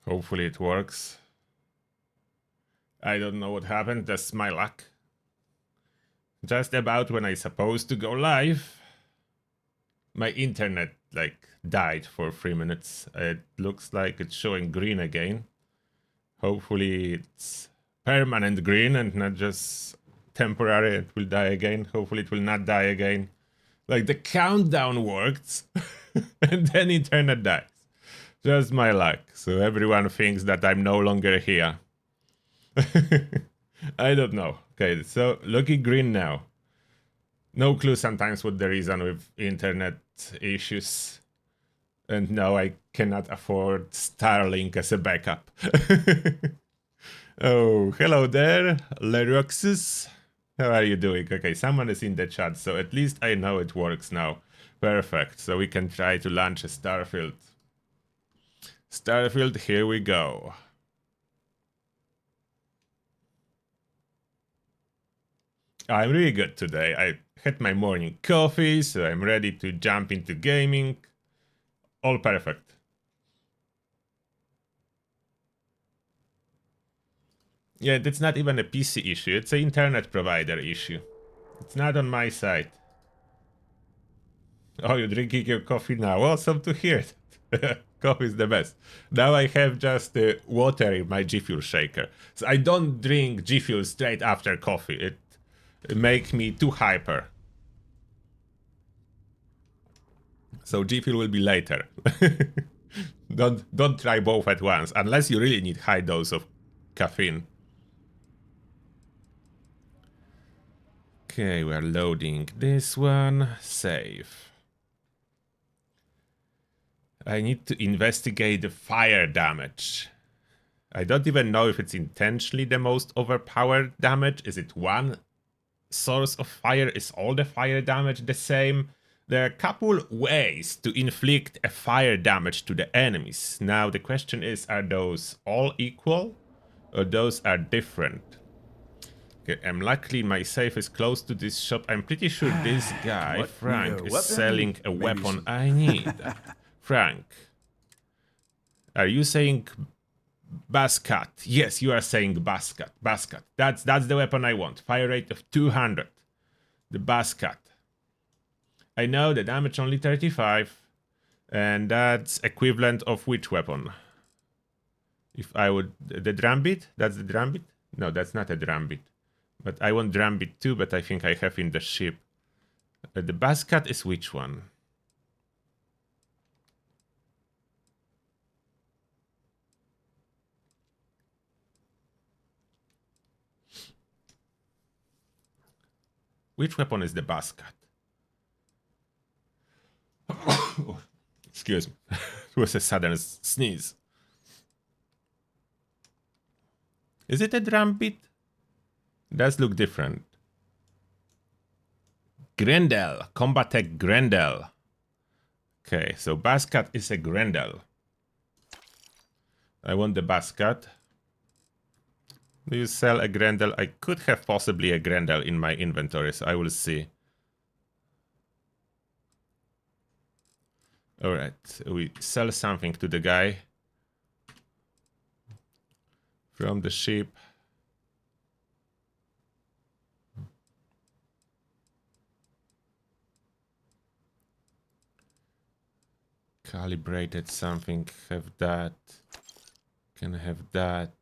Hopefully it works. I don't know what happened, that's my luck. Just about when I supposed to go live, my internet died for 3 minutes. It looks like it's showing green again. Hopefully it's permanent green and not just temporary. It will die again. Hopefully it will not die again. Like the countdown worked and then internet dies. Just my luck. So everyone thinks that I'm no longer here. I don't know. Okay, so looking green now. No clue sometimes what the reason with internet issues. And now I cannot afford Starlink as a backup. Oh, hello there, Leroxus. How are you doing? Okay, someone is in the chat, so at least I know it works now. Perfect, so we can try to launch a Starfield. Starfield, here we go. I'm really good today. I had my morning coffee, so I'm ready to jump into gaming. All perfect. Yeah, that's not even a PC issue, it's an internet provider issue. It's not on my side. Oh, you're drinking your coffee now? Awesome to hear it. Coffee is the best. Now I have just water in my G Fuel shaker. So I don't drink G Fuel straight after coffee. It makes me too hyper. So G Fuel will be later. Don't try both at once, unless you really need high dose of caffeine. Okay, we're loading this one. Save. I need to investigate the fire damage. I don't even know if it's intentionally the most overpowered damage. Is it one source of fire? Is all the fire damage the same? There are a couple ways to inflict a fire damage to the enemies. Now the question is, are those all equal? Or those are different? Okay, I'm luckily my safe is close to this shop. I'm pretty sure this guy, Frank, is selling a weapon I need. Frank, are you saying Baskat? Yes, you are saying Baskat. Baskat. That's the weapon I want. Fire rate of 200. The Baskat. I know the damage only 35. And that's equivalent of which weapon? If I would... The Drambit? That's the Drambit? No, that's not a Drambit. But I want Drambit too, but I think I have in the ship. The Baskat is which one? Which weapon is the Baskat? Excuse me. It was a sudden sneeze. Is it a Drambit? Does look different. Grendel. Combat Tech Grendel. Okay, so Baskat is a Grendel. I want the Baskat. Do you sell a Grendel? I could have possibly a Grendel in my inventory, so I will see. Alright, we sell something to the guy. From the ship. Calibrated something, have that. Can have that.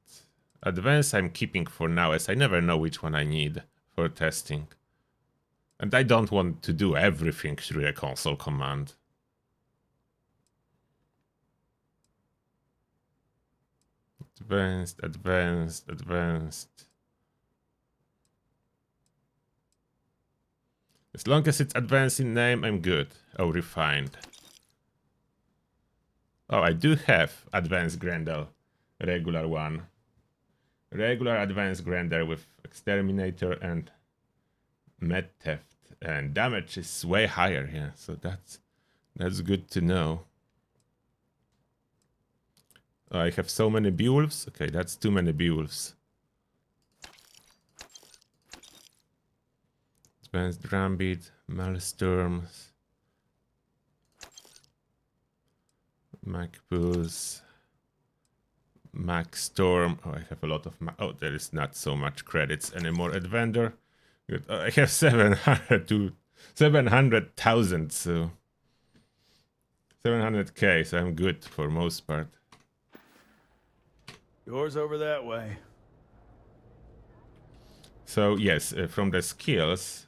Advanced I'm keeping for now, as I never know which one I need for testing. And I don't want to do everything through a console command. Advanced, advanced, advanced. As long as it's advanced in name, I'm good. Oh, refined. Oh, I do have advanced Grendel. Regular one. Regular advanced Grendel with Exterminator and Med Theft. And damage is way higher, yeah. So that's good to know. Oh, I have so many Beowulfs. Okay, that's too many Beowulfs. Advanced Drambit, Maelstorms, Macbools, Max Storm. Oh, I have a lot of... Oh, there is not so much credits anymore at vendor. Good. Oh, I have 700 to 700,000, so 700k, so I'm good for most part. Yours over that way. So yes, from the skills,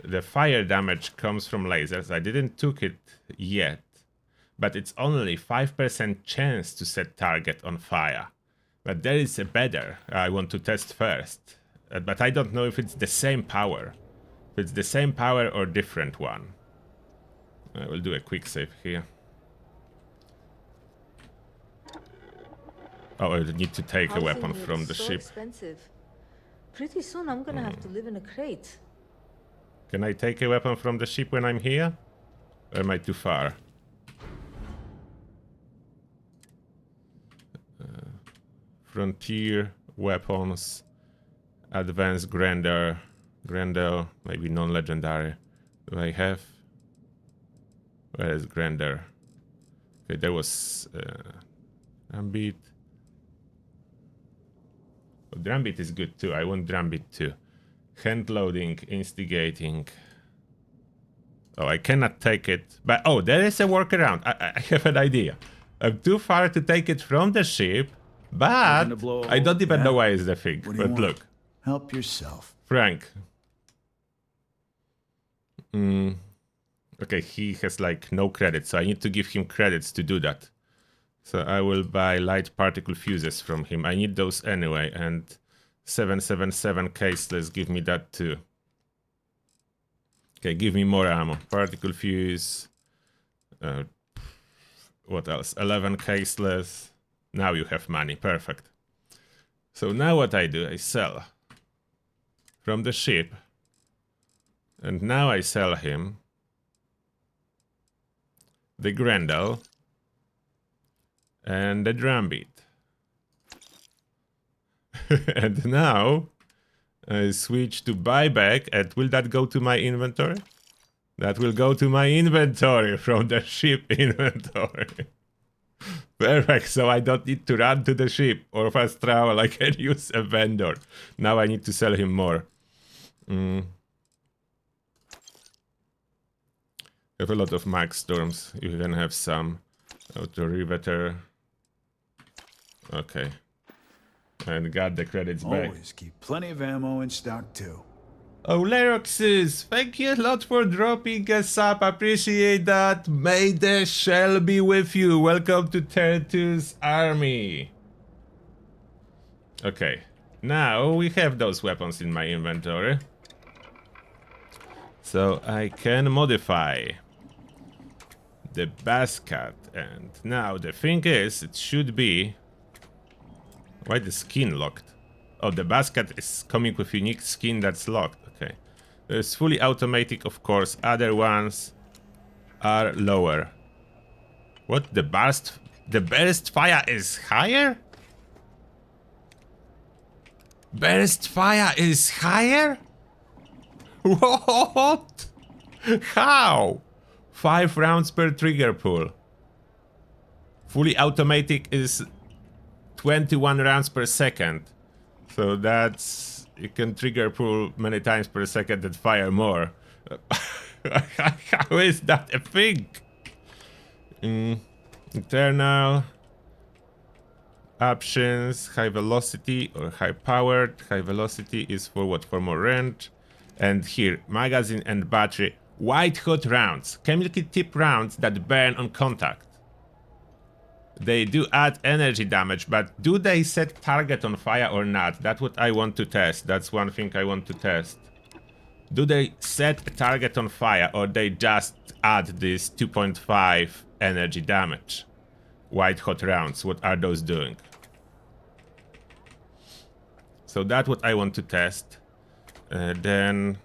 the fire damage comes from lasers. I didn't took it yet, but it's only 5% chance to set target on fire. But there is a better I want to test first. But I don't know if it's the same power. If it's the same power or different one. I will do a quick save here. Oh, I need to take a weapon from the ship. Expensive. Pretty soon I'm gonna have to live in a crate. Can I take a weapon from the ship when I'm here? Or am I too far? Frontier, weapons, advanced Grendel, maybe non-legendary. Do I have? Where is Grendel? Okay, there was Drumbeat. Oh, Drumbeat is good too. I want Drumbeat too. Hand loading, instigating. Oh, I cannot take it. But oh, there is a workaround. I have an idea. I'm too far to take it from the ship, but I don't even know why is the thing. But look. Help yourself. Frank. Okay, he has like no credits, so I need to give him credits to do that. So I will buy light particle fuses from him. I need those anyway, and 777 caseless give me that too. Okay, give me more ammo. Particle fuse. What else? 11 caseless. Now you have money. Perfect. So now what I do, I sell from the ship. And now I sell him the Grendel and the Drumbeat. And now I switch to buyback, and will that go to my inventory? That will go to my inventory from the ship inventory. Perfect, so I don't need to run to the ship or fast travel. I can use a vendor. Now I need to sell him more. Have a lot of max storms. You can have some auto riveter. Okay. And got the credits back. Always keep plenty of ammo in stock too. Oh, Leroxes, thank you a lot for dropping a sub. Appreciate that. May the shell be with you. Welcome to Turtle's army. Okay. Now we have those weapons in my inventory. So I can modify the basket. And now the thing is, it should be... Why the skin locked? Oh, the basket is coming with unique skin that's locked. Okay. There's fully automatic, of course. Other ones are lower. What? The burst fire is higher? Burst fire is higher? What? How? 5 rounds per trigger pull. Fully automatic is 21 rounds per second. So that's... You can trigger pull many times per second and fire more. How is that a thing? Internal options, high velocity or high powered. High velocity is for what? For more range. And here, magazine and battery. White hot rounds, chemically tip rounds that burn on contact. They do add energy damage, but do they set target on fire or not? That's what I want to test. That's one thing I want to test. Do they set a target on fire, or they just add this 2.5 energy damage? White hot rounds, what are those doing? So that's what I want to test. Then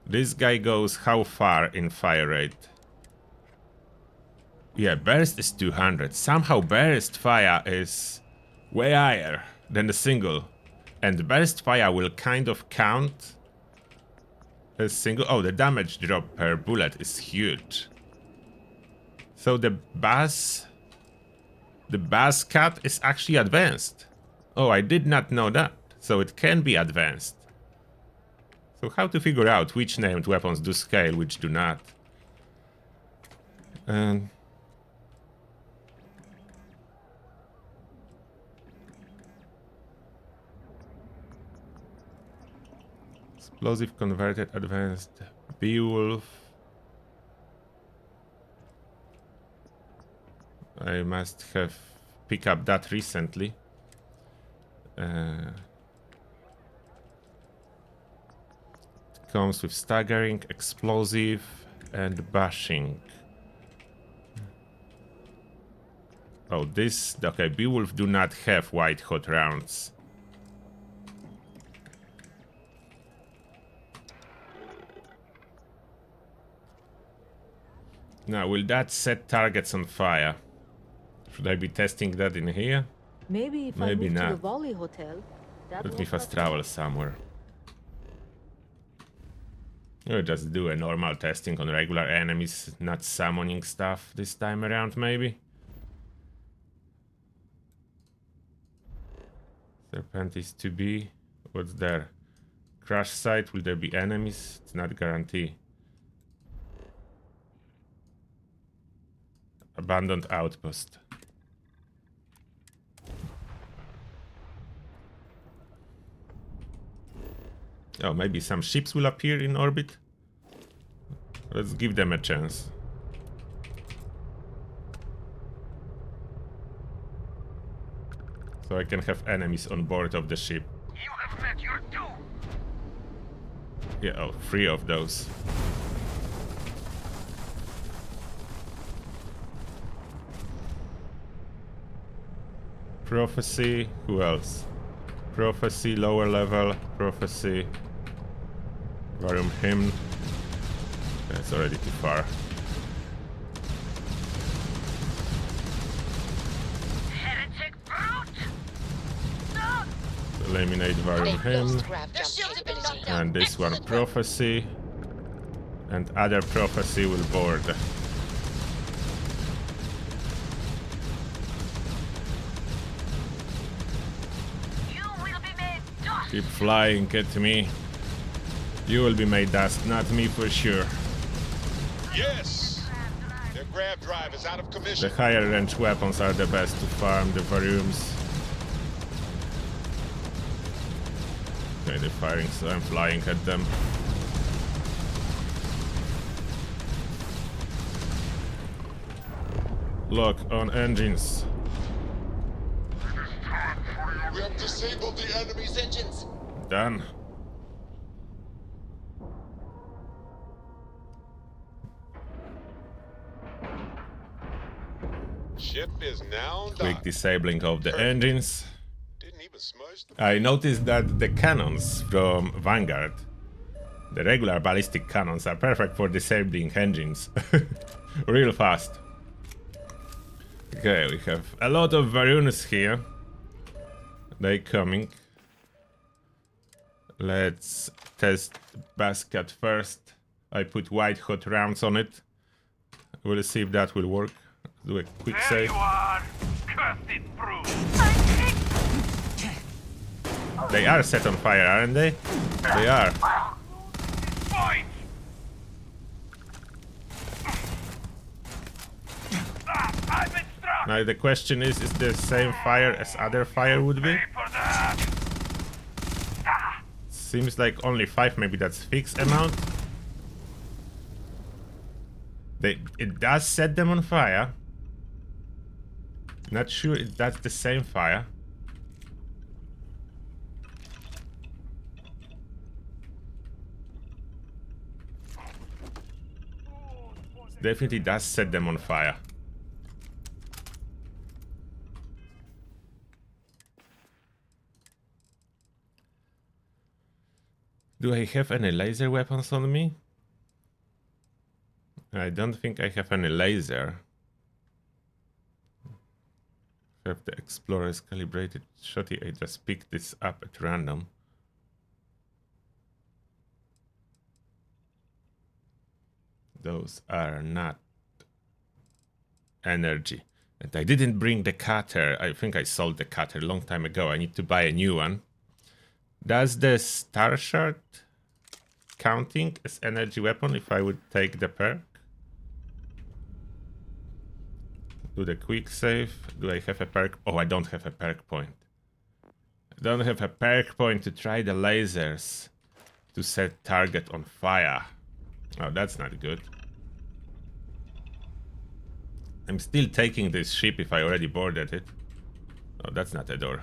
this guy goes how far in fire rate? Yeah, burst is 200. Somehow burst fire is way higher than the single. And burst fire will kind of count as single. Oh, the damage drop per bullet is huge. So the bass The Bascat is actually advanced. Oh, I did not know that. So it can be advanced. So how to figure out which named weapons do scale, which do not? And explosive converted advanced Beowulf. I must have picked up that recently. It comes with staggering, explosive, and bashing. Oh, this... Okay, Beowulf do not have white hot rounds. Now, will that set targets on fire? Should I be testing that in here? Maybe if I Maybe move to the not. Volley Hotel, that Let will me fast help. travel somewhere. I'll just do a normal testing on regular enemies, not summoning stuff this time around, maybe. Serpent is to be. What's there? Crash site, will there be enemies? It's not guaranteed. Abandoned outpost. Oh, maybe some ships will appear in orbit? Let's give them a chance. So I can have enemies on board of the ship. You have met your doom. Yeah, oh, 3 of those. Prophecy, who else? Prophecy, lower level, Prophecy. Varium Hymn. That's already too far. Heretic brute. No. Eliminate Varium Hymn. Their shields have been knocked down. And this one, Excellent. Prophecy. And other Prophecy will board. You will be made dust. Keep flying at me. You will be made dust, not me for sure. Yes! Their grab drive is out of The commission. higher range weapons are the best to farm the Variums. Okay, they're firing, so I'm flying at them. Lock on engines. We have disabled the enemy's engines. Done. Ship is now Quick docked. disabling of the engines. Didn't even smudge the... I noticed that the cannons from Vanguard, the regular ballistic cannons, are perfect for disabling engines. Real fast. Okay, we have a lot of Varuns here. They coming. Let's test basket first. I put white hot rounds on it. We'll see if that will work. Do a quick There save. you are, cursed brute. They are set on fire, aren't they? They are. Fight. I've been struck. Now the question is the same fire as other fire would be? Pay for that. Seems like only 5, maybe that's fixed amount. It does set them on fire. Not sure if that's the same fire. Definitely does set them on fire. Do I have any laser weapons on me? I don't think I have any laser. Have the Explorer's calibrated shotty. I just picked this up at random. Those are not energy. And I didn't bring the cutter. I think I sold the cutter a long time ago. I need to buy a new one. Does the star shard counting as energy weapon if I would take the perk? Do the quick save. Do I have a perk? Oh, I don't have a perk point. I don't have a perk point to try the lasers to set target on fire. Oh, that's not good. I'm still taking this ship if I already boarded it. Oh, that's not a door.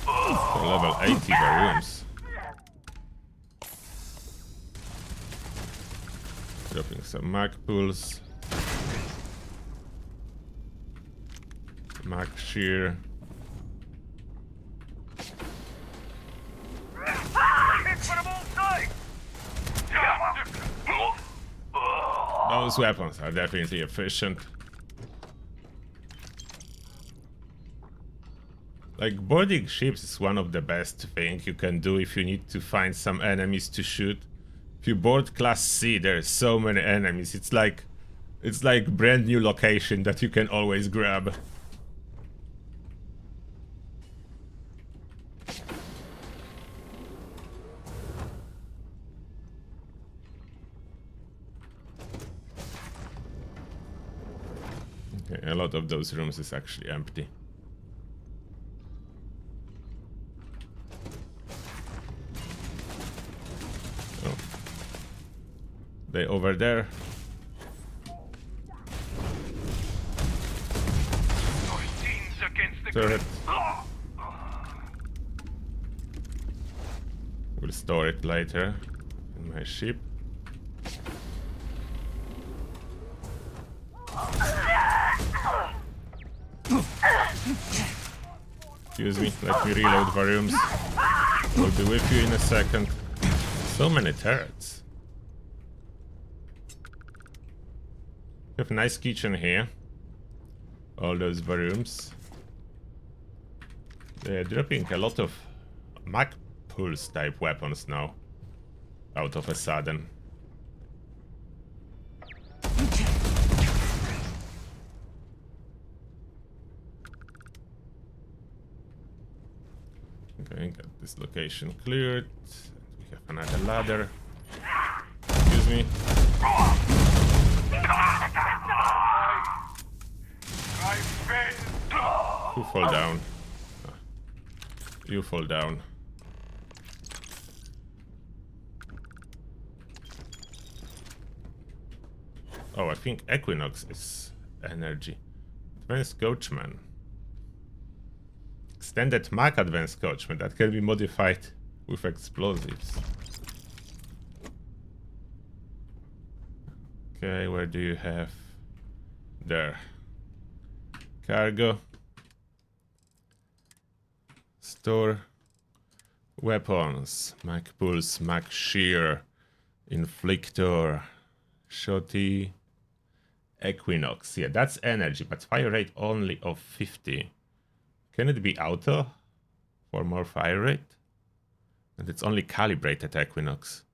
So level 80 rooms. Dropping some mag pools. Mag shear. Those weapons are definitely efficient. Like, boarding ships is one of the best things you can do if you need to find some enemies to shoot. If you board Class C, there's so many enemies. It's like brand new location that you can always grab. Okay, a lot of those rooms is actually empty. Oh. They over there. Turret. We'll store it later in my ship. Excuse me, let me reload the rooms. We'll be with you in a second. So many turrets. We have a nice kitchen here. All those rooms. They're dropping a lot of mag pulse type weapons now. Out of a sudden. Okay, got this location cleared. We have another ladder. Excuse me. Who fall down? Ah, you fall down. Oh, I think Equinox is energy. Advanced Coachman. Extended mag advanced coachman that can be modified with explosives. Okay, where do you have? There. Cargo. Store. Weapons. Mag pulse, mag shear, inflictor, shotty, Equinox. Yeah, that's energy, but fire rate only of 50. Can it be auto for more fire rate? And it's only calibrated Equinox.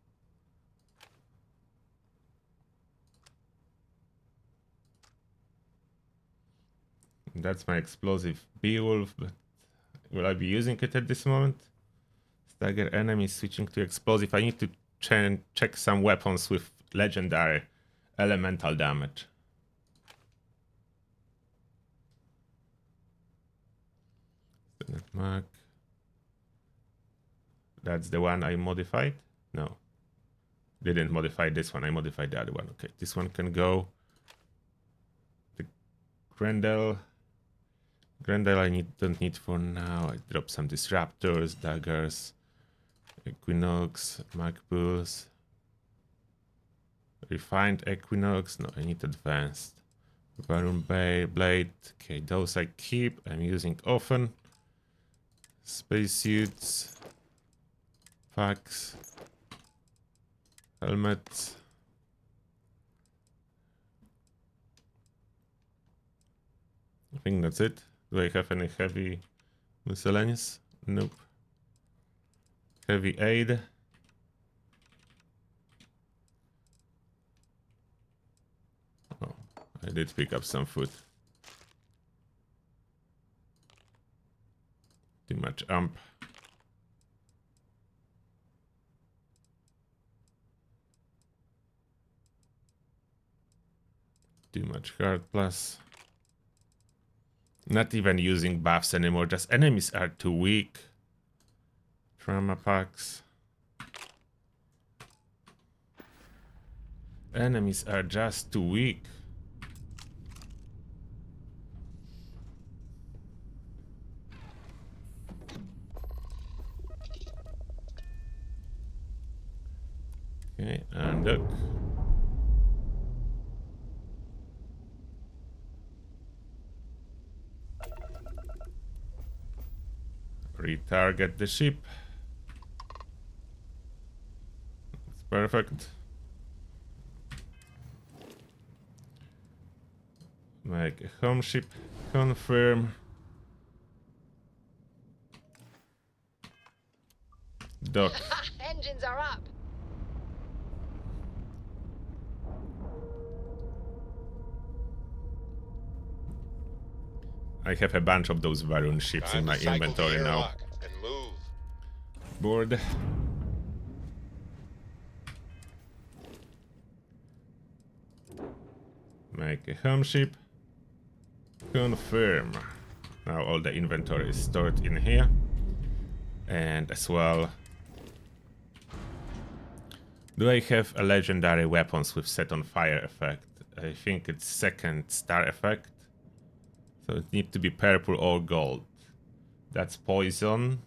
That's my explosive Beowulf, but will I be using it at this moment? Stagger enemies switching to explosive. I need to check some weapons with legendary elemental damage. Mag. That's the one I modified? No. Didn't modify this one, I modified the other one. Okay, this one can go. The Grendel. Grendel I don't need for now. I drop some disruptors, daggers, Equinox, mag pulse. Refined Equinox. No, I need advanced. Baron Blade. Okay, those I keep. I'm using often. Spacesuits. Packs. Helmets. I think that's it. Do I have any heavy miscellaneous? Nope. Heavy aid. I did pick up some food. Too much amp. Too much hard plus. Not even using buffs anymore, just enemies are too weak. Trauma packs. Enemies are just too weak. Okay, and look. Retarget the ship. It's perfect. Make a home ship. Confirm. Dock. Engines are up. I have a bunch of those Varun ships in Time my to cycle the inventory now. airlock and move. Board. Make a home ship. Confirm. Now all the inventory is stored in here. And as well, do I have a legendary weapons with set on fire effect? I think it's second star effect. So it needs to be purple or gold. That's poison.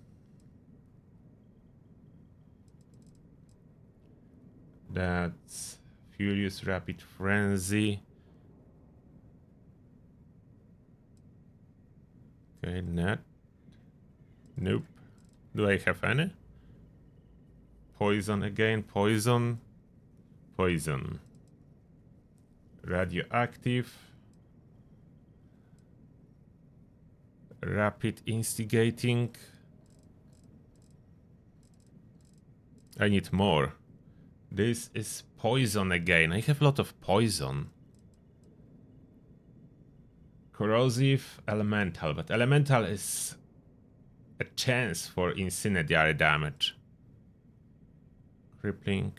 That's furious rapid frenzy. Okay, not. Nope. Do I have any? Poison again, poison. Poison. Radioactive. Rapid instigating. I need more. This is poison again. I have a lot of poison. Corrosive, elemental, but elemental is a chance for incendiary damage. Crippling,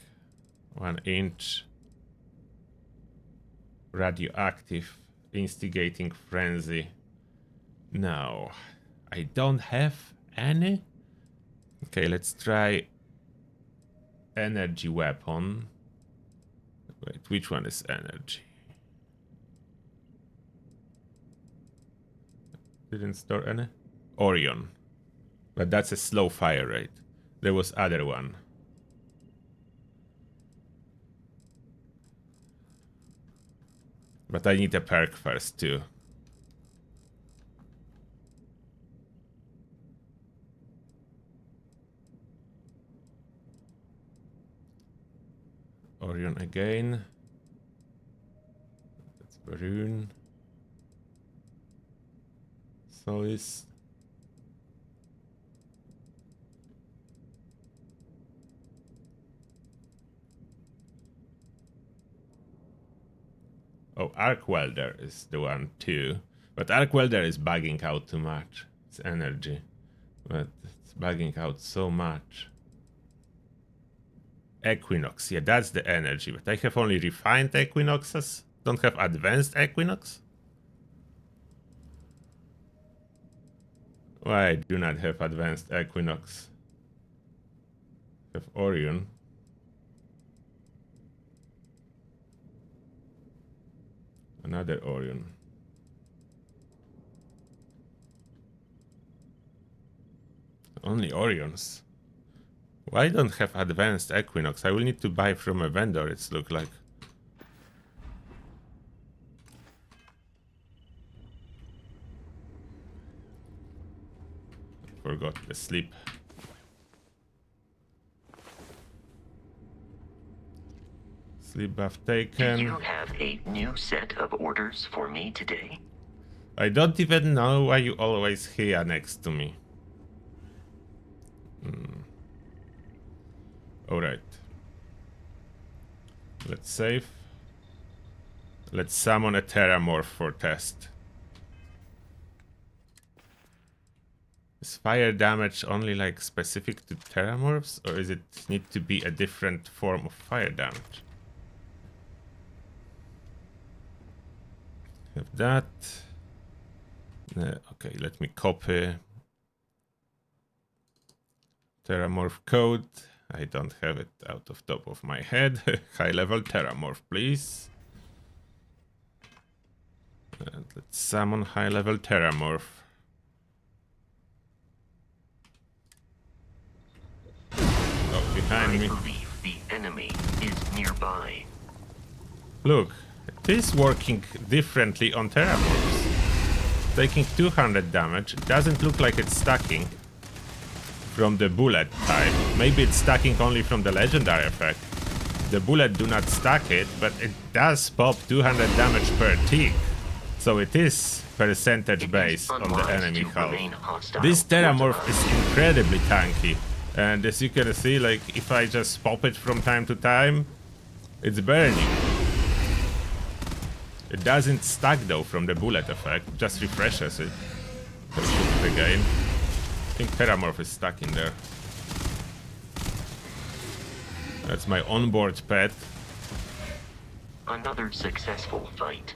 1 inch. Radioactive, instigating frenzy. No, I don't have any. Okay, let's try energy weapon. Wait, which one is energy? Didn't store any? Orion. But that's a slow fire rate. There was other one. But I need a perk first too. Orion again. That's Baroon. Solis. Oh, Arc Welder is the one too. But Arc Welder is bugging out too much. It's energy. But it's bugging out so much. Equinox, yeah, that's the energy. But I have only refined Equinoxes. Don't have advanced Equinox. Why I do not have advanced Equinox? I have Orion. Another Orion. Only Orions. Why I don't have advanced Equinox? I will need to buy from a vendor, it's look like. Forgot the sleep. Sleep buff taken. Do you have a new set of orders for me today? I don't even know why you always here next to me. Alright. Let's save. Let's summon a Terramorph for test. Is fire damage only like specific to Terramorphs, or is it need to be a different form of fire damage? Have that. Okay, let me copy Terramorph code. I don't have it out of top of my head. High level Terramorph, please. And let's summon high level Terramorph. Oh, behind I me. believe the enemy is nearby. Look, it is working differently on Terramorphs. Taking 200 damage. It doesn't look like it's stacking from the bullet type. Maybe it's stacking only from the legendary effect. The bullet do not stack it, but it does pop 200 damage per tick. So it is percentage based on the enemy health. This Terramorph is incredibly tanky. And as you can see, like, if I just pop it from time to time, it's burning. It doesn't stack though from the bullet effect, it just refreshes it. So shoot it again. I think Terramorph is stuck in there. That's my onboard pet. Another successful fight.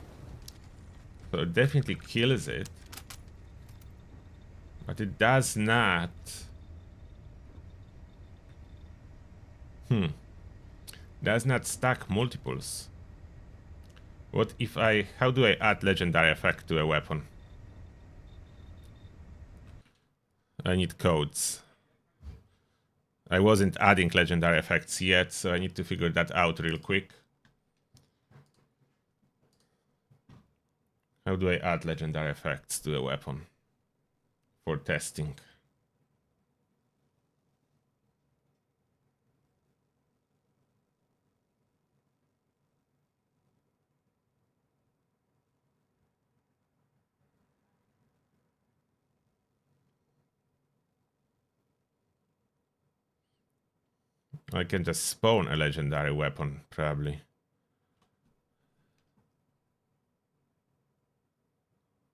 So it definitely kills it. But it does not. Does not stack multiples. What if I... How do I add legendary effect to a weapon? I need codes. I wasn't adding legendary effects yet, so I need to figure that out real quick. How do I add legendary effects to a weapon for testing? I can just spawn a legendary weapon, probably.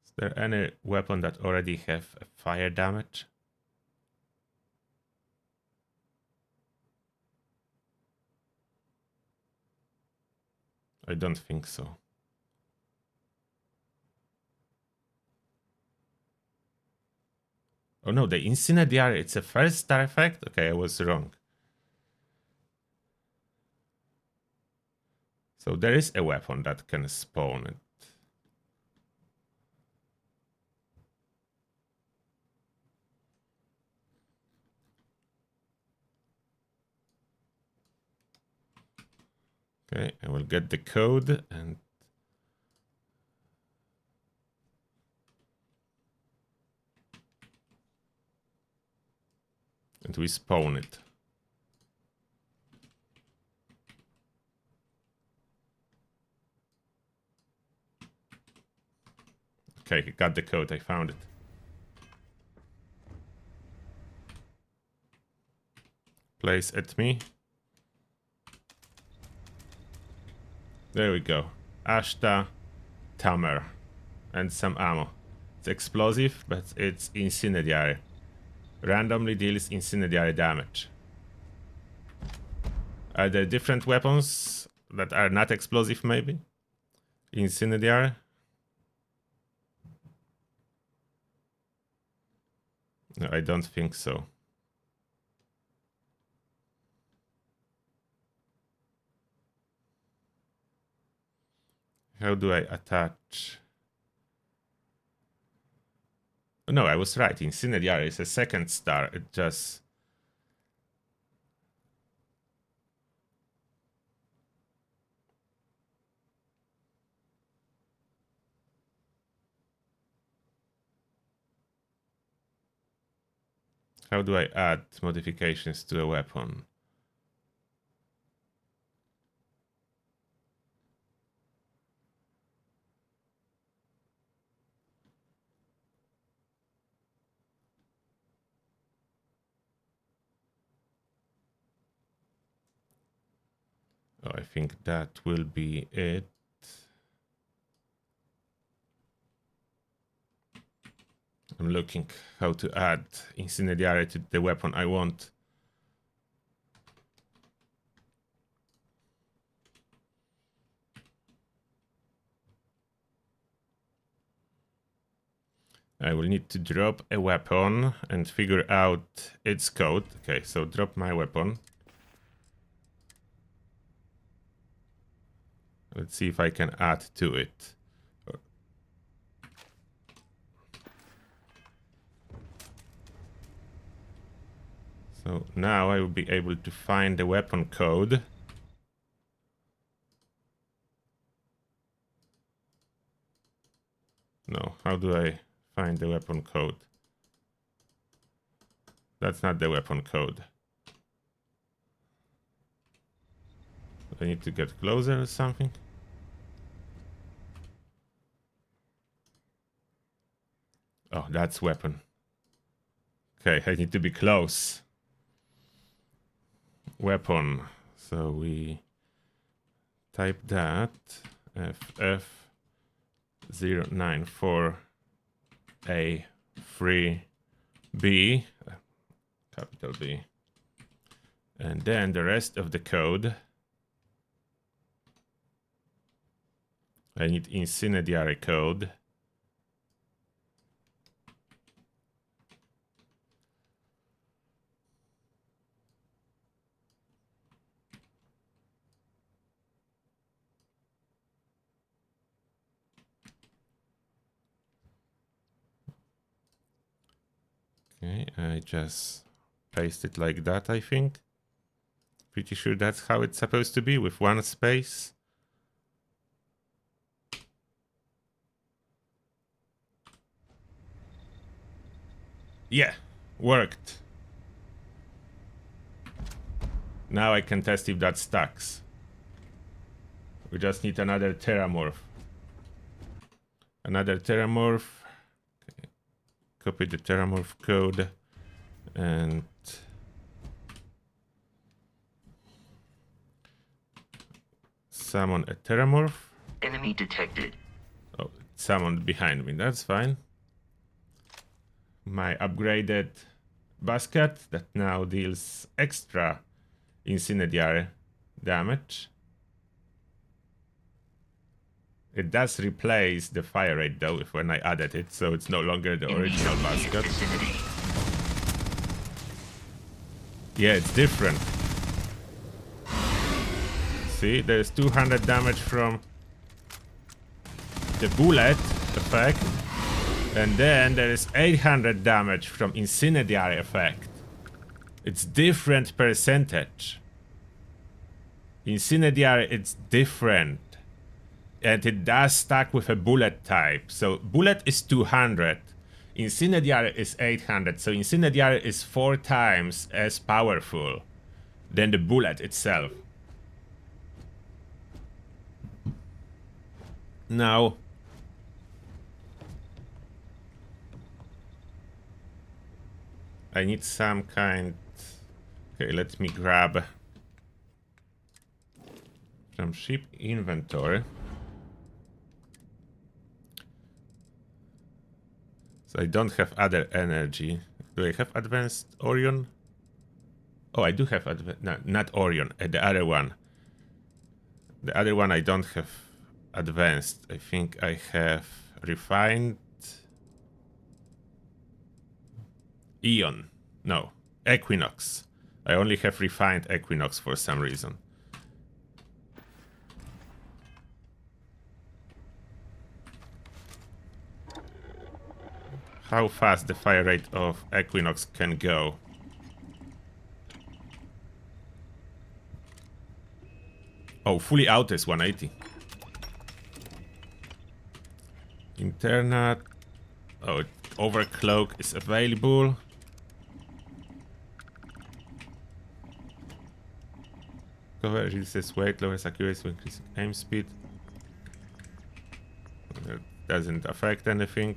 Is there any weapon that already have a fire damage? I don't think so. Oh no, the Incendiary, it's a first star effect? Okay, I was wrong. So there is a weapon that can spawn it. Okay, I will get the code and we spawn it. Okay, got the code, I found it. Place at me. There we go. Ashta, Tamer, and some ammo. It's explosive, but it's incendiary. Randomly deals incendiary damage. Are there different weapons that are not explosive, maybe? Incendiary? No, I don't think so. How do I attach? No, I was right. Incendiary is a second star. It just... How do I add modifications to a weapon? Oh, I think that will be it. I'm looking how to add incendiary to the weapon I want. I will need to drop a weapon and figure out its code. Okay, so drop my weapon. Let's see if I can add to it. So now I will be able to find the weapon code. No, how do I find the weapon code? That's not the weapon code. I need to get closer or something. Oh, that's weapon. Okay, I need to be close. Weapon. So we type that FF094A3B, capital B, and then the rest of the code. I need incendiary code. Okay, I just paste it like that, I think. Pretty sure that's how it's supposed to be, with one space. Yeah, worked. Now I can test if that stacks. We just need another Terramorph. Another Terramorph. Okay. Copy the Terramorph code and summon a Terramorph. Enemy detected. Oh, it's summoned behind me, that's fine. My upgraded basket that now deals extra incendiary damage. It does replace the fire rate though if when I added it, so it's no longer the original basket. Yeah, it's different. See, there's 200 damage from the bullet effect, and then there is 800 damage from incendiary effect. It's different percentage. Incendiary, it's different. And it does stack with a bullet type. So bullet is 200. Incendiary is 800. So incendiary is 4 times as powerful than the bullet itself. Now, I need some kind... Okay, let me grab from ship inventory. So I don't have other energy. Do I have advanced Orion? Oh, I do have not Orion, the other one. The other one I don't have advanced. I think I have refined Eon. No, Equinox. I only have refined Equinox for some reason. How fast the fire rate of Equinox can go. Oh, fully out is 180. Internet. Oh, overcloak is available. Cover reduces weight, lowers accuracy, increasing aim speed. That doesn't affect anything.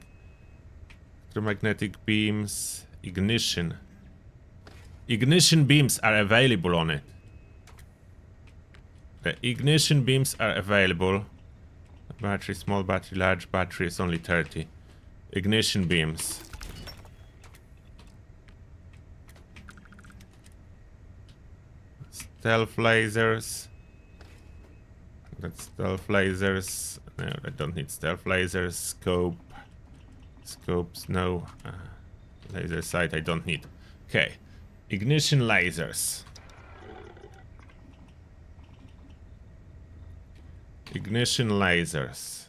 Electromagnetic beams, ignition. Ignition beams are available on it. The ignition beams are available. Battery, small battery, large battery is only 30. Ignition beams. Stealth lasers. That's stealth lasers. No, I don't need stealth lasers. Scope. Scopes, no. Laser sight, I don't need. Okay. Ignition lasers. Ignition lasers.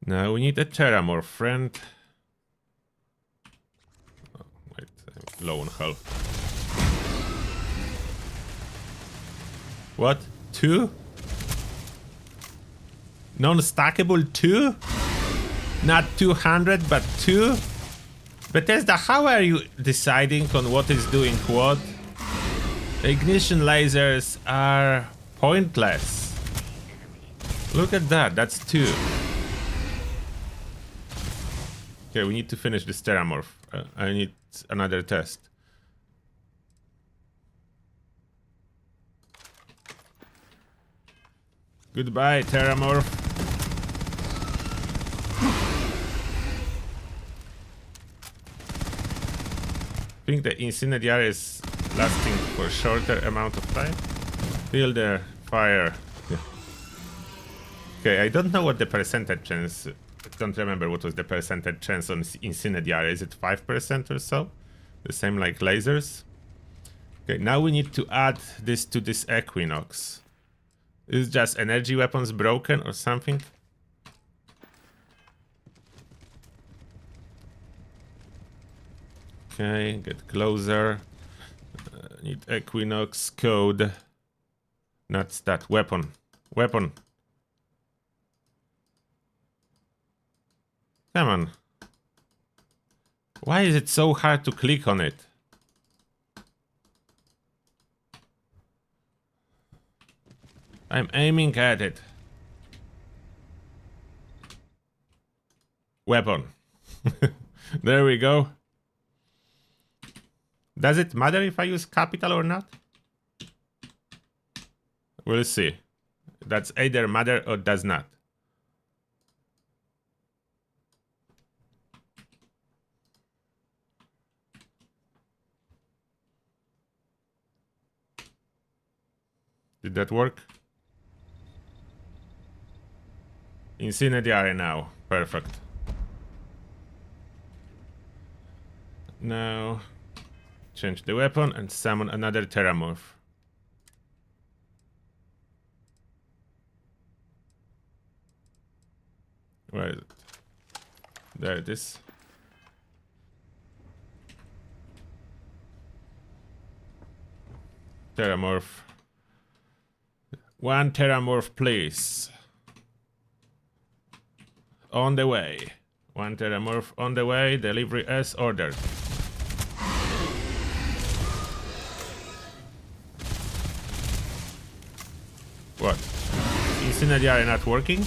Now we need a Terramorph friend. Oh, wait, I'm low on health. What? 2? Non-stackable 2? Not 200, but 2? Bethesda, how are you deciding on what is doing what? Ignition lasers are pointless. Look at that, that's 2. Okay, we need to finish this Terramorph. I need another test. Goodbye, Terramorph. I think the Incendiary is lasting for a shorter amount of time. Feel the fire. Yeah. Okay, I don't know what the percentage chance. I don't remember what was the percentage chance on Incendiary. Is it 5% or so? The same like lasers. Okay, now we need to add this to this Equinox. Is just energy weapons broken or something? Okay, get closer. Need Equinox code. Not that weapon. Weapon. Come on. Why is it so hard to click on it? I'm aiming at it. Weapon. There we go. Does it matter if I use capital or not? We'll see. That's either matter or does not. Did that work? Incendiary now. Perfect. Now, change the weapon and summon another Terramorph. Where is it? There it is. Terramorph. 1 Terramorph, please. On the way. 1 Terramorph on the way. Delivery as ordered. What? Incendiary not working?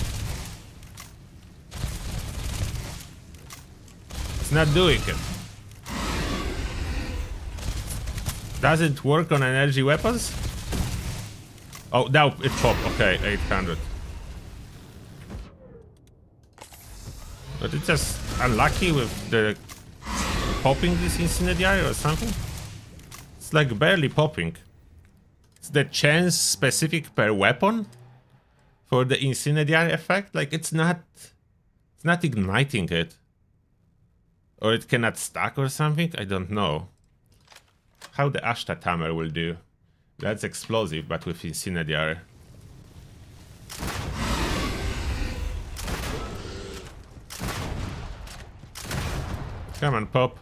It's not doing it. Does it work on energy weapons? Oh, now it popped. Okay, 800. But it's just unlucky with the popping this Incendiary or something. It's like barely popping. It's the chance specific per weapon for the Incendiary effect. Like it's not igniting it. Or it cannot stack or something. I don't know. How the Ashtat Hammer will do. That's explosive, but with Incendiary. Come on, pop.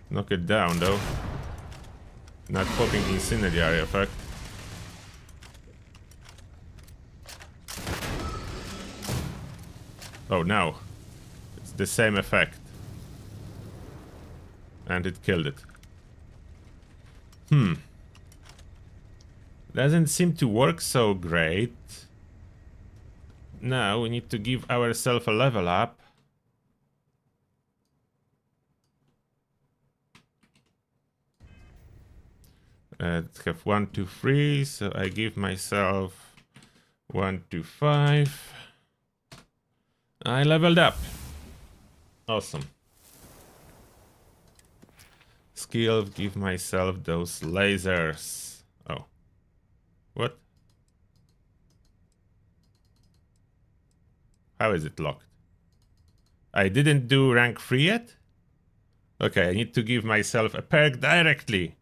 Knock it down, though. Not popping Incendiary effect. Oh, now. It's the same effect. And it killed it. Doesn't seem to work so great. Now we need to give ourselves a level up. Have 1, 2, 3, so I give myself 1, 2, 5. I leveled up. Awesome. Skill, give myself those lasers. Oh. What? How is it locked? I didn't do rank 3 yet? Okay, I need to give myself a perk directly.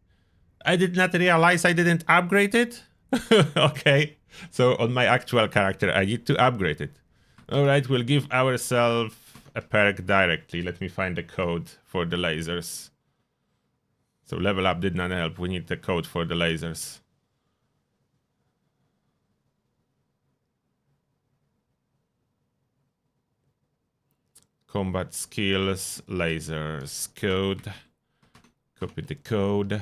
I did not realize I didn't upgrade it. Okay, so on my actual character, I need to upgrade it. Alright, we'll give ourselves a perk directly. Let me find the code for the lasers. So level up did not help. We need the code for the lasers. Combat skills, lasers, code. Copy the code.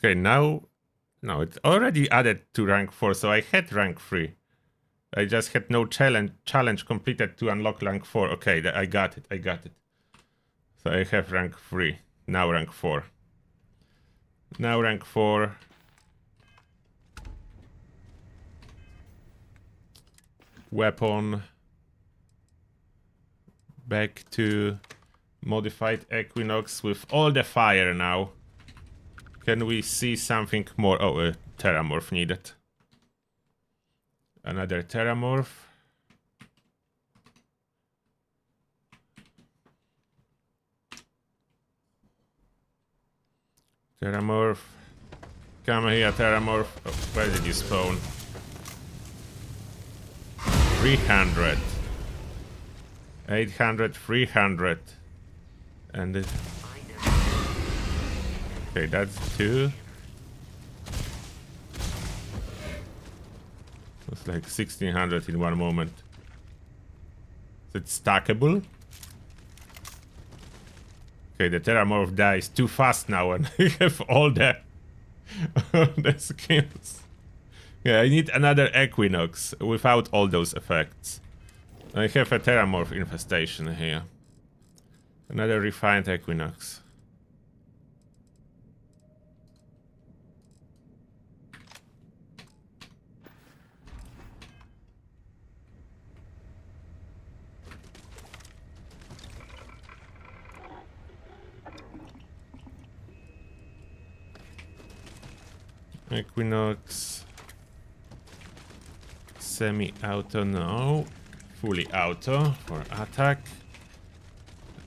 Okay, now, no, it's already added to rank 4, so I had rank 3. I just had no challenge completed to unlock rank 4. Okay, I got it, I got it. So I have rank 3, now rank 4. Now rank 4. Weapon. Back to modified Equinox with all the fire now. Can we see something more? Oh, a Terramorph needed. Another Terramorph. Terramorph. Come here, Terramorph. Oh, where did you spawn? 300. 800, 300. And it... Okay, that's 2. It's like 1600 in one moment. Is it stackable? Okay, the Terramorph dies too fast now and I have all the skills. Yeah, I need another Equinox without all those effects. I have a Terramorph infestation here. Another refined Equinox. Equinox. Semi-auto, no. Fully auto for attack.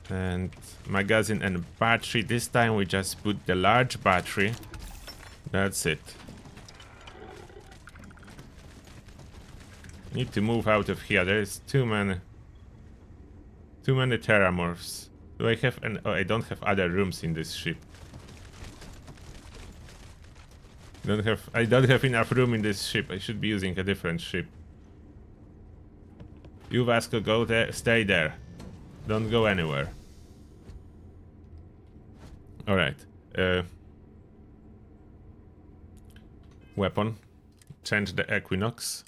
And magazine and battery. This time we just put the large battery. That's it. Need to move out of here. There's too many Terramorphs. Do I have an... Oh, I don't have other rooms in this ship. I don't have enough room in this ship. I should be using a different ship. You Vasco, go there, stay there. Don't go anywhere. Alright. Weapon. Change the Equinox.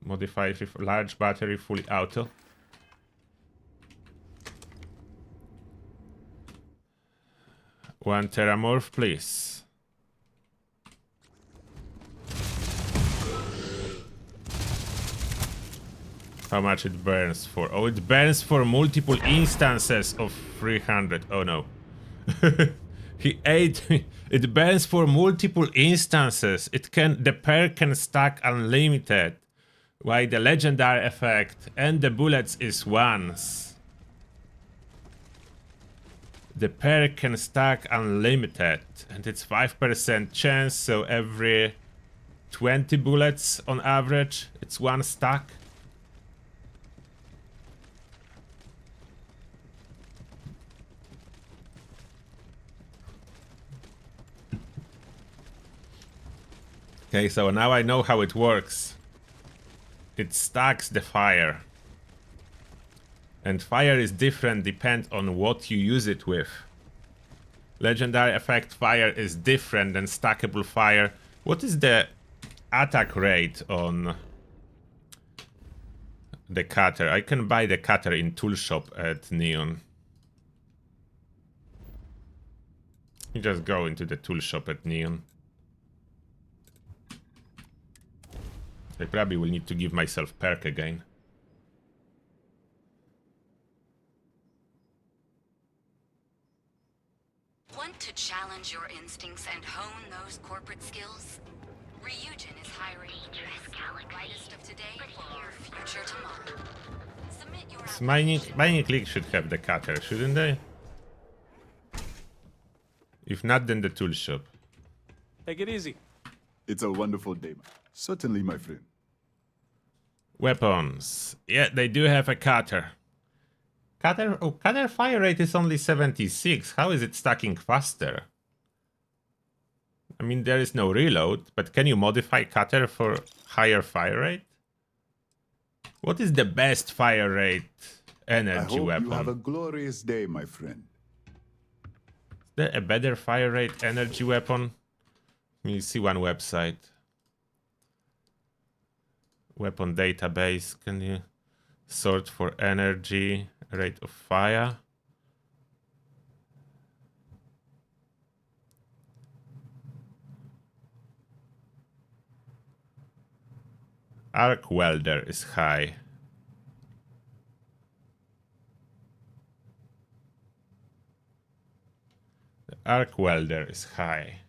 Modify large battery, fully auto. One Terramorph, please. How much it burns for? Oh, it burns for multiple instances of 300. Oh no. He ate me. It burns for multiple instances. The perk can stack unlimited. While the legendary effect and the bullets is once. The perk can stack unlimited. And it's 5% chance, so every 20 bullets on average, it's one stack. Okay, so now I know how it works. It stacks the fire. And fire is different depend on what you use it with. Legendary effect fire is different than stackable fire. What is the attack rate on the cutter? I can buy the cutter in tool shop at Neon. You just go into the tool shop at Neon. I probably will need to give myself perk again. Want to challenge your instincts and hone those corporate skills? Ryujin is hiring the brightest of today for future tomorrow. Submit your Mining Click should have the cutter, shouldn't they? If not, then the tool shop. Take it easy. It's a wonderful day. Certainly, my friend. Weapons. Yeah, they do have a cutter. Cutter fire rate is only 76. How is it stacking faster? I mean, there is no reload, but can you modify cutter for higher fire rate? What is the best fire rate energy I hope weapon? you have a glorious day, my friend. Is there a better fire rate energy weapon? Let me see one website. Weapon database. Can you sort for energy rate of fire? Arc welder is high. The arc welder is high.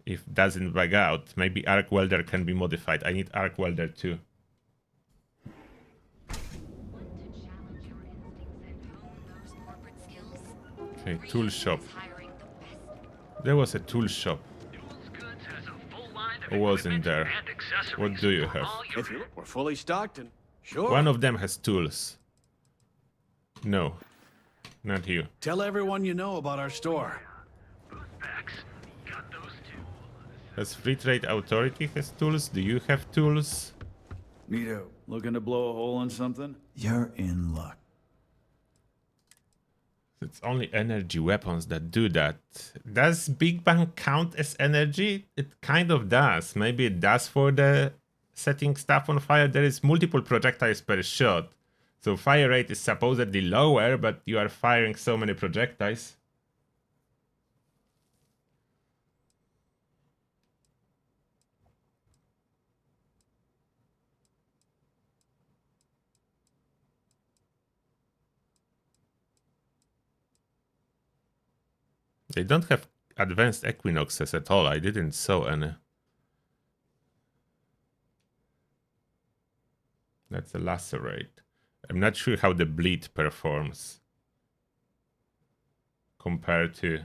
If doesn't bug out, maybe arc welder can be modified. I need arc welder too. Okay, tool shop. There was a tool shop. Or wasn't there? What do you have? If you we're fully stocked and sure. One of them has tools. No, not you. Tell everyone you know about our store. Has Free Trade Authority has tools? Do you have tools? Nito, looking to blow a hole in something? You're in luck. It's only energy weapons that do that. Does Big Bang count as energy? It kind of does. Maybe it does for the setting stuff on fire. There is multiple projectiles per shot. So fire rate is supposedly lower, but you are firing so many projectiles. They don't have advanced equinoxes at all. I didn't saw any. That's a lacerate. I'm not sure how the bleed performs compared to,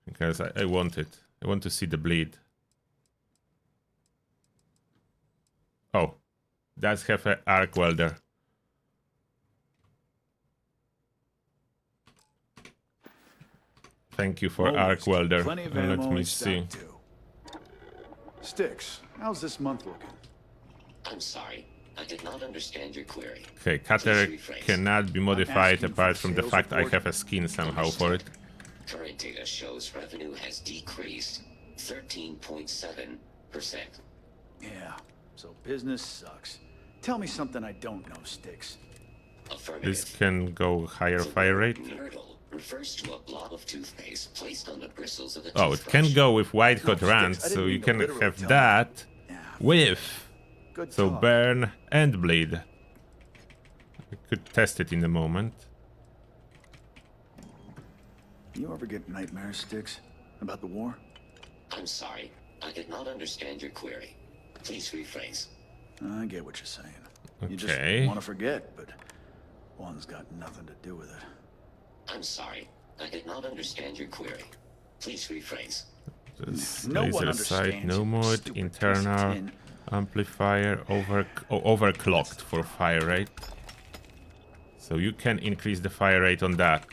because I want it. I want to see the bleed. Oh, does have an arc welder. Thank you for arc welder. Plenty of Let ammo me in see. stock, too. Sticks, how's this month looking? I'm sorry. I did not understand your query. Okay, cutter Please rephrase. cannot be modified asking apart for from the sales fact I report. have a skin somehow for it. Current data shows revenue has decreased 13.7%. Yeah, so business sucks. Tell me something I don't know, Sticks. Affirmative. This can go higher The fire word rate. Nurdle refers to a blob of toothpaste placed on the bristles of a Oh, it toothbrush. can go with white hot Sticks, runs, I so didn't you mean to can literally have tell that Yeah, with, good so talk. burn and bleed. I could test it in a moment. You ever get nightmares, Sticks? About the war? I'm sorry. I did not understand your query. Please rephrase. I get what you're saying. You Okay. just want to forget, but one's got nothing to do with it. I'm sorry. I did not understand your query. Please rephrase. This No one laser sight, understands no you, mode, stupid piece of internal tin. amplifier, overclocked for fire rate. So you can increase the fire rate on that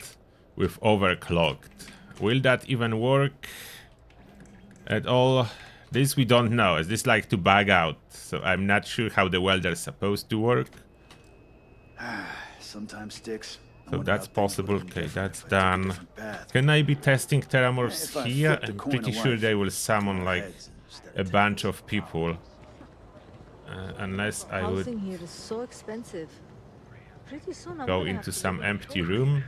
with overclocked. Will that even work at all? This we don't know, as this like to bug out. So I'm not sure how the welder is supposed to work. Sometimes sticks. I So wonder that's how things possible. would've been Okay, different that's if I took a done. different path. Can I be testing If Terramorphs I here? flipped a I'm coin pretty of sure life, they will summon turn like heads instead a of bunch tails. of people. Unless I would Housing here is so expensive. Pretty soon I'm go gonna have into to some live in a empty cave. room.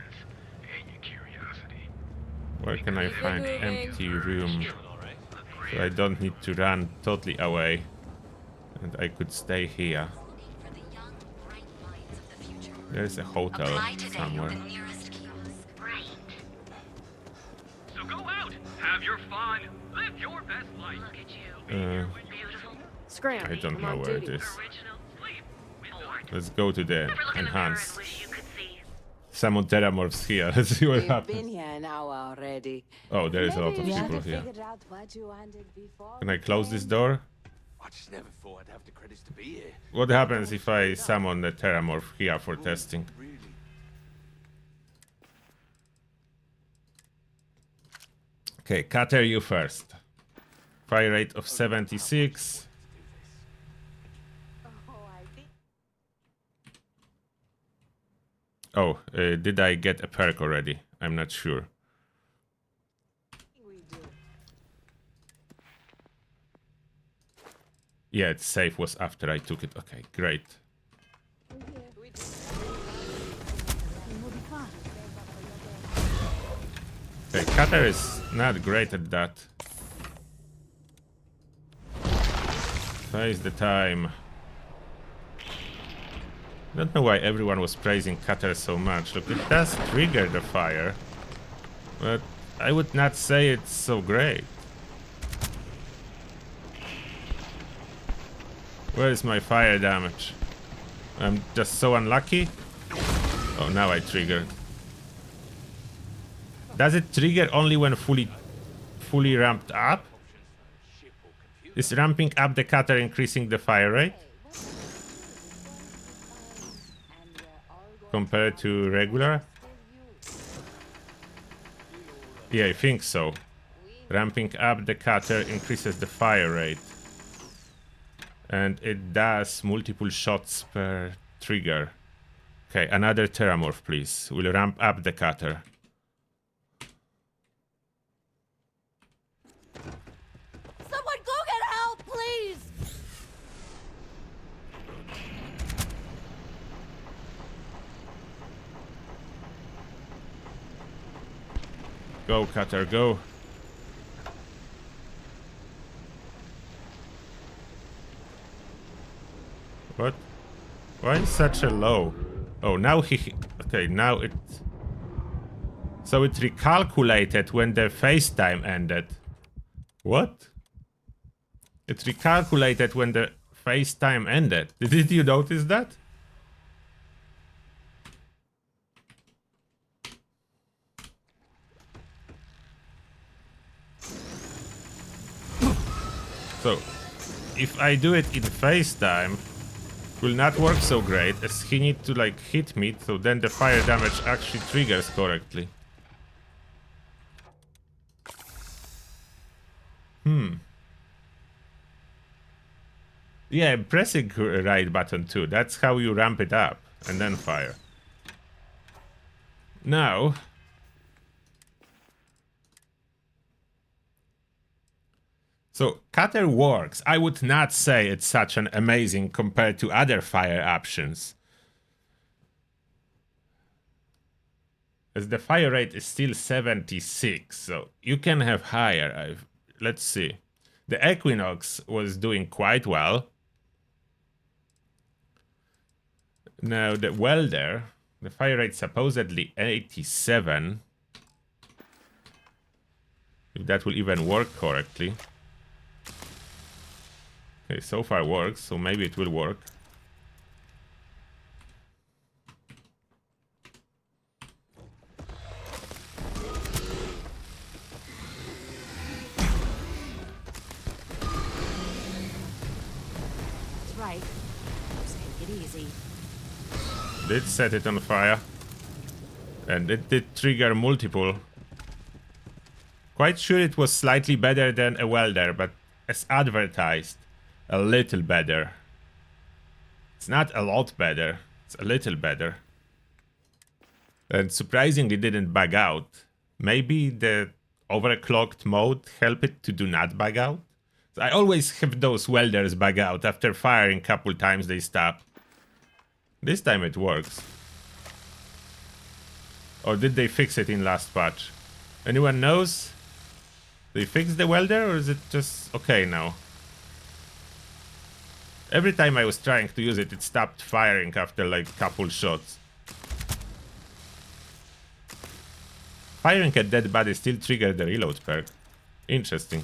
Where can I find empty room? So I don't need to run totally away. And I could stay here. For the young, bright minds of the future. There's a hotel Apply today somewhere. at the nearest kiosk. Right. So go out, have your fun, live your best life. Look at you. Beautiful. Scram. I don't I'm know on where it duty. is. Original sleep. Let's go to the Ever look in the mirror and enhanced. wish you could see? Summon Terramorphs here. Let's see what We've been happens. here an hour already. Oh, there is a lot of Maybe you people should here. figure out what you wanted before Can I we close this came. door? I just never thought I'd have the credits to be here. What happens if I summon the Terramorph here for testing? Really? Okay, Cutter, you first. Fire rate of 76. Oh, did I get a perk already? I'm not sure. Yeah, it's safe was after I took it. Okay, great. Okay, Cutter is not great at that. Face the time. I don't know why everyone was praising Cutter so much. Look, it does trigger the fire, but I would not say it's so great. Where is my fire damage? I'm just so unlucky. Oh, now I triggered. Does it trigger only when fully ramped up? Is ramping up the cutter increasing the fire rate? Compared to regular? Yeah, I think so. Ramping up the cutter increases the fire rate. And it does multiple shots per trigger. Okay, another Terramorph, please. We'll ramp up the cutter. Someone go get help, please! Go, cutter, go. What? Why is such a low? Oh, now he... Okay, now it... So it recalculated when the FaceTime ended. What? It recalculated when the FaceTime ended. Did you notice that? So, if I do it in FaceTime, it will not work so great as he need to like hit me, so then the fire damage actually triggers correctly. Yeah, pressing right button too. That's how you ramp it up and then fire. Now, so cutter works. I would not say it's such an amazing compared to other fire options. As the fire rate is still 76, so you can have higher. Let's see. The Equinox was doing quite well. Now the Welder, the fire rate supposedly 87. If that will even work correctly. Okay, so far works, so maybe it will work. That's right. I'm saying get easy. Did set it on fire. And it did trigger multiple. Quite sure it was slightly better than a welder, but as advertised, a little better. It's not a lot better, it's a little better. And surprisingly didn't bug out. Maybe the overclocked mode helped it to do not bug out. So I always have those welders bug out. After firing a couple times they stop. This time it works. Or did they fix it in last patch? Anyone knows? They fixed the welder or is it just okay now? Every time I was trying to use it, it stopped firing after like a couple shots. Firing a dead body still triggered the reload perk. Interesting.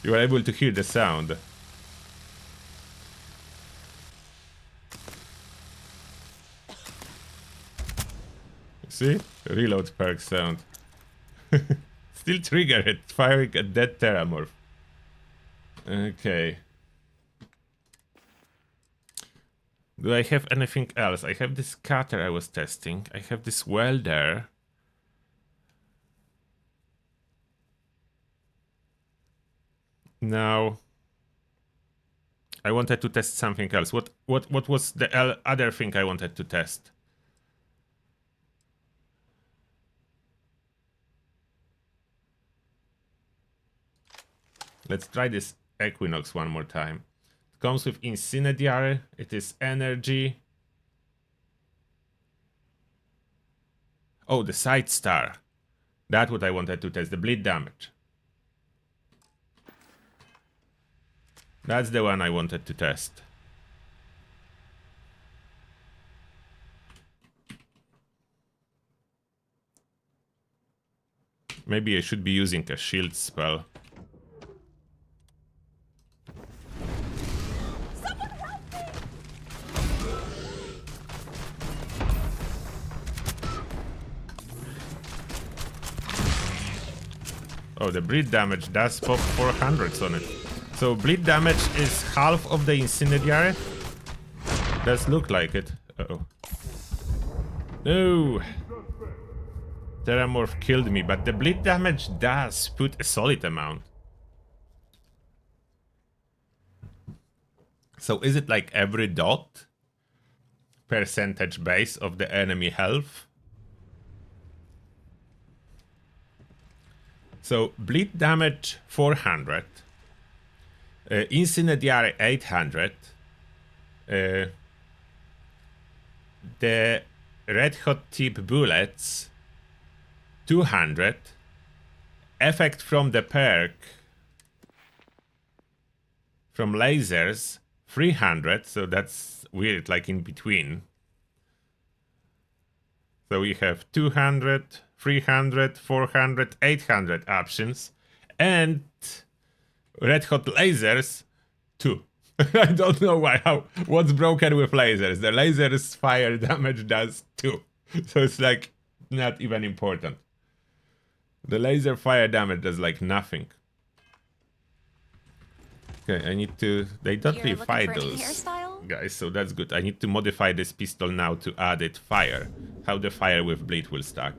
You were able to hear the sound. See? Reload perk sound. Still trigger it, firing a dead Terramorph. Okay. Do I have anything else? I have this cutter I was testing. I have this welder. Now, I wanted to test something else. What was the other thing I wanted to test? Let's try this Equinox one more time. It comes with Incendiary. It is energy. Oh, the Side Star. That's what I wanted to test. The bleed damage. That's the one I wanted to test. Maybe I should be using a shield spell. Oh, the bleed damage does pop 400s on it. So bleed damage is half of the incendiary? Does look like it. Uh-oh. No! Terramorph killed me, but the bleed damage does put a solid amount. So is it like every dot? Percentage base of the enemy health? So bleed damage 400. Incendiary 800. The red hot tip bullets 200. Effect from the perk from lasers 300. So that's weird, like in between. So we have 200, 300, 400, 800 options. And red hot lasers 2. I don't know why. What's broken with lasers? The lasers fire damage does 2. So it's like not even important. The laser fire damage does like nothing. Okay, I need to... They don't really fight those guys, so that's good. I need to modify this pistol now to add it fire. How the fire with bleed will stack.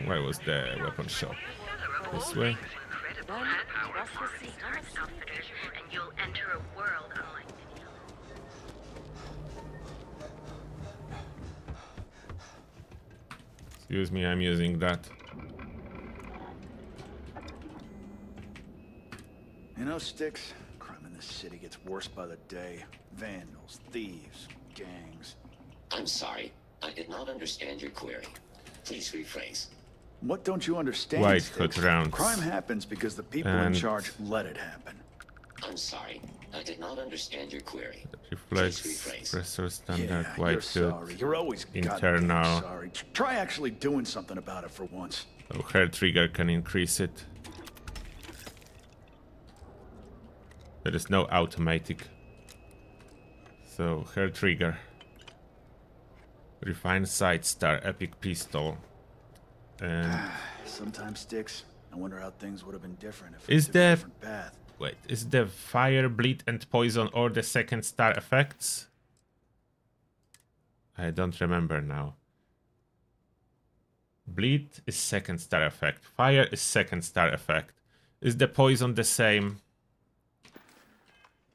Where was the weapon shop? This way? Excuse me, I'm using that. You know, Sticks, crime in this city gets worse by the day. Vandals, thieves, gangs. I'm sorry. I did not understand your query. Please rephrase. What don't you understand, White Sticks? hot rounds. Crime happens because the people in charge let it happen. I'm sorry. I did not understand your query. Reflex, pressure standard, Yeah, white you're hood, sorry. You're always internal. goddamn sorry. Try actually doing something about it for once. Oh, hair trigger can increase it. There is no automatic. So, hair trigger. Refined sight star, epic pistol. And Sometimes, Sticks, I wonder how things would have been different if is we took a the different path. wait, is the fire, bleed, and poison or the second star effects? I don't remember now. Bleed is second star effect. Fire is second star effect. Is the poison the same?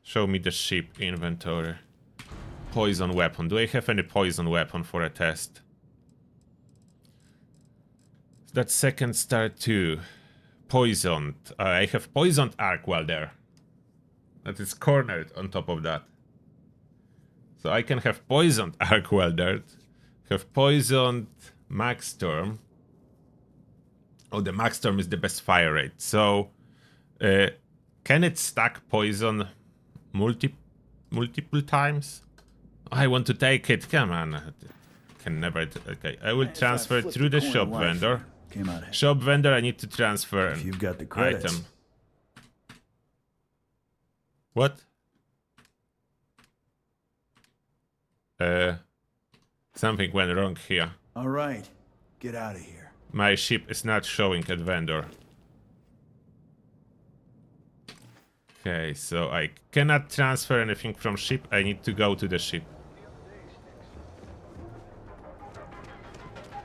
Show me the ship inventory. Poison weapon. Do I have any poison weapon for a test? That's second star 2. Poisoned. I have poisoned arc welder. That is cornered on top of that. So I can have poisoned arc welder. Have poisoned max storm. Oh, the max storm is the best fire rate. So can it stack poison multiple times? I want to take it. Come on. Can never. Okay, I will transfer through the shop vendor. Shop vendor, I need to transfer an You've got the credits. item. What? Something went wrong here. All right, get out of here. My ship is not showing at vendor. Okay, so I cannot transfer anything from ship. I need to go to the ship.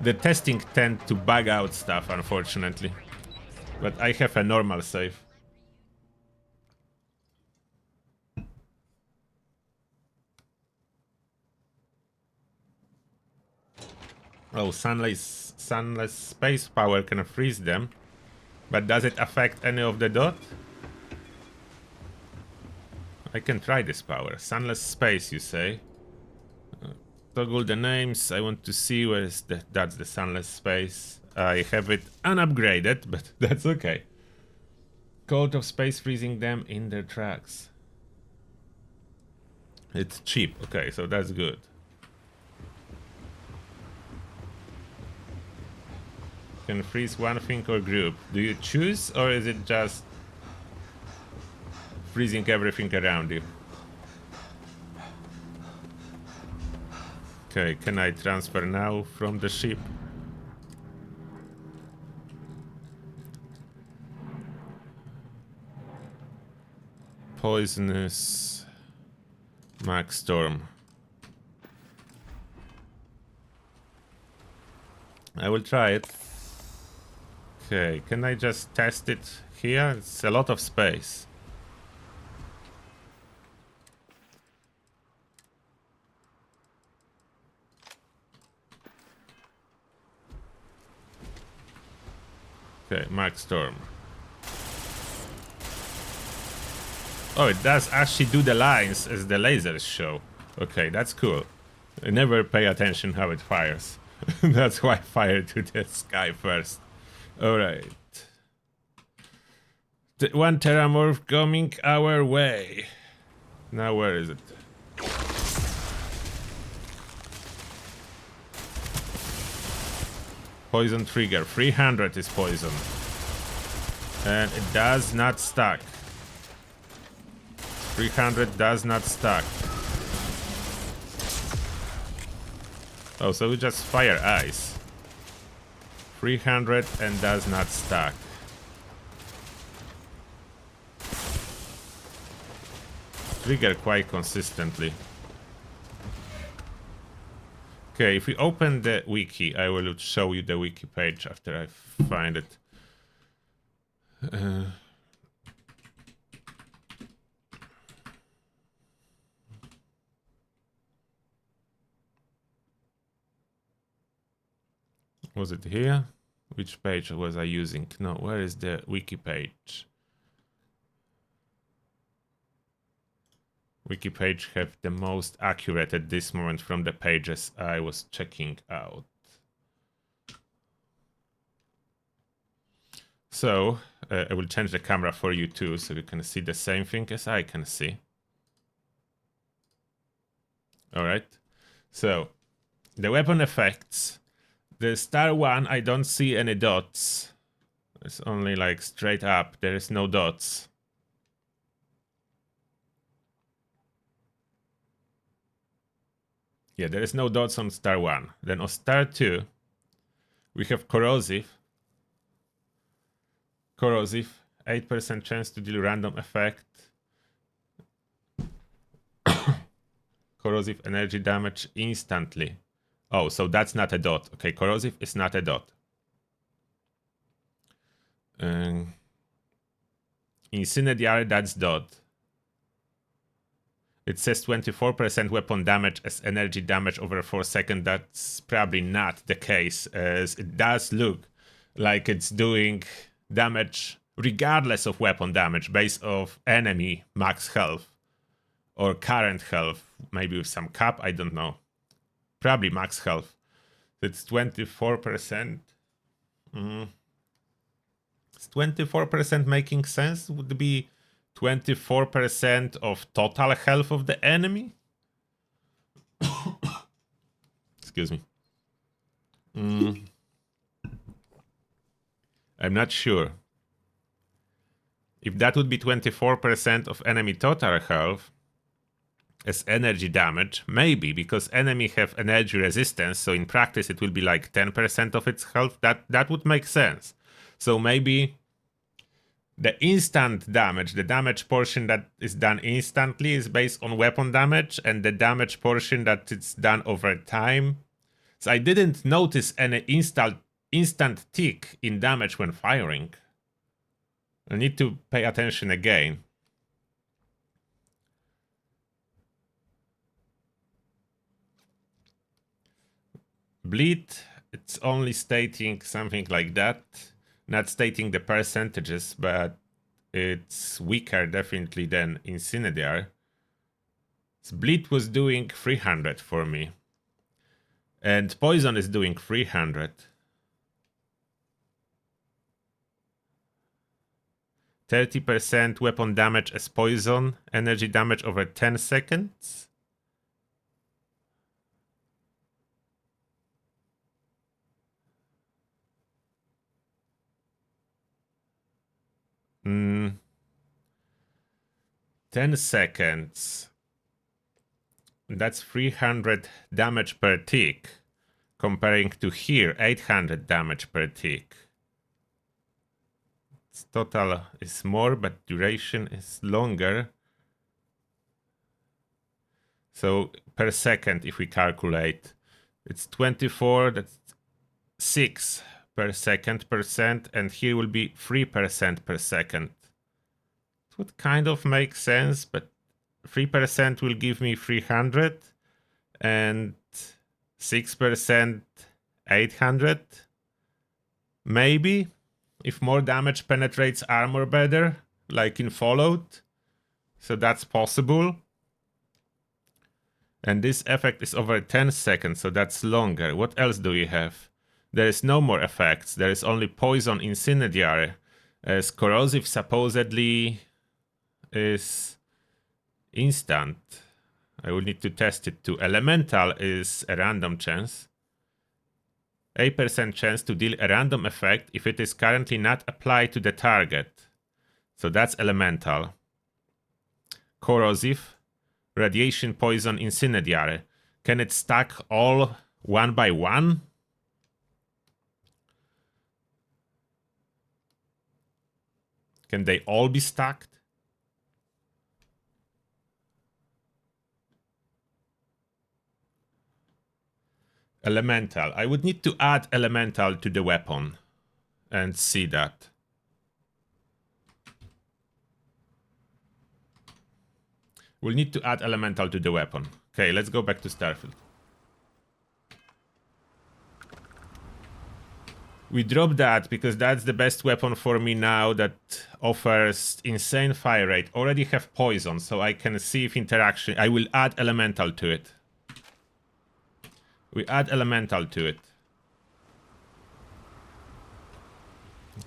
The testing tend to bug out stuff, unfortunately. But I have a normal save. Oh, sunless space power can freeze them. But does it affect any of the dot? I can try this power. Sunless space, you say? Toggle the names. I want to see where is the... That's the sunless space. I have it unupgraded, but that's okay. Cold of space freezing them in their tracks. It's cheap. Okay, so that's good. Can freeze one thing or group. Do you choose, or is it just freezing everything around you? Okay, can I transfer now from the ship? Poisonous max storm. I will try it. Okay, can I just test it here? It's a lot of space. Okay, max storm. Oh, it does actually do the lines as the lasers show. Okay, that's cool. I never pay attention how it fires. That's why I fire to the sky first. Alright. One Terramorph coming our way. Now where is it? Poison trigger. 300 is poison. And it does not stack. 300 does not stack. Oh, so we just fire ice. 300 and does not stack. Trigger quite consistently. Okay, if we open the wiki, I will show you the wiki page after I find it. Was it here? Which page was I using? No, where is the wiki page? Wiki page have the most accurate at this moment from the pages I was checking out. So, I will change the camera for you too, so you can see the same thing as I can see. Alright, so, the weapon effects. The star 1, I don't see any dots. It's only like straight up, there is no dots. Yeah, there is no dots on star 1. Then on star 2, we have corrosive. Corrosive, 8% chance to deal random effect. Corrosive energy damage instantly. Oh, so that's not a dot. Okay, corrosive is not a dot. Incendiary, that's dot. It says 24% weapon damage as energy damage over 4 seconds. That's probably not the case, as it does look like it's doing damage regardless of weapon damage based off enemy max health or current health, maybe with some cap, I don't know. Probably max health. It's 24%. Is 24% making sense? Would it be 24% of total health of the enemy? Excuse me. I'm not sure. If that would be 24% of enemy total health as energy damage, maybe, because enemy have energy resistance, so in practice it will be like 10% of its health. That would make sense. So maybe the instant damage, the damage portion that is done instantly, is based on weapon damage, and the damage portion that it's done over time. So I didn't notice any instant tick in damage when firing. I need to pay attention again. Bleed, it's only stating something like that. Not stating the percentages, but it's weaker definitely than Incendiary. Bleed was doing 300 for me. And Poison is doing 300. 30% weapon damage as Poison, energy damage over 10 seconds. Hmm. 10 seconds. That's 300 damage per tick, comparing to here 800 damage per tick. Its total is more, but duration is longer. So per second, if we calculate, it's 24, that's 6 per second percent, and here will be 3% per second. It would kind of make sense, but 3% will give me 300, and 6% 800. Maybe, if more damage penetrates armor better, like in Fallout. So that's possible. And this effect is over 10 seconds, so that's longer. What else do we have? There is no more effects. There is only Poison, Incendiary. As Corrosive supposedly is instant. I will need to test it too. Elemental is a random chance. 8% chance to deal a random effect if it is currently not applied to the target. So that's Elemental. Corrosive, Radiation, Poison, Incendiary. Can it stack all one by one? Can they all be stacked? Elemental. I would need to add Elemental to the weapon and see that. We'll need to add Elemental to the weapon. Okay, let's go back to Starfield. We dropped that because that's the best weapon for me now that offers insane fire rate. Already have Poison, so I can see if interaction... I will add Elemental to it. We add Elemental to it.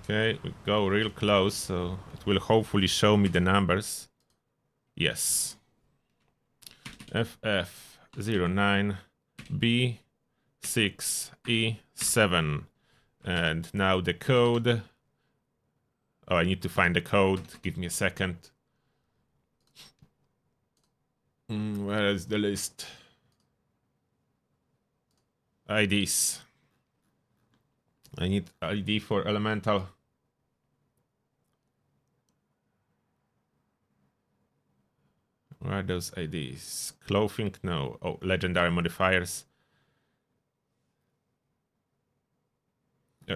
Okay, we go real close, so it will hopefully show me the numbers. Yes. FF09B6E7. And now the code. Oh, I need to find the code. Give me a second. Where is the list? IDs. I need ID for Elemental. Where are those IDs? Clothing? No. Oh, legendary modifiers.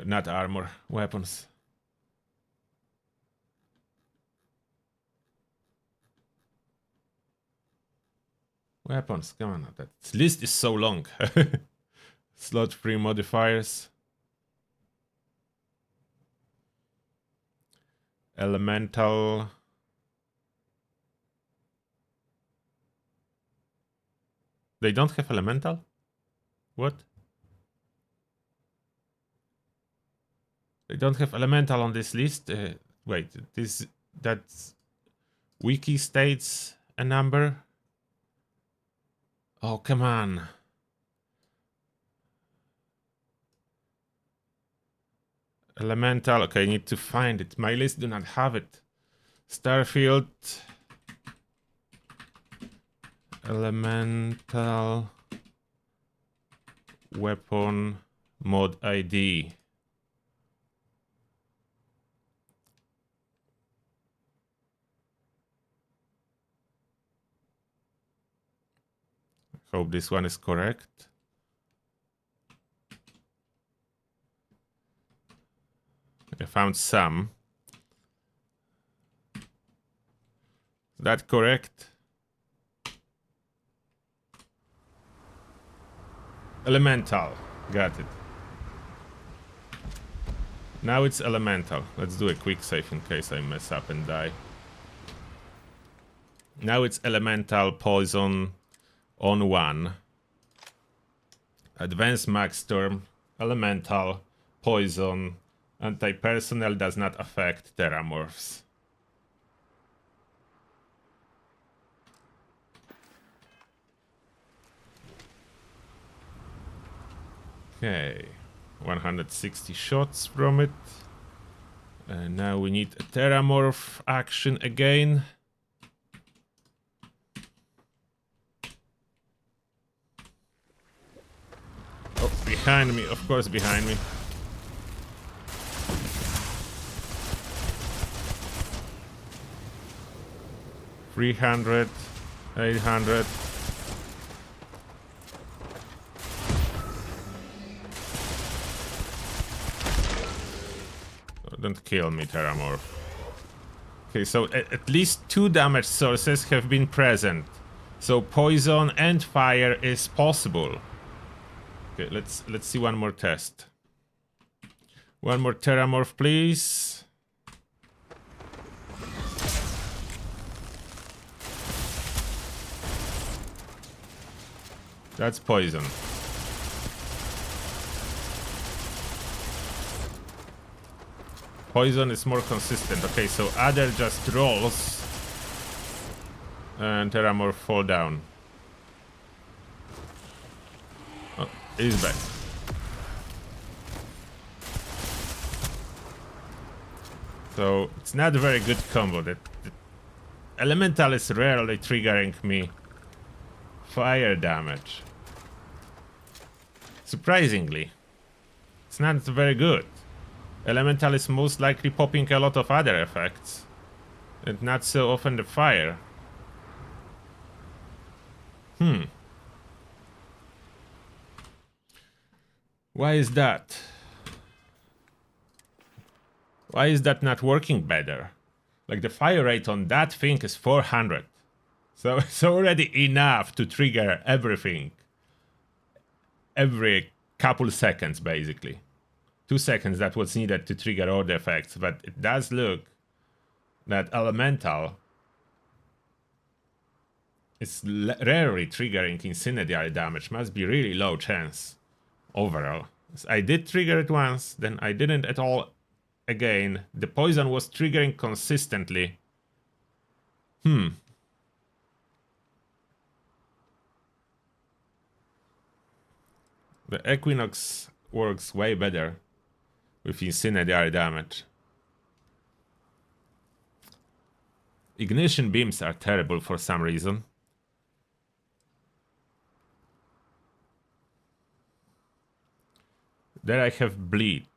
Not armor, weapons. Weapons, come on, that list is so long. Slot free modifiers. Elemental. They don't have elemental? What? They don't have elemental on this list? Wait, that's wiki states a number? Oh, come on. Elemental, okay, I need to find it. My list do not have it. Starfield. Elemental weapon mod ID. Hope this one is correct. I found some. Is that correct? Elemental. Got it. Now it's elemental. Let's do a quick save in case I mess up and die. Now it's elemental poison on 1. Advanced max storm, elemental, poison, anti-personnel does not affect terramorphs. Okay, 160 shots from it. And now we need a terramorph action again. Oh, behind me, of course behind me. $300, $800. Oh, don't kill me, Terramorph. Okay, so at least 2 damage sources have been present. So poison and fire is possible. Okay, let's see one more test. One more Terramorph, please. That's poison. Poison is more consistent. Okay, so other just rolls and Terramorph fall down. Oh, he's back. So it's not a very good combo. The Elemental is rarely triggering me fire damage. Surprisingly, it's not very good. Elemental is most likely popping a lot of other effects, and not so often the fire. Why is that? Why is that not working better? Like the fire rate on that thing is 400. So it's already enough to trigger everything. Every couple seconds, basically. 2 seconds, that was needed to trigger all the effects. But it does look that Elemental is rarely triggering incendiary damage. Must be really low chance overall. So I did trigger it once, then I didn't at all again. The poison was triggering consistently. The Equinox works way better with incendiary damage. Ignition beams are terrible for some reason. There I have bleed.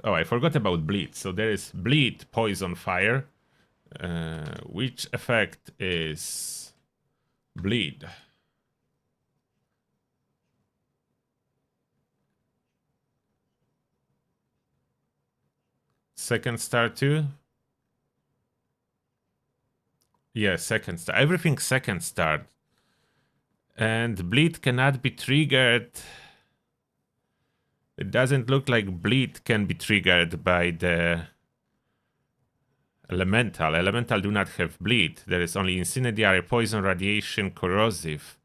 Oh, I forgot about bleed. So there is bleed, poison, fire. Which effect is bleed? Second star too? Yeah, second star. Everything second star. And bleed cannot be triggered. It doesn't look like bleed can be triggered by the elemental. Elemental do not have bleed. There is only incendiary, poison, radiation, corrosive.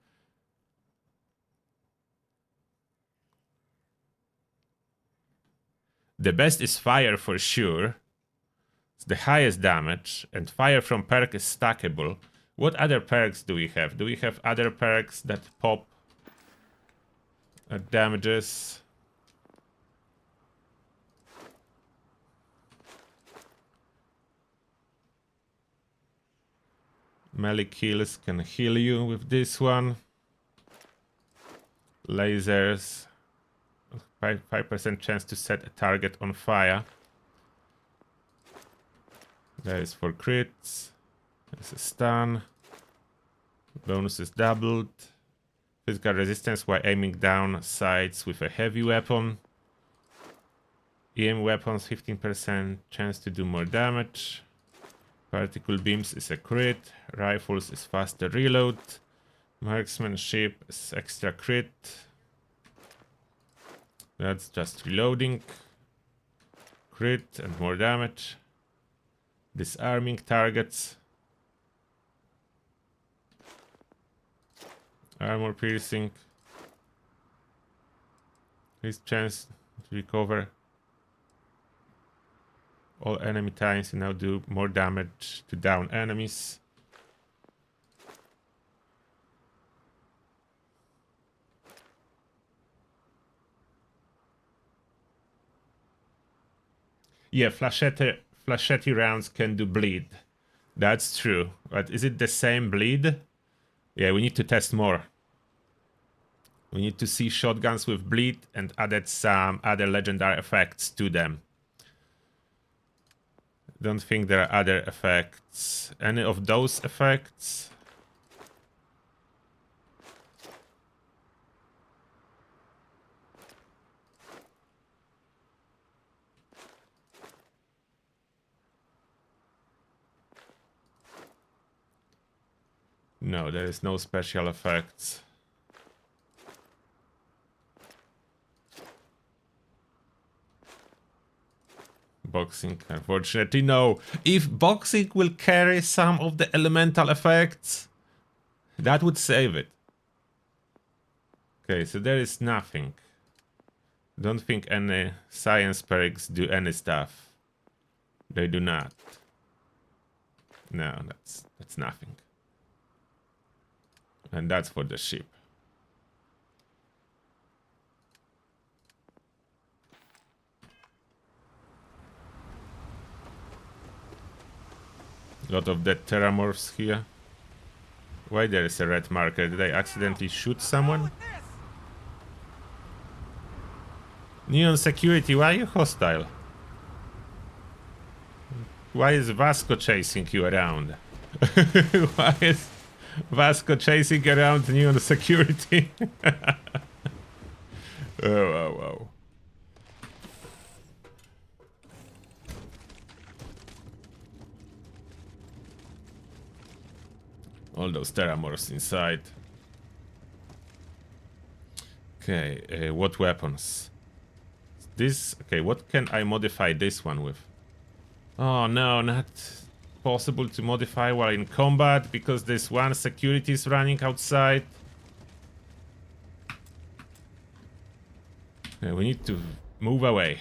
The best is fire for sure. It's the highest damage, and fire from perk is stackable. What other perks do we have? Do we have other perks that pop damages? Melee kills can heal you with this one. Lasers. 5% chance to set a target on fire. That is for crits. There's a stun. Bonus is doubled. Physical resistance while aiming down sights with a heavy weapon. EM weapons 15% chance to do more damage. Particle beams is a crit. Rifles is faster reload. Marksmanship is extra crit. That's just reloading. Crit and more damage. Disarming targets. Armor piercing. Increased chance to recover all enemy times and now do more damage to down enemies. Yeah, flashette rounds can do bleed. That's true. But is it the same bleed? Yeah, we need to test more. We need to see shotguns with bleed and added some other legendary effects to them. Don't think there are other effects. Any of those effects? No, there is no special effects. Boxing, unfortunately, no. If boxing will carry some of the elemental effects, that would save it. Okay, so there is nothing. Don't think any science perks do any stuff. They do not. No, that's nothing. And that's for the ship. A lot of dead terramorphs here. Why there is a red marker? Did I accidentally shoot someone? Neon security, why are you hostile? Why is Vasco chasing you around? Why is Vasco chasing around Neon security? Oh. All those terramorphs inside. Okay, what weapons? This, okay, what can I modify this one with? Oh no, not possible to modify while in combat because this one security is running outside. Okay, we need to move away.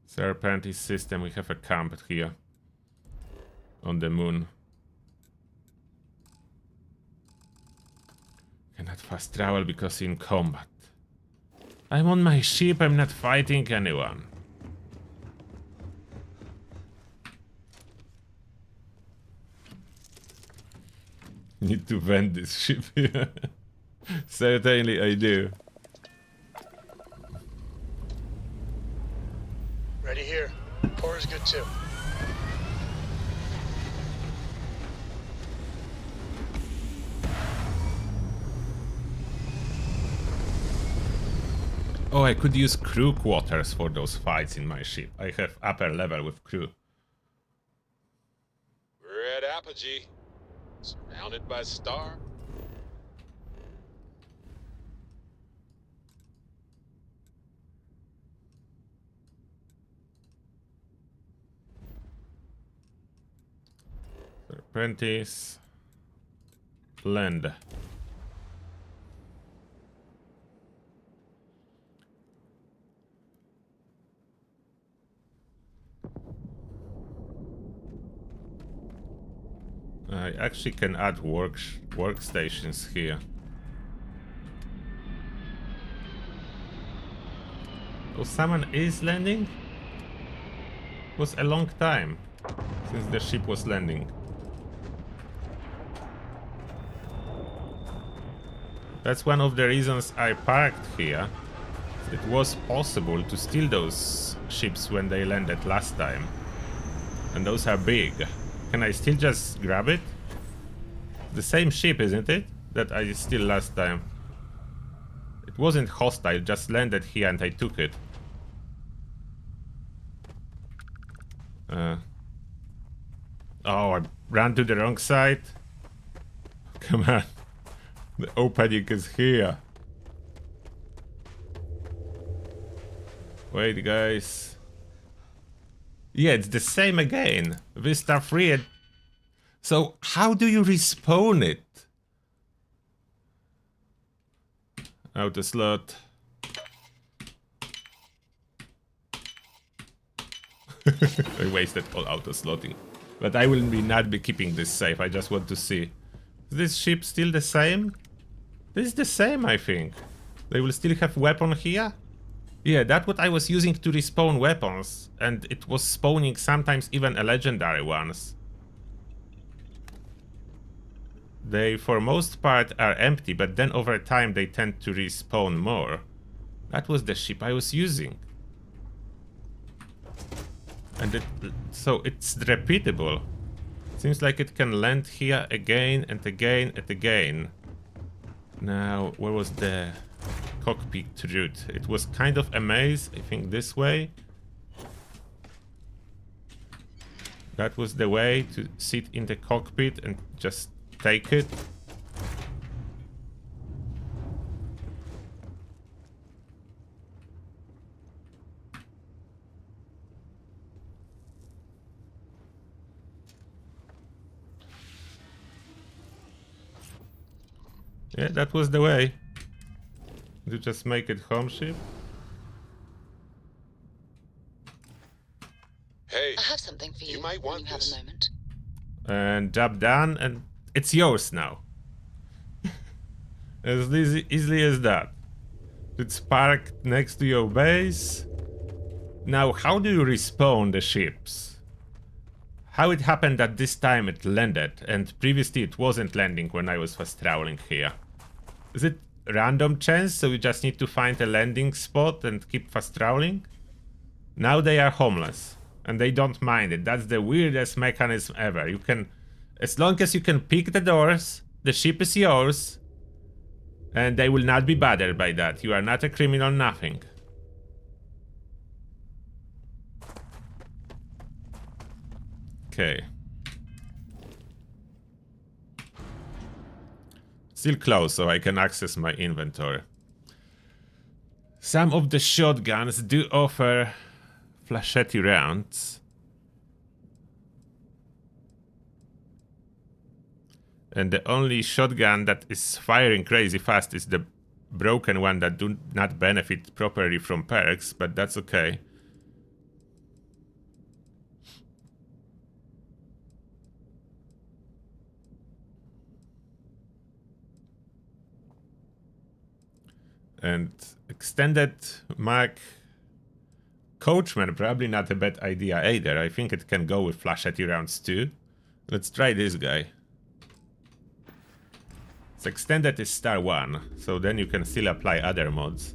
Serpentine system, we have a camp here on the moon. Cannot fast travel because in combat. I'm on my ship, I'm not fighting anyone. Need to vent this ship here. Certainly I do. Ready here. Core is good too. Oh, I could use crew quarters for those fights in my ship. I have upper level with crew. apogee, surrounded by stars. Apprentice. Land. I actually can add workstations here. Oh, someone is landing? It was a long time since the ship was landing. That's one of the reasons I parked here. It was possible to steal those ships when they landed last time. And those are big. Can I still just grab it? The same ship, isn't it? That I stole last time. It wasn't hostile, just landed here and I took it. Oh, I ran to the wrong side. Come on. The opening is here. Wait, guys. Yeah, it's the same again. Vista free. So how do you respawn it? Auto slot. I wasted all auto slotting. But I will not be keeping this safe. I just want to see. Is this ship still the same? This is the same, I think. They will still have weapon here? Yeah, that's what I was using to respawn weapons. And it was spawning sometimes even a legendary ones. They, for most part, are empty, but then over time they tend to respawn more. That was the ship I was using. And so it's repeatable. Seems like it can land here again and again and again. Now, where was the cockpit route? It was kind of a maze, I think this way. That was the way to sit in the cockpit and just take it. Yeah, that was the way. You just make it home ship. Hey, I have something for you. you might want when you this. have a moment. And job done, and it's yours now. As easily as that. It's parked next to your base. Now, how do you respawn the ships? How it happened that this time it landed, and previously it wasn't landing when I was fast traveling here? Is it random chance, so you just need to find a landing spot and keep fast traveling? Now they are homeless, and they don't mind it. That's the weirdest mechanism ever. You can, as long as you can pick the doors, the ship is yours, and they will not be bothered by that. You are not a criminal, nothing. Okay. Still closed, so I can access my inventory. Some of the shotguns do offer flashety rounds. And the only shotgun that is firing crazy fast is the broken one that do not benefit properly from perks, but that's okay. And extended mag coachman, probably not a bad idea either. I think it can go with flashety rounds too. Let's try this guy. It's extended is star 1, so then you can still apply other mods.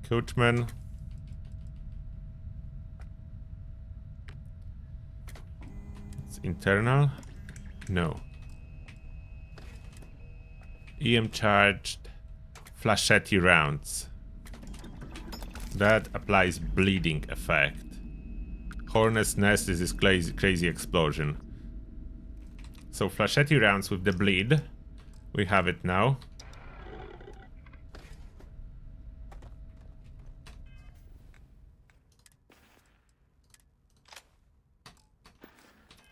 Coachman. It's internal? No. EM charged flashette rounds. That applies bleeding effect. Hornet's nest is this crazy explosion. So flashette rounds with the bleed. We have it now.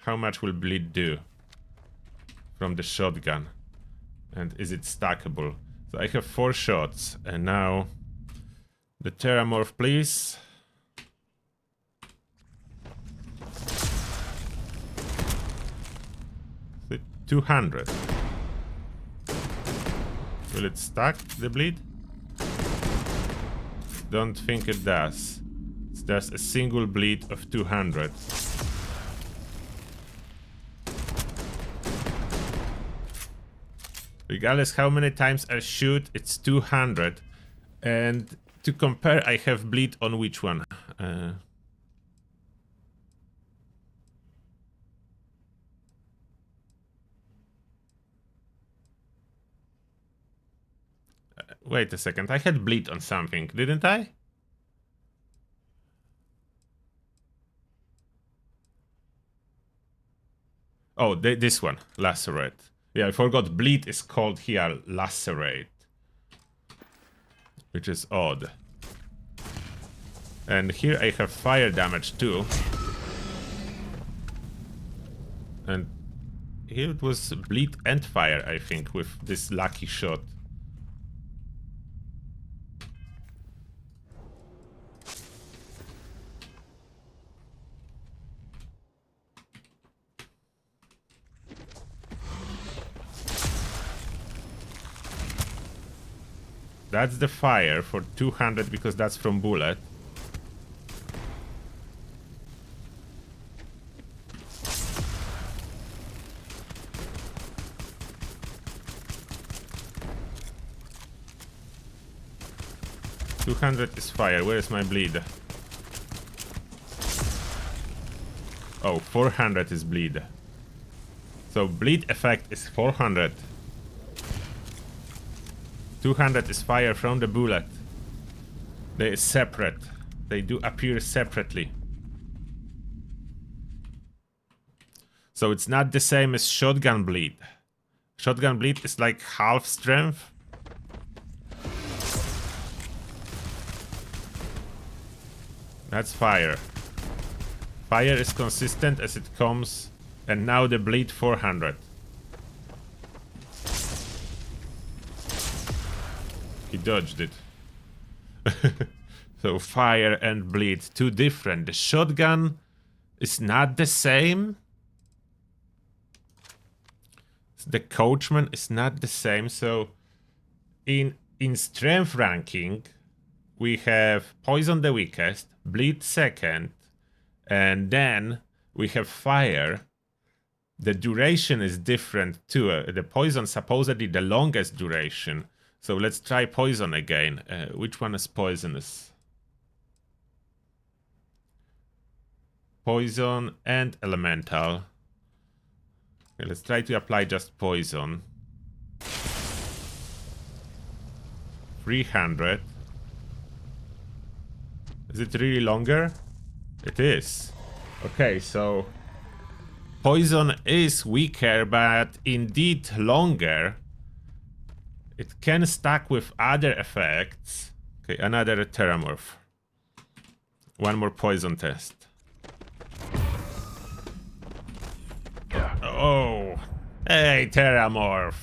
How much will bleed do from the shotgun? And is it stackable? So I have 4 shots, and now the Terramorph, please. The 200. Will it stack the bleed? Don't think it does. It's just a single bleed of 200. Regardless how many times I shoot, it's 200. And to compare, I have bleed on which one? Wait a second, I had bleed on something, didn't I? Oh, this one, lacerate. Yeah, I forgot bleed is called here lacerate. Which is odd. And here I have fire damage too. And here it was bleed and fire, I think, with this lucky shot. That's the fire for 200 because that's from bullet. $200 is fire. Where is my bleed? Oh, 400 is bleed. So bleed effect is 400. 200 is fire from the bullet. They are separate. They do appear separately. So it's not the same as shotgun bleed. Shotgun bleed is like half strength. That's fire. Fire is consistent as it comes. And now the bleed 400. He dodged it. So fire and bleed, two different. The shotgun is not the same. The coachman is not the same. So in strength ranking, we have poison the weakest, bleed second, and then we have fire. The duration is different too. The poison supposedly the longest duration. So let's try poison again. Which one is poisonous? Poison and elemental. Okay, let's try to apply just poison. 300. Is it really longer? It is. Okay, so poison is weaker, but indeed longer. It can stack with other effects. Okay, another Terramorph. One more poison test. Oh, hey Terramorph.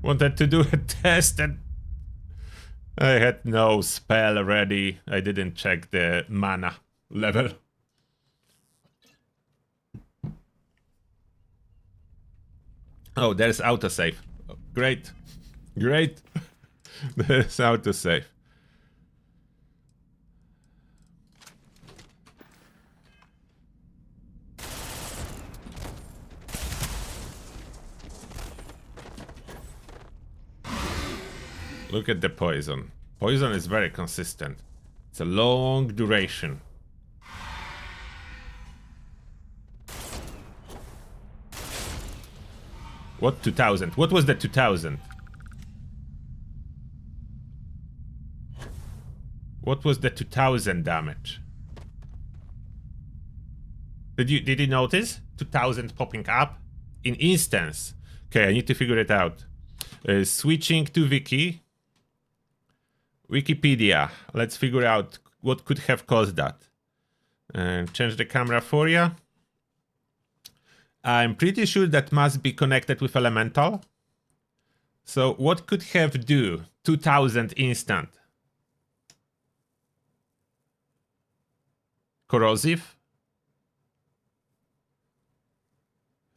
Wanted to do a test and I had no spell ready. I didn't check the mana level. Oh, there's autosave. Oh, great. Great. There's autosave. Look at the poison. Poison is very consistent. It's a long duration. What 2000? What was the 2000? What was the 2000 damage? Did you notice 2000 popping up in instance? Okay, I need to figure it out. Switching to Wikipedia. Let's figure out what could have caused that. And change the camera for you. I'm pretty sure that must be connected with elemental. So what could have do 2000 instant? Corrosive.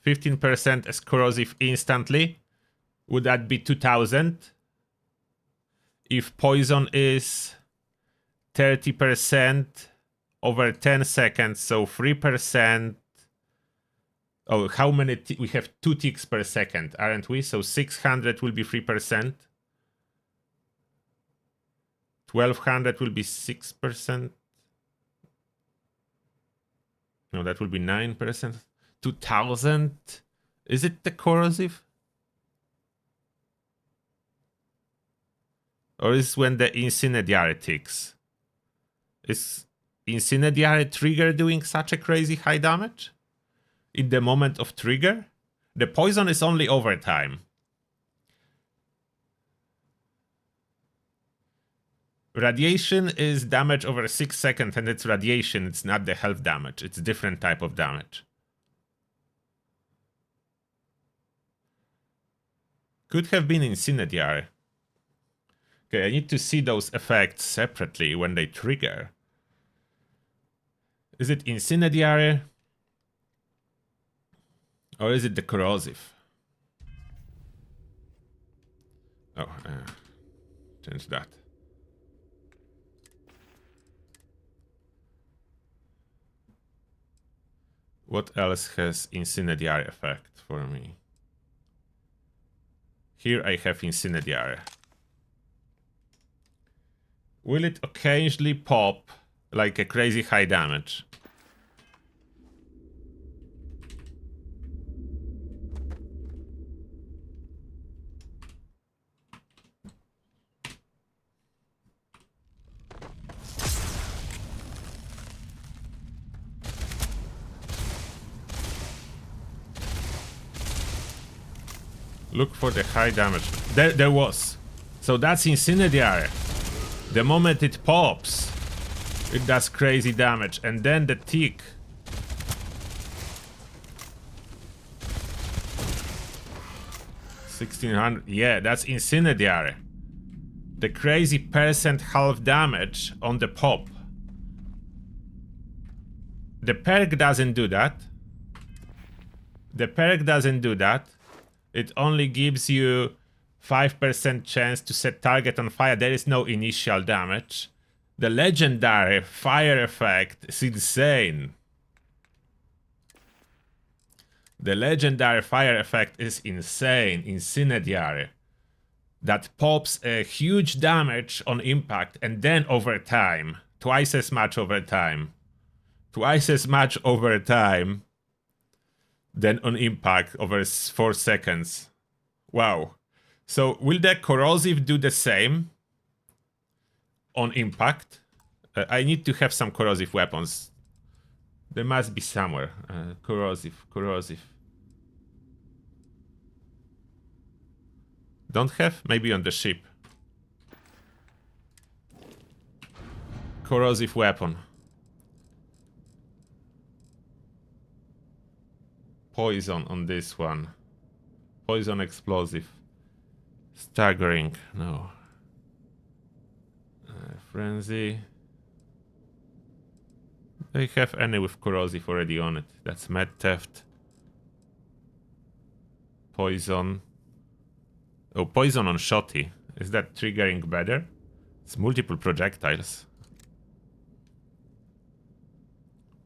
15% as corrosive instantly. Would that be 2000? If poison is 30% over 10 seconds, so 3%. Oh, how many? We have 2 ticks per second, aren't we? So 600 will be 3%. 1200 will be 6%. No, that will be 9%. 2000? Is it the corrosive? Or is when the incendiary ticks? Is incendiary trigger doing such a crazy high damage? In the moment of trigger? The poison is only over time. Radiation is damage over 6 seconds, and it's radiation, it's not the health damage. It's a different type of damage. Could have been incendiary. Okay, I need to see those effects separately when they trigger. Is it incendiary? Or is it the corrosive? Oh, change that. What else has incendiary effect for me? Here I have incendiary. Will it occasionally pop like a crazy high damage? Look for the high damage. There was. So that's incendiary. The moment it pops, it does crazy damage. And then the tick. $1,600. Yeah, that's incendiary. The crazy percent half damage on the pop. The perk doesn't do that. The perk doesn't do that. It only gives you 5% chance to set target on fire. There is no initial damage. The legendary fire effect is insane. The legendary fire effect is insane. Incendiary. That pops a huge damage on impact and then over time. Twice as much over time. Twice as much over time. Then on impact over 4 seconds. Wow. So will the corrosive do the same on impact? I need to have some corrosive weapons. There must be somewhere. Corrosive. Don't have? Maybe on the ship. Corrosive weapon. Poison on this one. Poison explosive. Staggering. No. Frenzy. They have any with corrosive already on it. That's med theft. Poison. Oh, poison on shotty. Is that triggering better? It's multiple projectiles.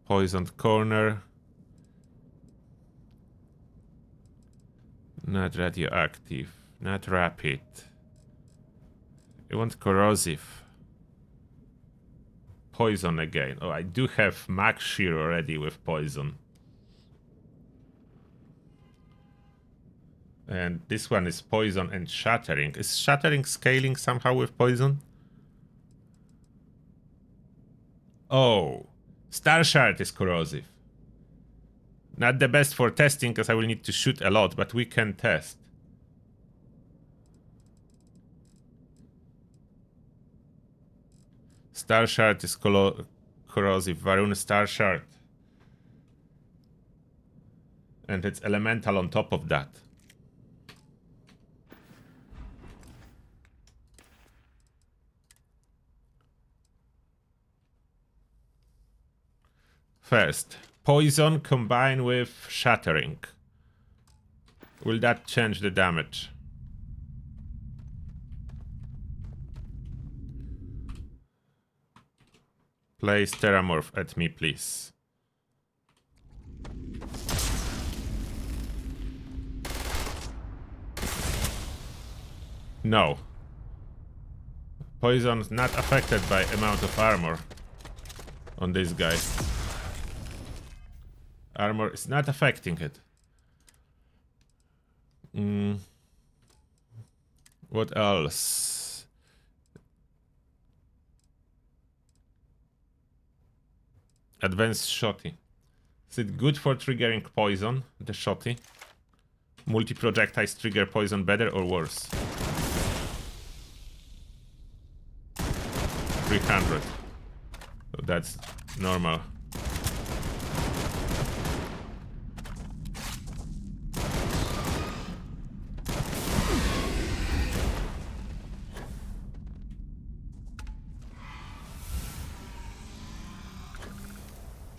Poisoned corner. Not radioactive. Not rapid. I want corrosive. Poison again. Oh, I do have max shear already with poison. And this one is poison and shattering. Is shattering scaling somehow with poison? Oh, Star Shard is corrosive. Not the best for testing because I will need to shoot a lot, but we can test. Star Shard is corrosive. Varun Star Shard. And it's elemental on top of that. First, poison combined with shattering. Will that change the damage? Place Terramorph at me, please. No. Poison's not affected by amount of armor on this guy. Armor is not affecting it. What else? Advanced Shotty. Is it good for triggering poison, the Shotty? Multi-projectiles trigger poison better or worse? 300. So that's normal.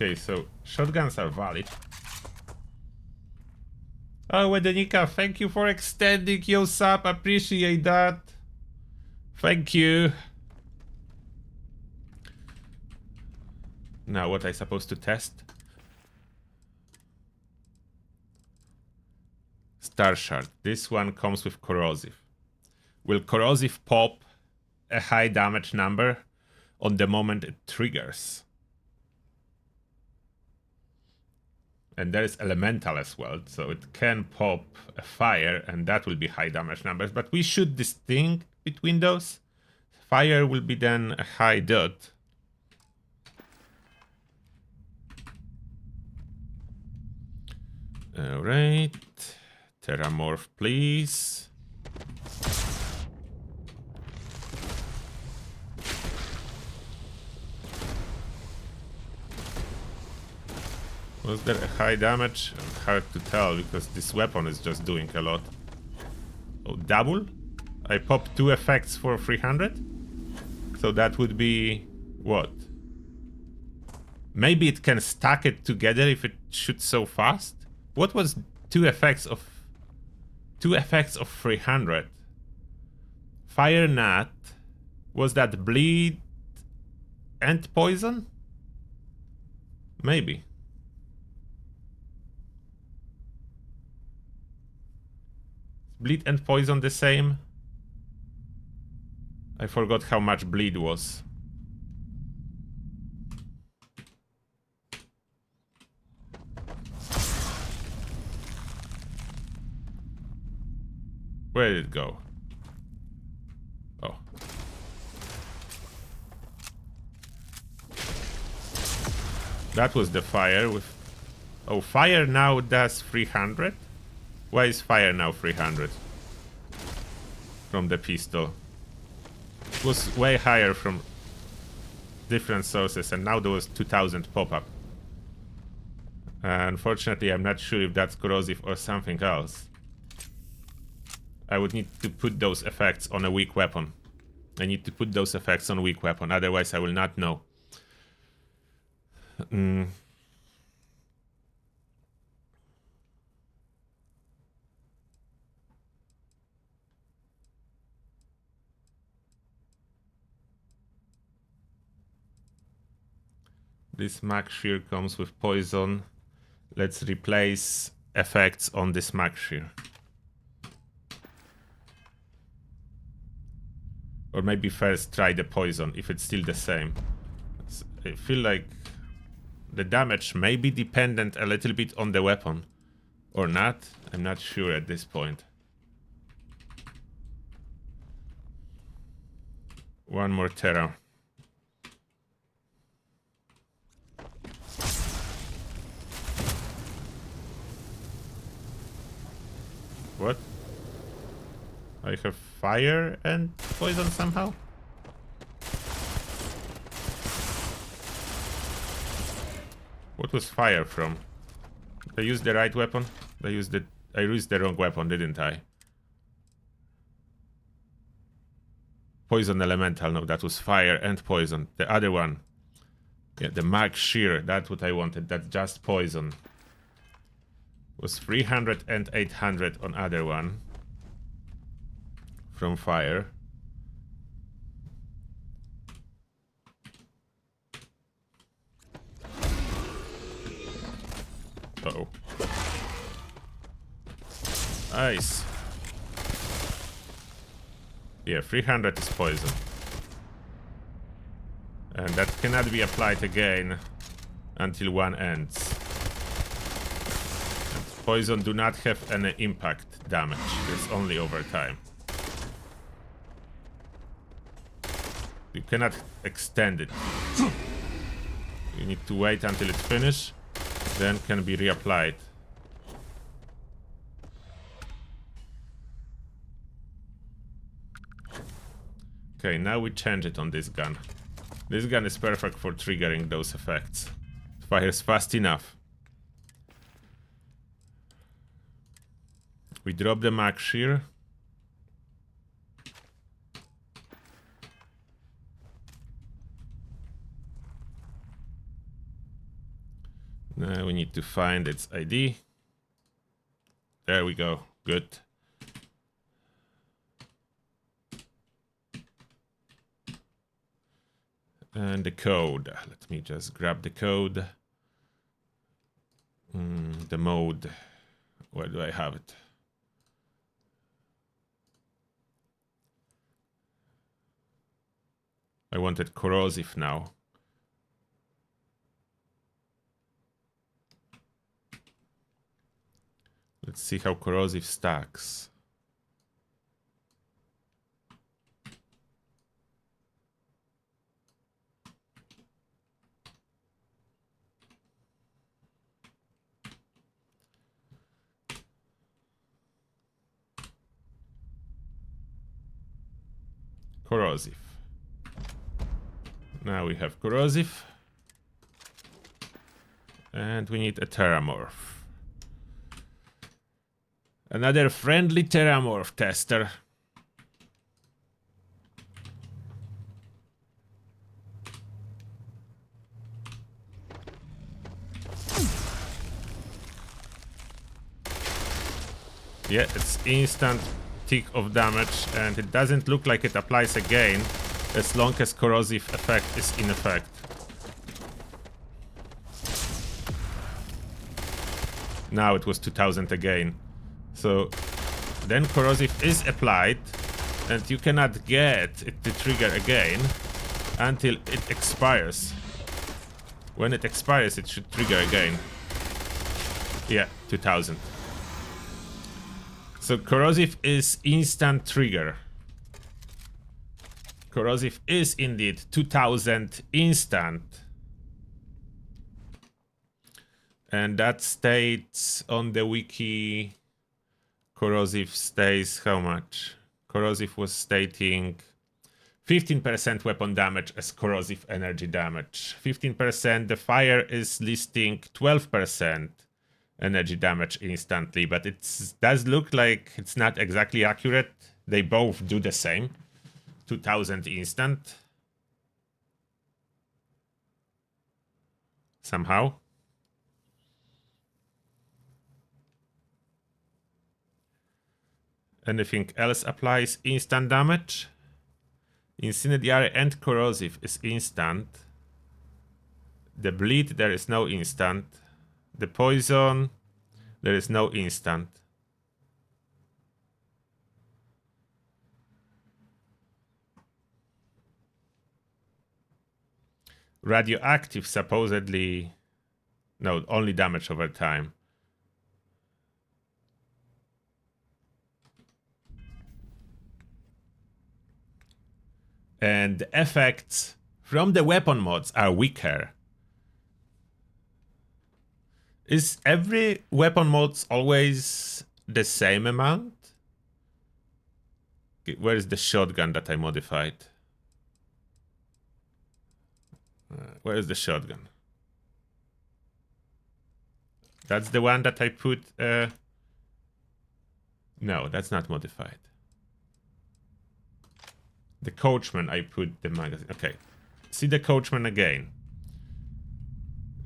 Okay, so shotguns are valid. Oh, Wedenika, thank you for extending your sub. Appreciate that. Thank you. Now, what I supposed to test? Star Shard. This one comes with corrosive. Will corrosive pop a high damage number on the moment it triggers? And there is elemental as well, so it can pop a fire, and that will be high damage numbers. But we should distinguish between those. Fire will be then a high dot. All right, Terramorph, please. Was there a high damage? Hard to tell because this weapon is just doing a lot. Oh, double? I popped 2 effects for 300? So that would be... what? Maybe it can stack it together if it shoots so fast? What was 2 effects of 300? Fire Nat. Was that bleed and poison? Maybe. Bleed and poison the same? I forgot how much bleed was. Where did it go? Oh. That was the fire with... oh, fire now does 300? Why is fire now 300? From the pistol. It was way higher from different sources, and now there was 2000 pop-up. Unfortunately, I'm not sure if that's corrosive or something else. I would need to put those effects on a weak weapon. I need to put those effects on a weak weapon, otherwise I will not know. This Mag Shear comes with poison. Let's replace effects on this Mag Shear. Or maybe first try the poison, if it's still the same. I feel like the damage may be dependent a little bit on the weapon. Or not. I'm not sure at this point. One more Terra. What? I have fire and poison somehow? What was fire from? I used the right weapon? I used the wrong weapon, didn't I? Poison elemental, no, that was fire and poison. The other one. Yeah, the Mark Shear, that's what I wanted. That's just poison. Was 300 and 800 on other one. From fire. Uh-oh. Nice. Yeah, 300 is poison. And that cannot be applied again until one ends. And poison do not have any impact damage. It's only over time. You cannot extend it. You need to wait until it's finished, then can be reapplied. Okay, now we change it on this gun. This gun is perfect for triggering those effects. It fires fast enough. We drop the Mag Shear. Now we need to find its ID. There we go. Good. And the code. Let me just grab the code. The mode. Where do I have it? I wanted corrosive now. Let's see how corrosive stacks. Corrosive. Now we have corrosive. And we need a Terramorph. Another friendly Terramorph tester. Yeah, it's instant tick of damage, and it doesn't look like it applies again as long as corrosive effect is in effect. Now it was 2000 again. So then corrosive is applied, and you cannot get it to trigger again until it expires. When it expires, it should trigger again. Yeah, 2000. So corrosive is instant trigger. Corrosive is indeed 2000 instant. And that states on the wiki, corrosive stays how much? Corrosive was stating 15% weapon damage as corrosive energy damage. 15%, the fire is listing 12% energy damage instantly, but it does look like it's not exactly accurate. They both do the same. 2000 instant. Somehow. Anything else applies instant damage? Incendiary and corrosive is instant. The bleed, there is no instant. The poison, there is no instant. Radioactive supposedly, no, only damage over time. And the effects from the weapon mods are weaker. Is every weapon mod always the same amount? Okay, where is the shotgun that I modified? Where is the shotgun? That's the one that I put... No, that's not modified. The Coachman, I put the magazine. Okay. See the Coachman again.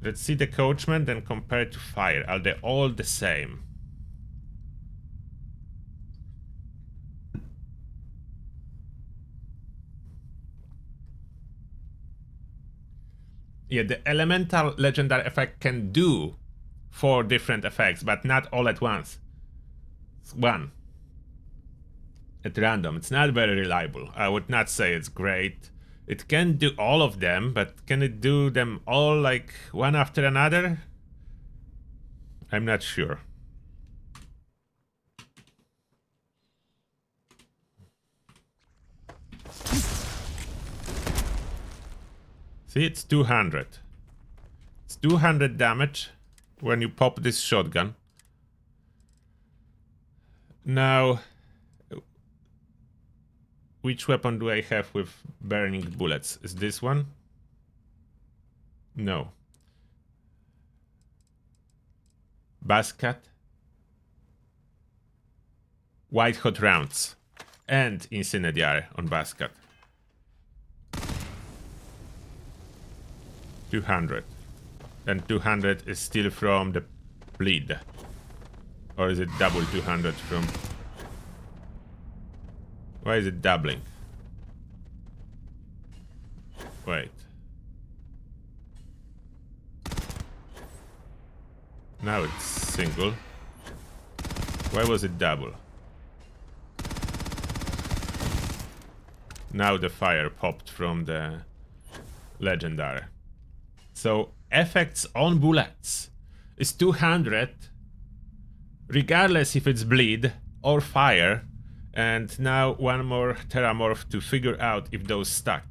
Let's see the Coachman, then compare to fire. Are they all the same? Yeah, the elemental legendary effect can do 4 different effects, but not all at once. It's one. At random. It's not very reliable. I would not say it's great. It can do all of them, but can it do them all like one after another? I'm not sure. See, it's 200. It's 200 damage when you pop this shotgun. Now, which weapon do I have with burning bullets? Is this one? No. Basket. White hot rounds. And incendiary on basket. 200. And 200 is still from the bleed. Or is it double 200 from... Why is it doubling? Wait. Now it's single. Why was it double? Now the fire popped from the legendary. So effects on bullets is 200 regardless if it's bleed or fire. And now one more Terramorph to figure out if those stack.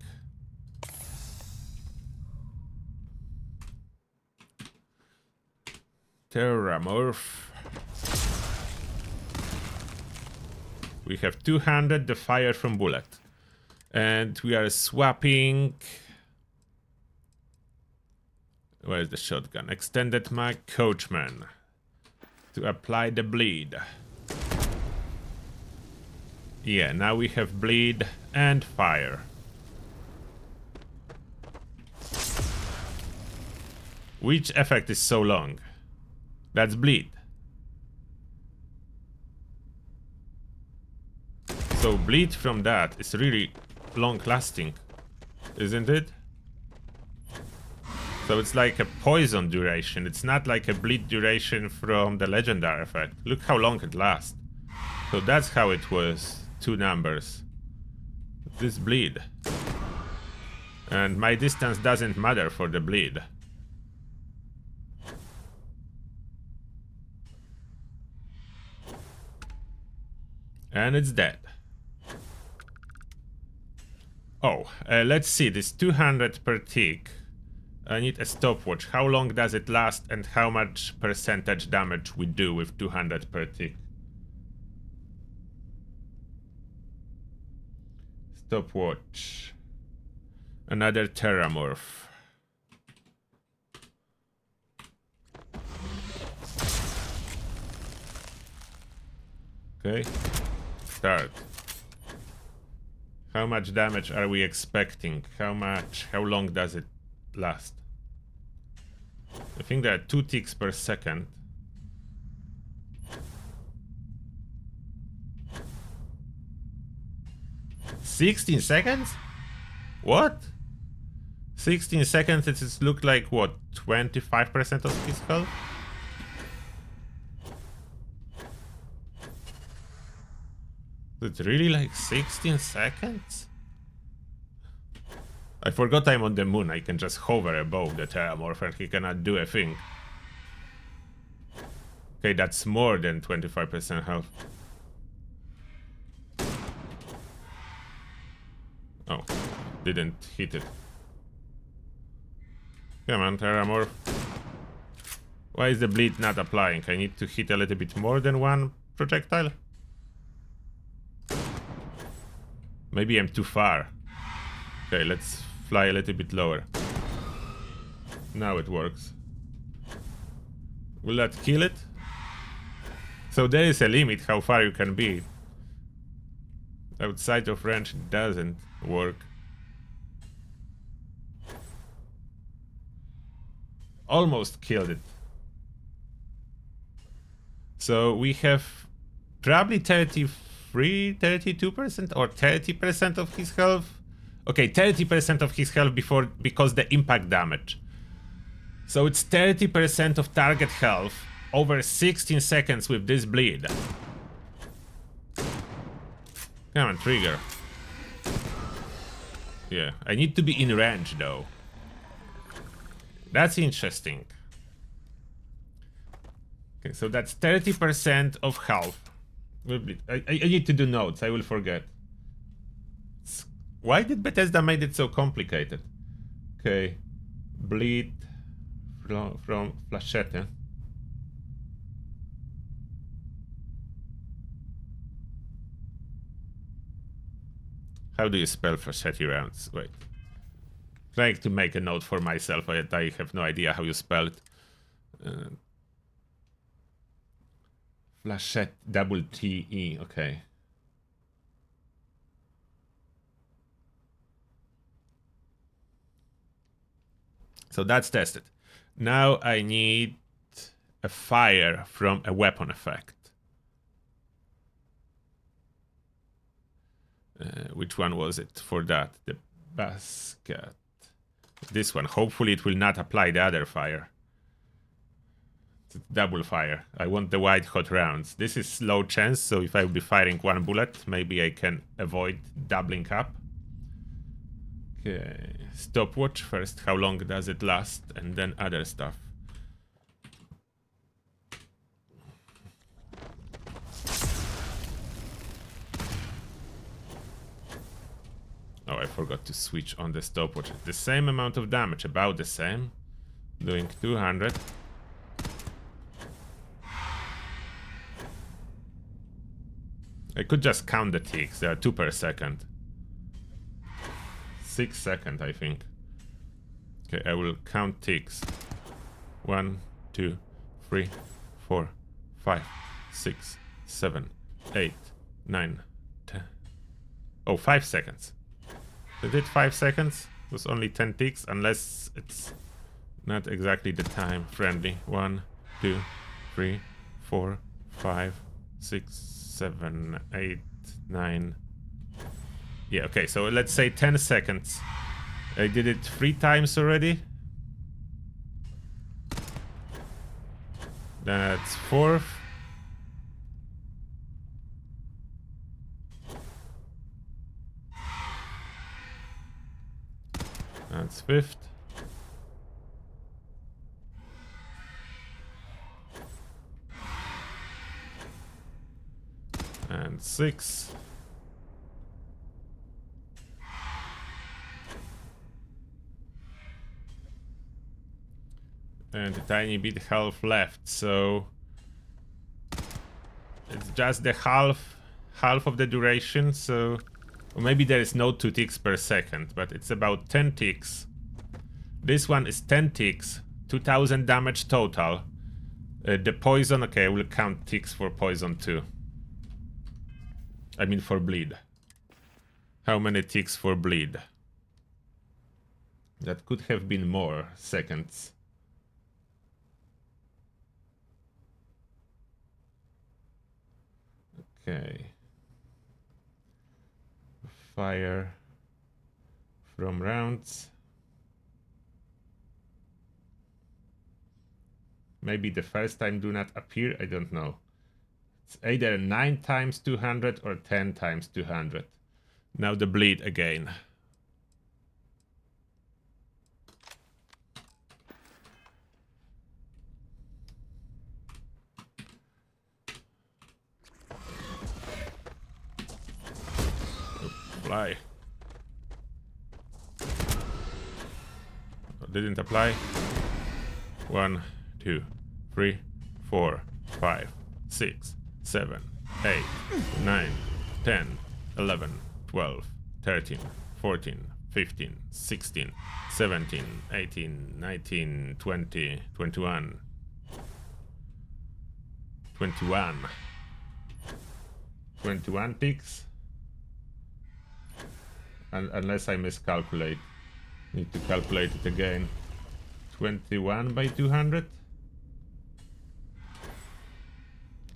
Terramorph. We have 200 the fire from bullet. And we are swapping... Where's the shotgun? Extended mag Coachman. To apply the bleed. Yeah, now we have bleed and fire. Which effect is so long? That's bleed. So bleed from that is really long lasting, isn't it? So it's like a poison duration. It's not like a bleed duration from the legendary effect. Look how long it lasts. So that's how it was. 2 numbers. This bleed. And my distance doesn't matter for the bleed. And it's dead. Oh, let's see. This 200 per tick. I need a stopwatch. How long does it last and how much percentage damage we do with 200 per tick? Stopwatch. Another Terramorph. Okay. Start. How much damage are we expecting? How long does it last? I think there are 2 ticks per second. 16 seconds? What? 16 seconds, it just looked like, what, 25% of his health? It's really like 16 seconds? I forgot I'm on the moon. I can just hover above the Terramorph and he cannot do a thing. Okay, that's more than 25% health. Oh, didn't hit it. Come on, Terramorph. Why is the bleed not applying? I need to hit a little bit more than 1 projectile? Maybe I'm too far. Okay, let's fly a little bit lower. Now it works. Will that kill it? So there is a limit how far you can be. Outside of range it doesn't work. Almost killed it. So we have probably 32% or 30% of his health. Okay, 30% of his health because the impact damage. So it's 30% of target health over 16 seconds with this bleed. Come on, trigger. Yeah, I need to be in range though. That's interesting. Okay, so that's 30% of health. I need to do notes, I will forget. Why did Bethesda made it so complicated? Okay, bleed from flashette. How do you spell flashette rounds? Wait. Trying to make a note for myself, I have no idea how you spell it. Flashette, double T-E, okay. So that's tested. Now I need a fire from a weapon effect. Which one was it for that? The basket. This one. Hopefully it will not apply the other fire. It's double fire. I want the white hot rounds. This is low chance, so if I will be firing one bullet, maybe I can avoid doubling up. Okay, stopwatch first. How long does it last? And then other stuff. Oh, I forgot to switch on the stopwatch. The same amount of damage, about the same. Doing 200. I could just count the ticks. There are 2 per second. 6 seconds, I think. Okay, I will count ticks. 1, 2, 3, 4, 5, 6, 7, 8, 9, 10. Oh, 5 seconds. I did 5 seconds. It was only 10 ticks, unless it's not exactly the time friendly. 1, 2, 3, 4, 5, 6, 7, 8, 9. Yeah, okay, so let's say 10 seconds. I did it 3 times already. That's 4th. That's 5th. And 6th. And a tiny bit health left, so it's just the half of the duration, so or maybe there is no 2 ticks per second, but it's about 10 ticks. This one is 10 ticks, 2000 damage total. The poison, okay, I will count ticks for poison too. I mean for bleed. How many ticks for bleed? That could have been more seconds. Okay. Fire from rounds. Maybe the first time do not appear, I don't know. It's either 9 times 200 or 10 times 200. Now the bleed again. Apply. Didn't apply. 1, 2, 3, 4, 5, 6, 7, 8, 9, 10, 11, 12, 13, 14, 15, 16, 17, 18, 19, 20, 21. 21. 21 ticks. And unless I miscalculate. Need to calculate it again. 21 by 200.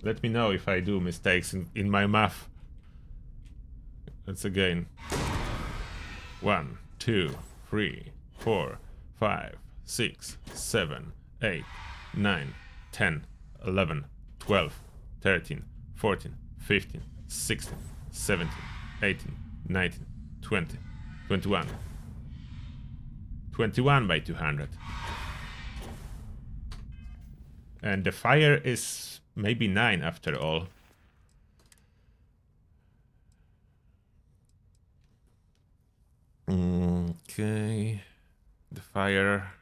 Let me know if I do mistakes in my math. Let's again. 1, 2, 3, 4, 5, 6, 7, 8, 9, 10, 11, 12, 13, 14, 15, 16, 17, 18, 19, 20, 21. 21 by 200. And the fire is maybe 9 after all. Okay. The fire.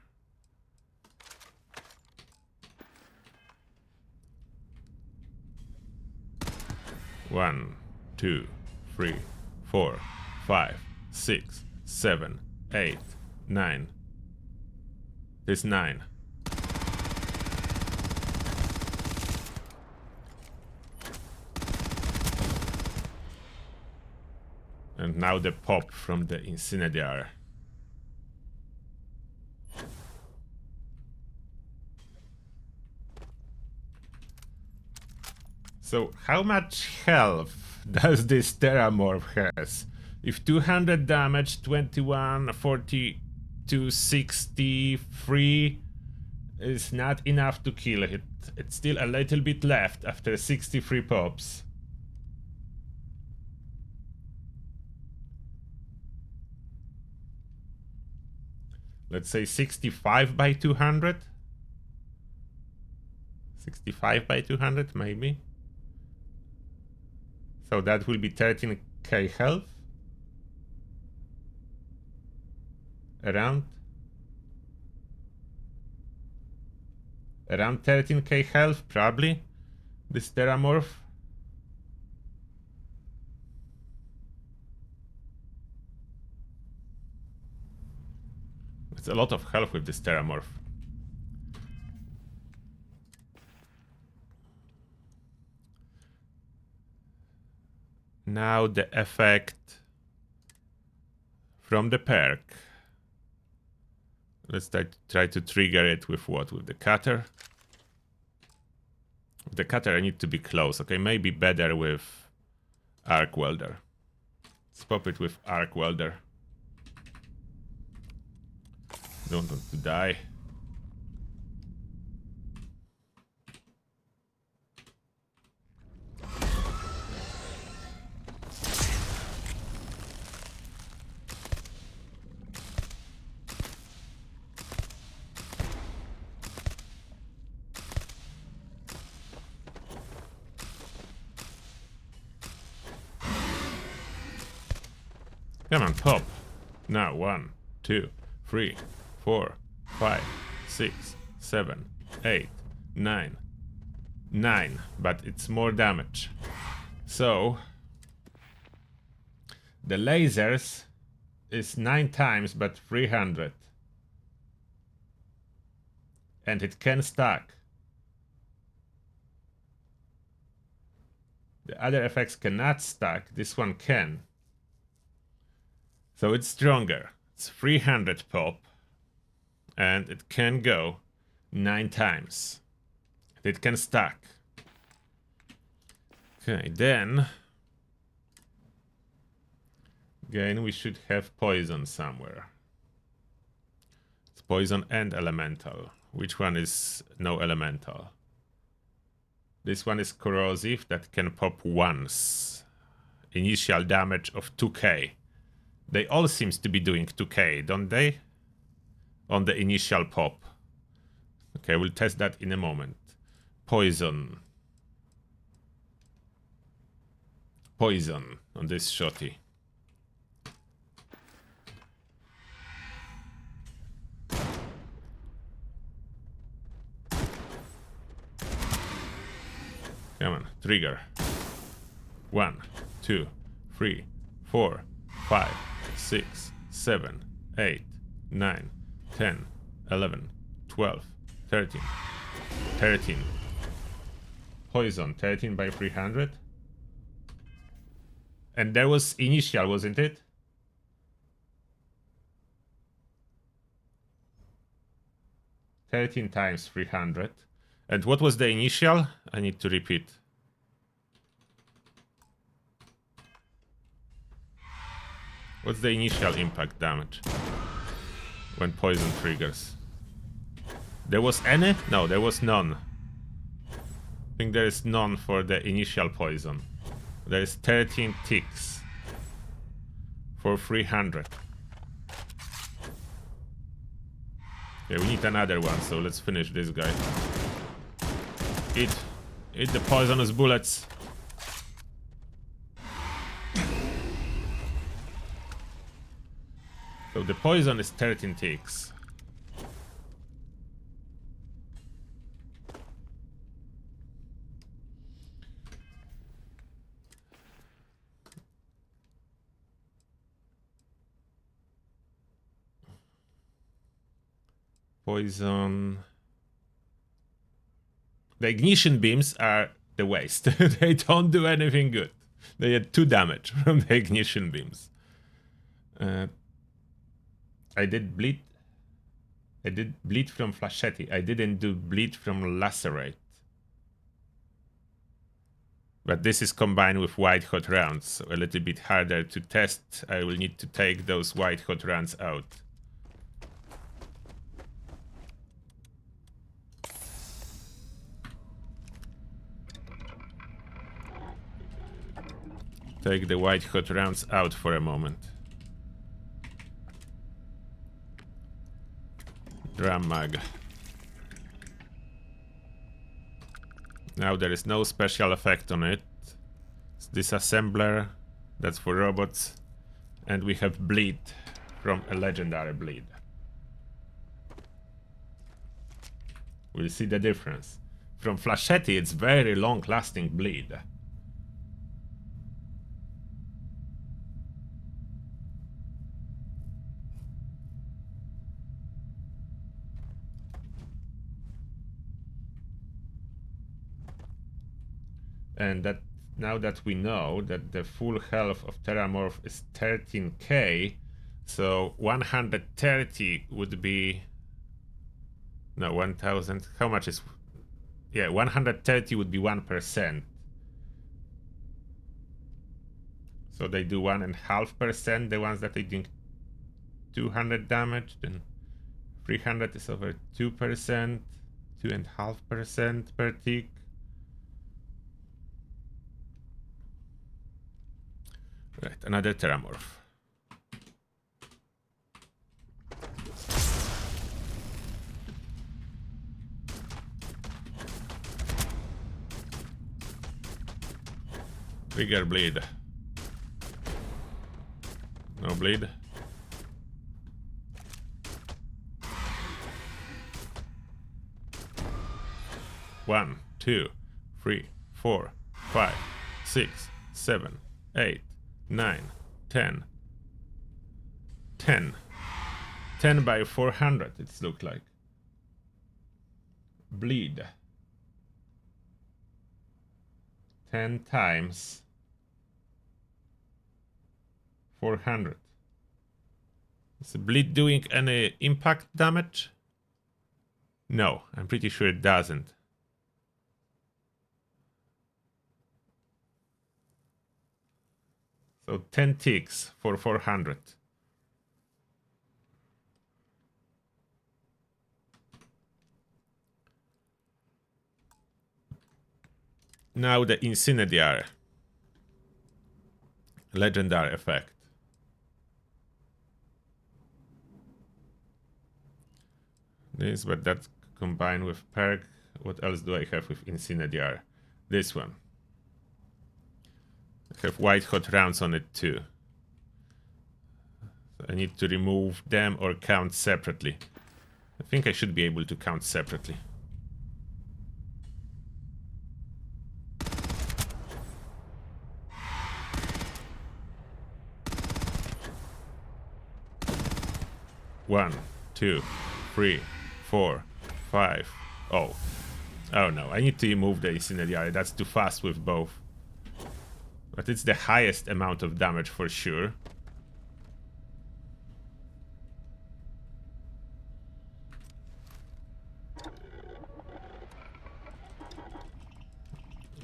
One, 2, 3, 4, 5, 6, 7, 8, 9. There's 9. And now the pop from the incendiary. So how much health does this Terramorph has? If 200 damage, 21, 42, 63 is not enough to kill it. It's still a little bit left after 63 pops. Let's say 65 by 200. 65 by 200 maybe. So that will be 13k health. Around 13k health probably. This Terramorph. It's a lot of health with this Terramorph. Now the effect from the perk. Let's try to trigger it with what? With the cutter. With the cutter I need to be close. Okay, maybe better with arc welder. Let's pop it with arc welder. Don't want to die. Come on, pop. Now 1, 2, 3, 4, 5, 6, 7, 8, 9. 9, but it's more damage. So the lasers is 9 times but 300. And it can stack. The other effects cannot stack. This one can. So it's stronger. It's 300 pop. And it can go 9 times. It can stack. Okay, then again we should have poison somewhere. It's poison and elemental. Which one is no elemental? This one is corrosive that can pop once. Initial damage of 2k. They all seems to be doing 2k, don't they? On the initial pop. Okay, we'll test that in a moment. Poison. Poison on this shotty. Come on, trigger. 1, 2, 3, 4, 5, 6, 7, 8, 9, 10, 11, 12, 13. 13. Poison, 13 by 300. And there was initial, wasn't it? $13 times 300. And what was the initial? I need to repeat. What's the initial impact damage when poison triggers? There was any? No, there was none. I think there is none for the initial poison. There is 13 ticks for 300. Okay, we need another one, so let's finish this guy. Eat the poisonous bullets. So the poison is 13 ticks. Poison. The ignition beams are the waste. They don't do anything good. They had 2 damage from the ignition beams. I did bleed. I did bleed from Flashetti. I didn't do bleed from Lacerate. But this is combined with white hot rounds, so a little bit harder to test. I will need to take those white hot rounds out. Take the white hot rounds out for a moment. Drum mag. Now there is no special effect on it. It's disassembler, that's for robots. And we have bleed from a legendary bleed. We'll see the difference. From Flashetti it's very long lasting bleed. And that now that we know that the full health of Terramorph is 13k, so 130 would be... No, 1000. How much is... Yeah, 130 would be 1%. So they do 1.5%, the ones that they do 200 damage, then 300 is over 2%, 2.5% per tick. Right, another Terramorph. Trigger bleed. No bleed. One, 2, 3, 4, 5, 6, 7, 8, 9, 10. 10. 10 by 400, it's looked like. Bleed. 10 times 400. Is the bleed doing any impact damage? No, I'm pretty sure it doesn't. So 10 ticks for 400. Now the Incendiary. Legendary effect. This, but that's combined with perk. What else do I have with Incendiary? This one. I have white hot rounds on it too. So I need to remove them or count separately. I think I should be able to count separately. 1, 2, 3, 4, 5. Oh. Oh no, I need to move the incendiary. That's too fast with both. But it's the highest amount of damage for sure.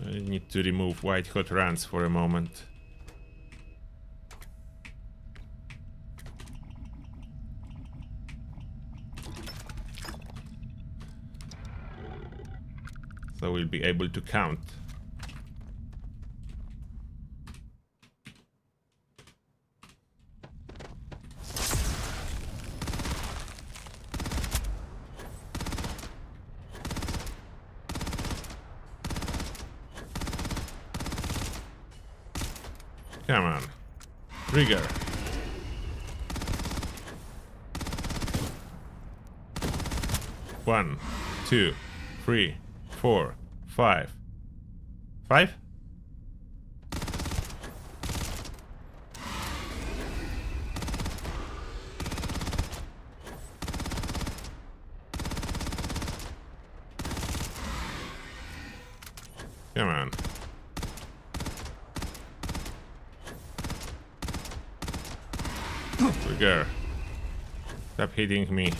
I need to remove white hot runs for a moment. So we'll be able to count. Come on. Trigger. One, 2, 3, 4, 5. 5? Come on. Trigger. Stop hitting me.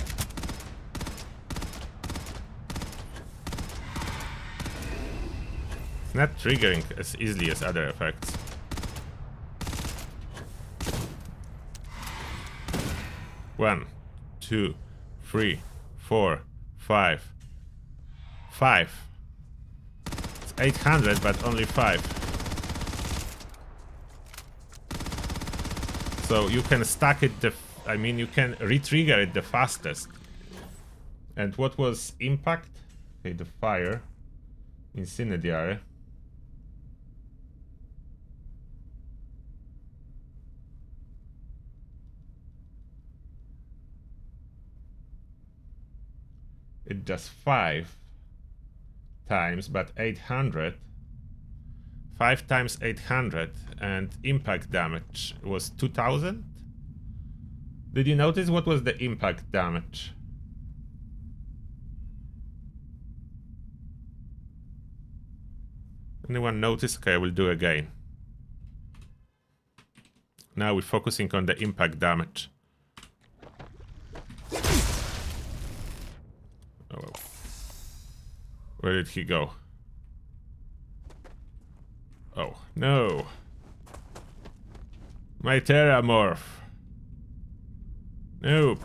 It's not triggering as easily as other effects. One, 2, 3, 4, 5. 5. It's 800, but only 5. So you can stack it I mean, you can re-trigger it the fastest. And what was impact? Okay, the fire. Incendiary. It does 5 times, but 800. 5 times 800, and impact damage was 2000? Did you notice what was the impact damage? Anyone notice? Okay, I will do again. Now we're focusing on the impact damage. Oh, where did he go? Oh, no. My Terramorph. Nope.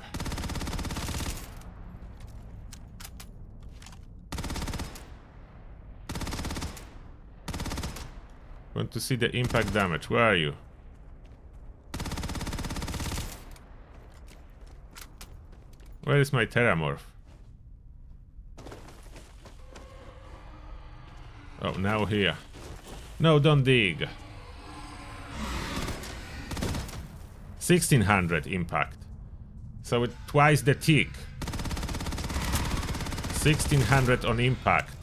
Want to see the impact damage. Where are you? Where is my Terramorph? Oh, now here. No, don't dig. 1600 impact. So it's twice the tick. 1600 on impact.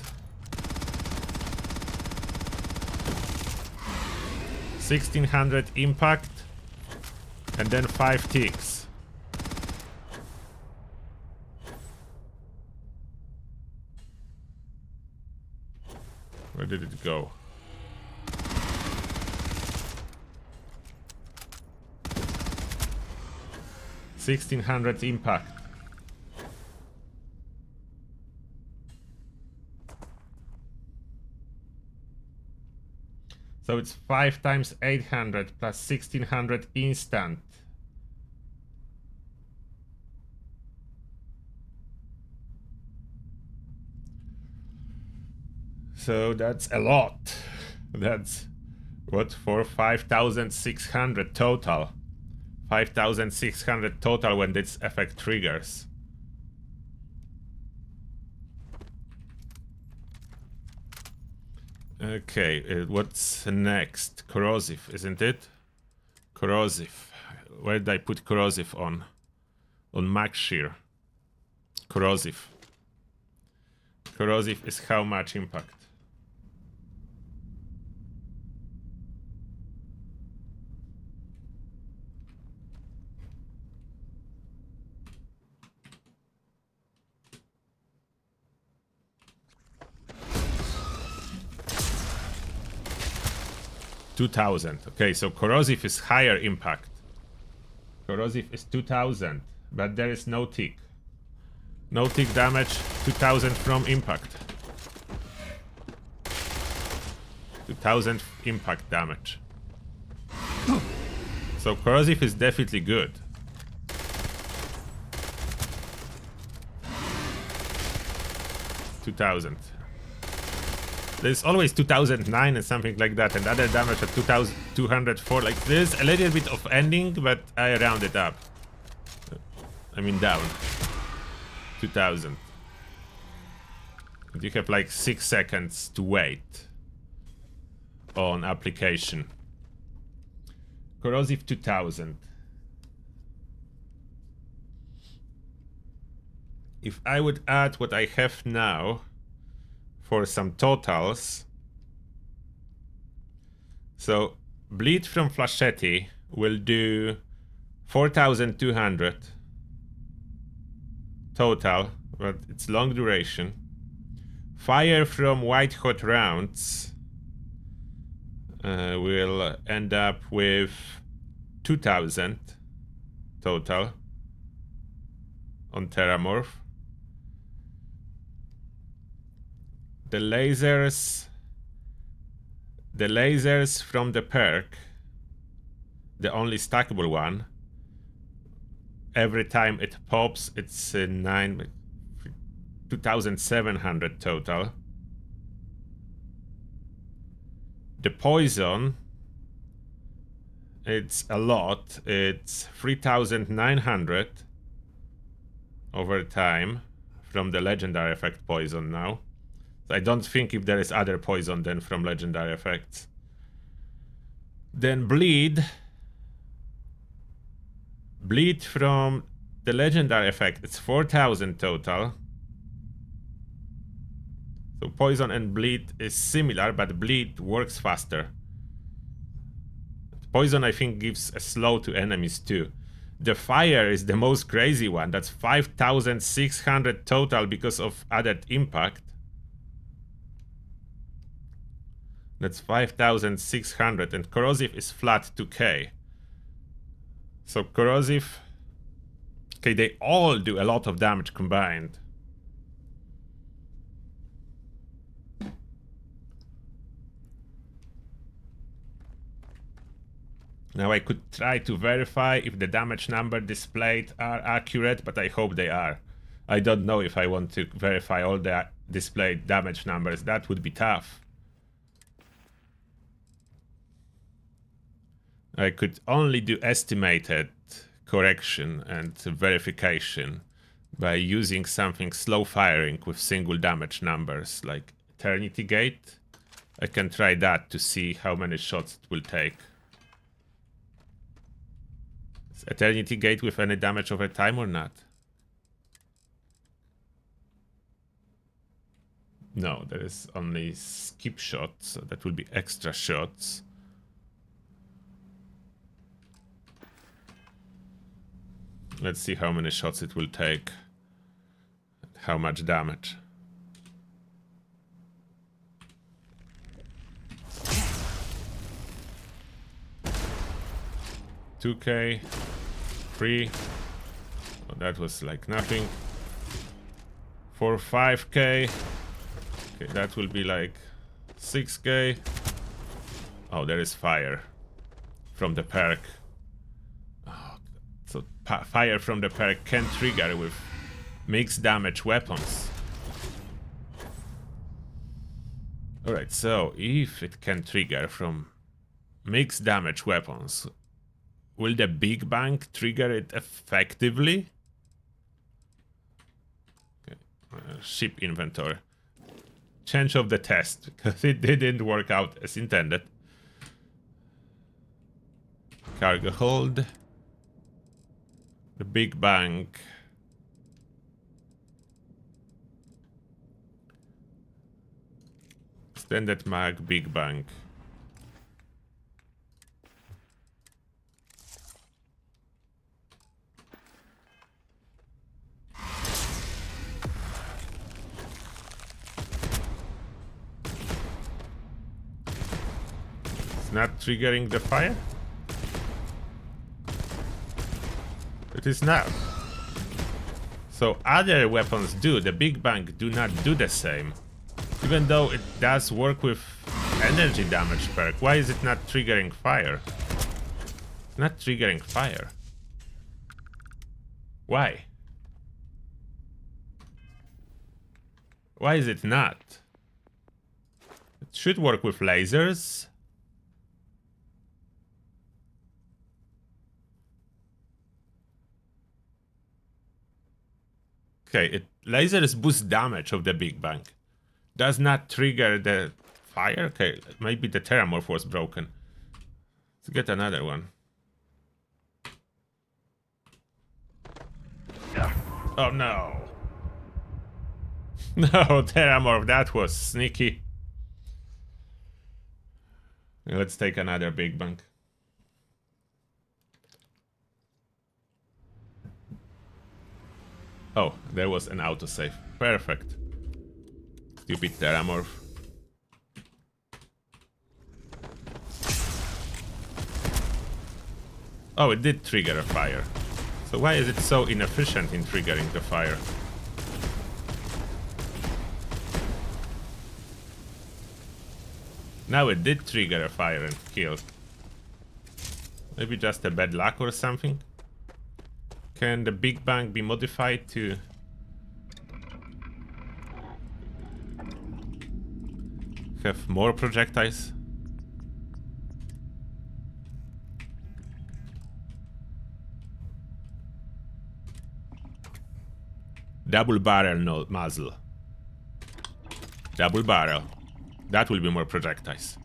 1600 impact. And then 5 ticks. Where did it go? $1,600 impact. So it's 5 times 800 plus 1600 instant. So that's a lot. That's what, for 5,600 total. 5,600 total when this effect triggers. Okay, what's next? Corrosive, isn't it? Corrosive. Where did I put corrosive on? On max shear. Corrosive. Corrosive is how much impact? 2000. Okay, so corrosive is higher impact. Corrosive is 2000, but there is no tick. No tick damage, 2000 from impact. 2000 impact damage. So corrosive is definitely good. $2,000. There's always 2009 and something like that, and other damage at 2204. Like there's a little bit of ending, but I rounded up. I mean down. 2000. And you have like 6 seconds to wait on application. Corrosive 2000. If I would add what I have now for some totals. So bleed from Flaschetti will do 4200 total, but it's long duration. Fire from white hot rounds will end up with 2000 total on Terramorph. The lasers from the perk, the only stackable one, every time it pops, it's 2700 total. The poison, it's a lot. It's 3900 over time from the legendary effect poison now. So I don't think if there is other poison than from legendary effects. Then bleed from the legendary effect, it's 4000 total. So poison and bleed is similar, but bleed works faster. Poison, I think, gives a slow to enemies too. The fire is the most crazy one. That's 5600 total because of added impact. That's 5600, and corrosive is flat 2k. So corrosive, okay, they all do a lot of damage combined. Now I could try to verify if the damage number displayed are accurate, but I hope they are. I don't know if I want to verify all the displayed damage numbers. That would be tough. I could only do estimated correction and verification by using something slow firing with single damage numbers like Eternity Gate. I can try that to see how many shots it will take. Is Eternity Gate with any damage over time or not? No, there is only skip shots, so that will be extra shots. Let's see how many shots it will take. How much damage. $2k, 3. Oh, that was like nothing. 4, 5k. Okay, that will be like 6k. Oh, there is fire from the perk. So fire from the perk can trigger with mixed damage weapons. Alright, so if it can trigger from mixed damage weapons, will the Big Bang trigger it effectively? Okay. Ship inventory. Change of the test, because it didn't work out as intended. Cargo hold. The Big Bang. Extended mag, Big Bang. not triggering the fire? It is now. So other weapons do, the Big Bang do not do the same. Even though it does work with energy damage perk, why is it not triggering fire? Not triggering fire. Why? Why is it not? It should work with lasers. Okay, lasers boost damage of the Big Bang. Does not trigger the fire? Okay, maybe the Terramorph was broken. Let's get another one. Oh no. No, Terramorph, that was sneaky. Let's take another Big Bang. Oh, there was an autosave. Perfect. Stupid Terramorph. Oh, it did trigger a fire. So why is it so inefficient in triggering the fire? Now it did trigger a fire and kill. Maybe just a bad luck or something? Can the Big Bang be modified to... have more projectiles? Double barrel muzzle. Double barrel. That will be more projectiles.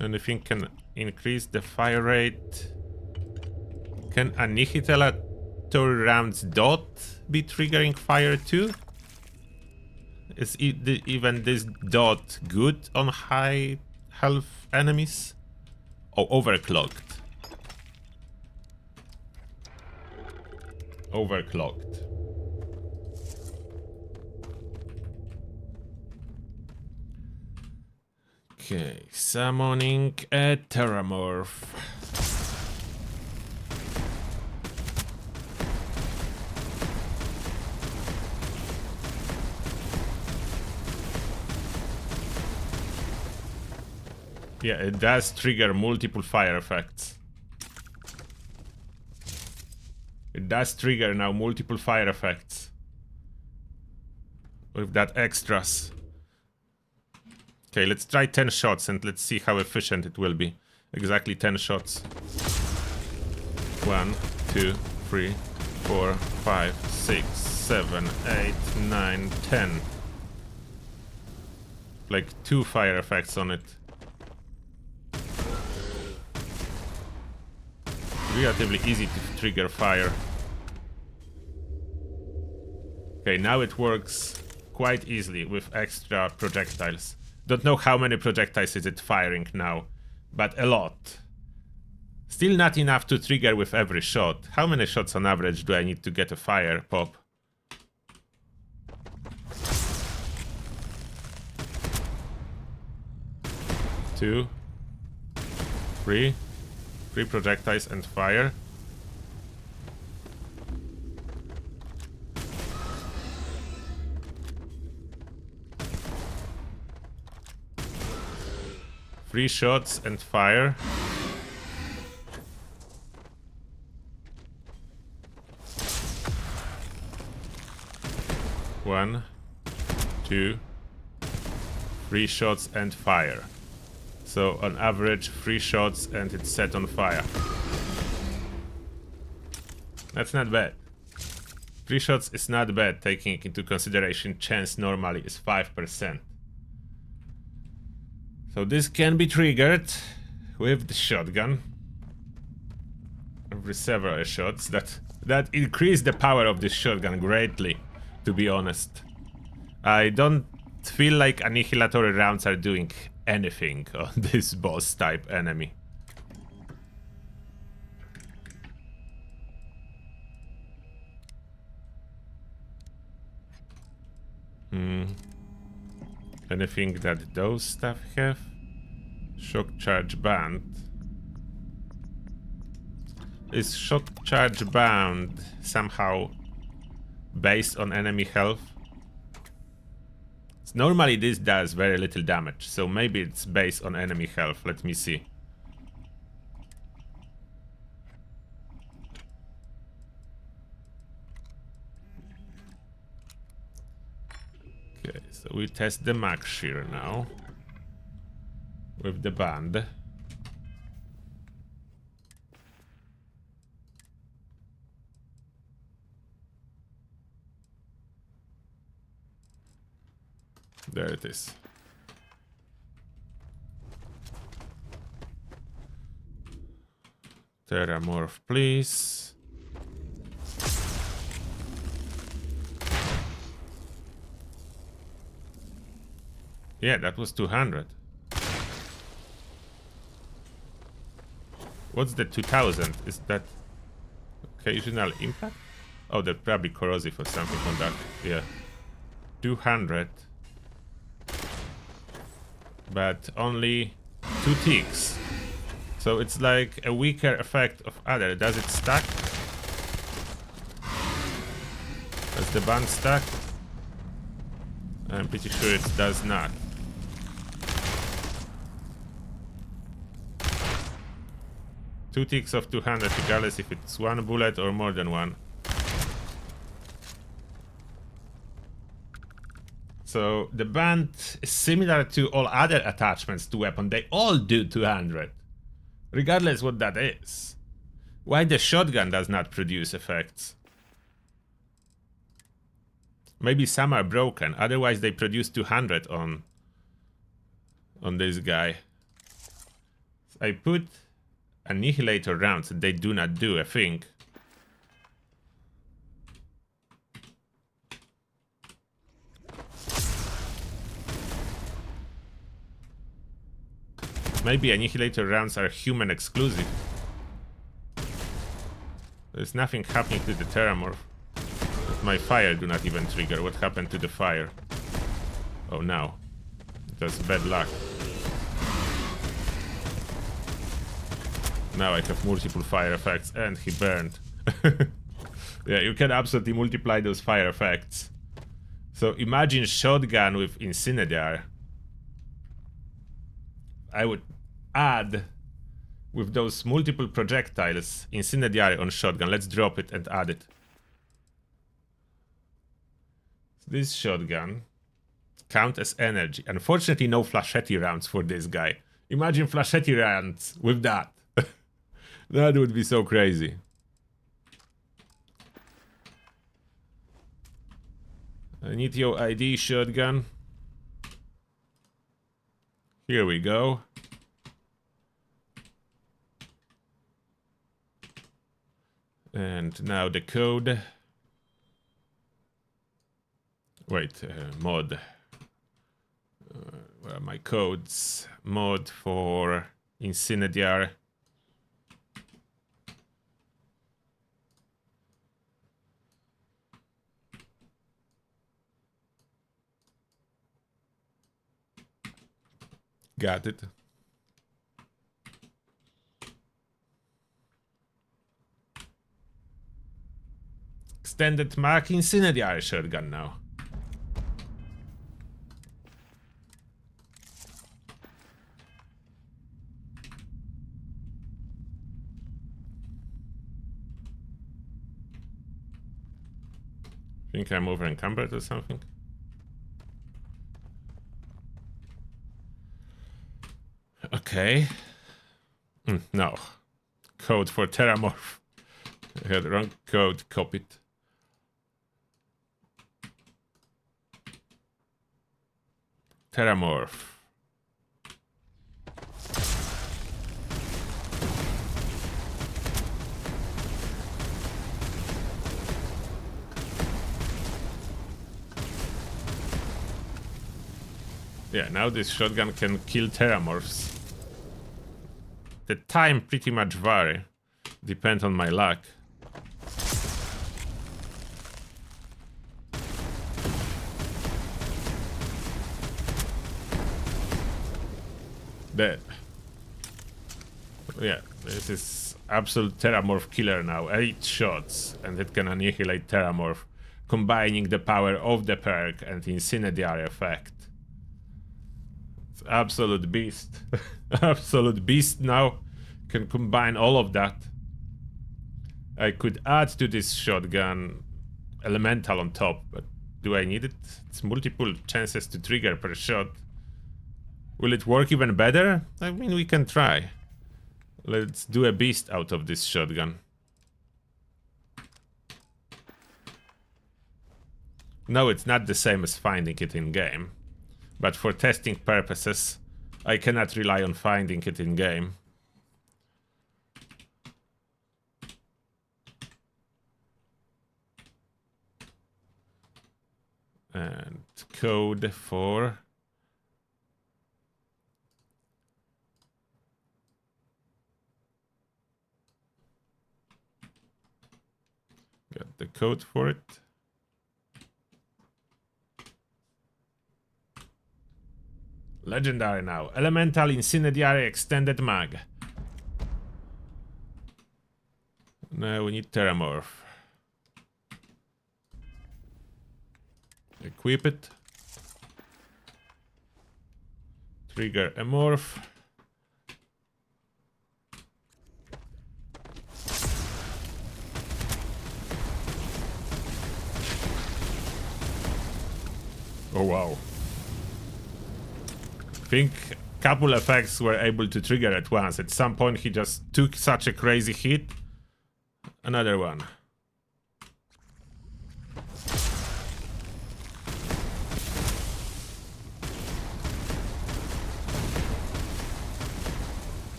Anything can increase the fire rate. Can annihilatory rounds dot be triggering fire too? Is even this dot good on high health enemies? Oh, overclocked. Overclocked. Okay, summoning a Terramorph. Yeah, it does trigger multiple fire effects. It does trigger now multiple fire effects. With that extras. Okay, let's try 10 shots and let's see how efficient it will be. Exactly 10 shots. 1, 2, 3, 4, 5, 6, 7, 8, 9, 10. Like 2 fire effects on it. Relatively easy to trigger fire. Okay, now it works quite easily with extra projectiles. Don't know how many projectiles is it firing now, but a lot. Still not enough to trigger with every shot. How many shots on average do I need to get a fire pop? Two, 3 projectiles and fire. Three shots and fire. One, 2, 3 shots and fire. So on average 3 shots and it's set on fire. That's not bad. 3 shots is not bad, taking into consideration chance normally is 5%. So this can be triggered with the shotgun. Every several shots. That increased the power of this shotgun greatly, to be honest. I don't feel like annihilatory rounds are doing anything on this boss type enemy. Anything that those stuff have? Shock charge band. Is shock charge band somehow based on enemy health? Normally this does very little damage, so maybe it's based on enemy health. Let me see. Okay, so we test the max shear now with the band. There it is. Terramorph, please. Yeah, that was 200. What's the 2000? Is that occasional impact? Oh, they're probably corrosive or something on that. Yeah. 200. But only 2 ticks. So it's like a weaker effect of other. Does it stack? Does the band stack? I'm pretty sure it does not. Two ticks of 200 regardless if it's one bullet or more than one. So the band is similar to all other attachments to weapon. They all do 200. Regardless what that is. Why the shotgun does not produce effects? Maybe some are broken, otherwise they produce 200 on this guy. I put annihilator rounds and they do not do a thing. Maybe annihilator rounds are human exclusive. There's nothing happening to the Terramorph. My fire do not even trigger. What happened to the fire? Oh no. That's bad luck. Now I have multiple fire effects and he burned. Yeah, you can absolutely multiply those fire effects. So imagine shotgun with incendiary. I would add with those multiple projectiles incendiary on shotgun. Let's drop it and add it. This shotgun count as energy. Unfortunately, no flashette rounds for this guy. Imagine flashette rounds with that. That would be so crazy. I need your ID, shotgun. Here we go. And now the code. Wait, mod. Where are my codes? Mod for incendiary. Got it. Extended mag incendiary shotgun now. Think I'm over encumbered or something? Okay. No. Code for Terramorph. I had the wrong code, copied. Terramorph. Yeah, now this shotgun can kill Terramorphs. The time pretty much vary. Depend on my luck. dead. Yeah, this is absolute Terramorph killer now. 8 shots, and it can annihilate Terramorph, combining the power of the perk and incendiary effect. It's absolute beast. Absolute beast now. Can combine all of that. I could add to this shotgun elemental on top, but do I need it? It's multiple chances to trigger per shot. Will it work even better? I mean, we can try. Let's do a beast out of this shotgun. No, it's not the same as finding it in game, but for testing purposes, I cannot rely on finding it in game. And code for got the code for it. Legendary now. Elemental Incendiary Extended Mag. Now we need Terramorph. Equip it. Trigger a morph. Oh wow. I think a couple effects were able to trigger at once. At some point he just took such a crazy hit. Another one.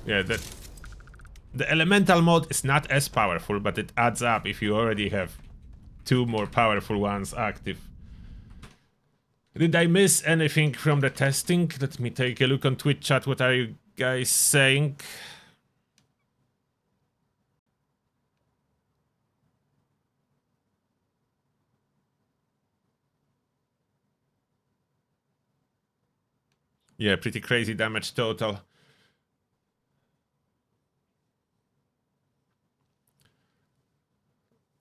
Yeah, the elemental mode is not as powerful, but it adds up if you already have 2 more powerful ones active. Did I miss anything from the testing? Let me take a look on Twitch chat. What are you guys saying? Yeah, pretty crazy damage total.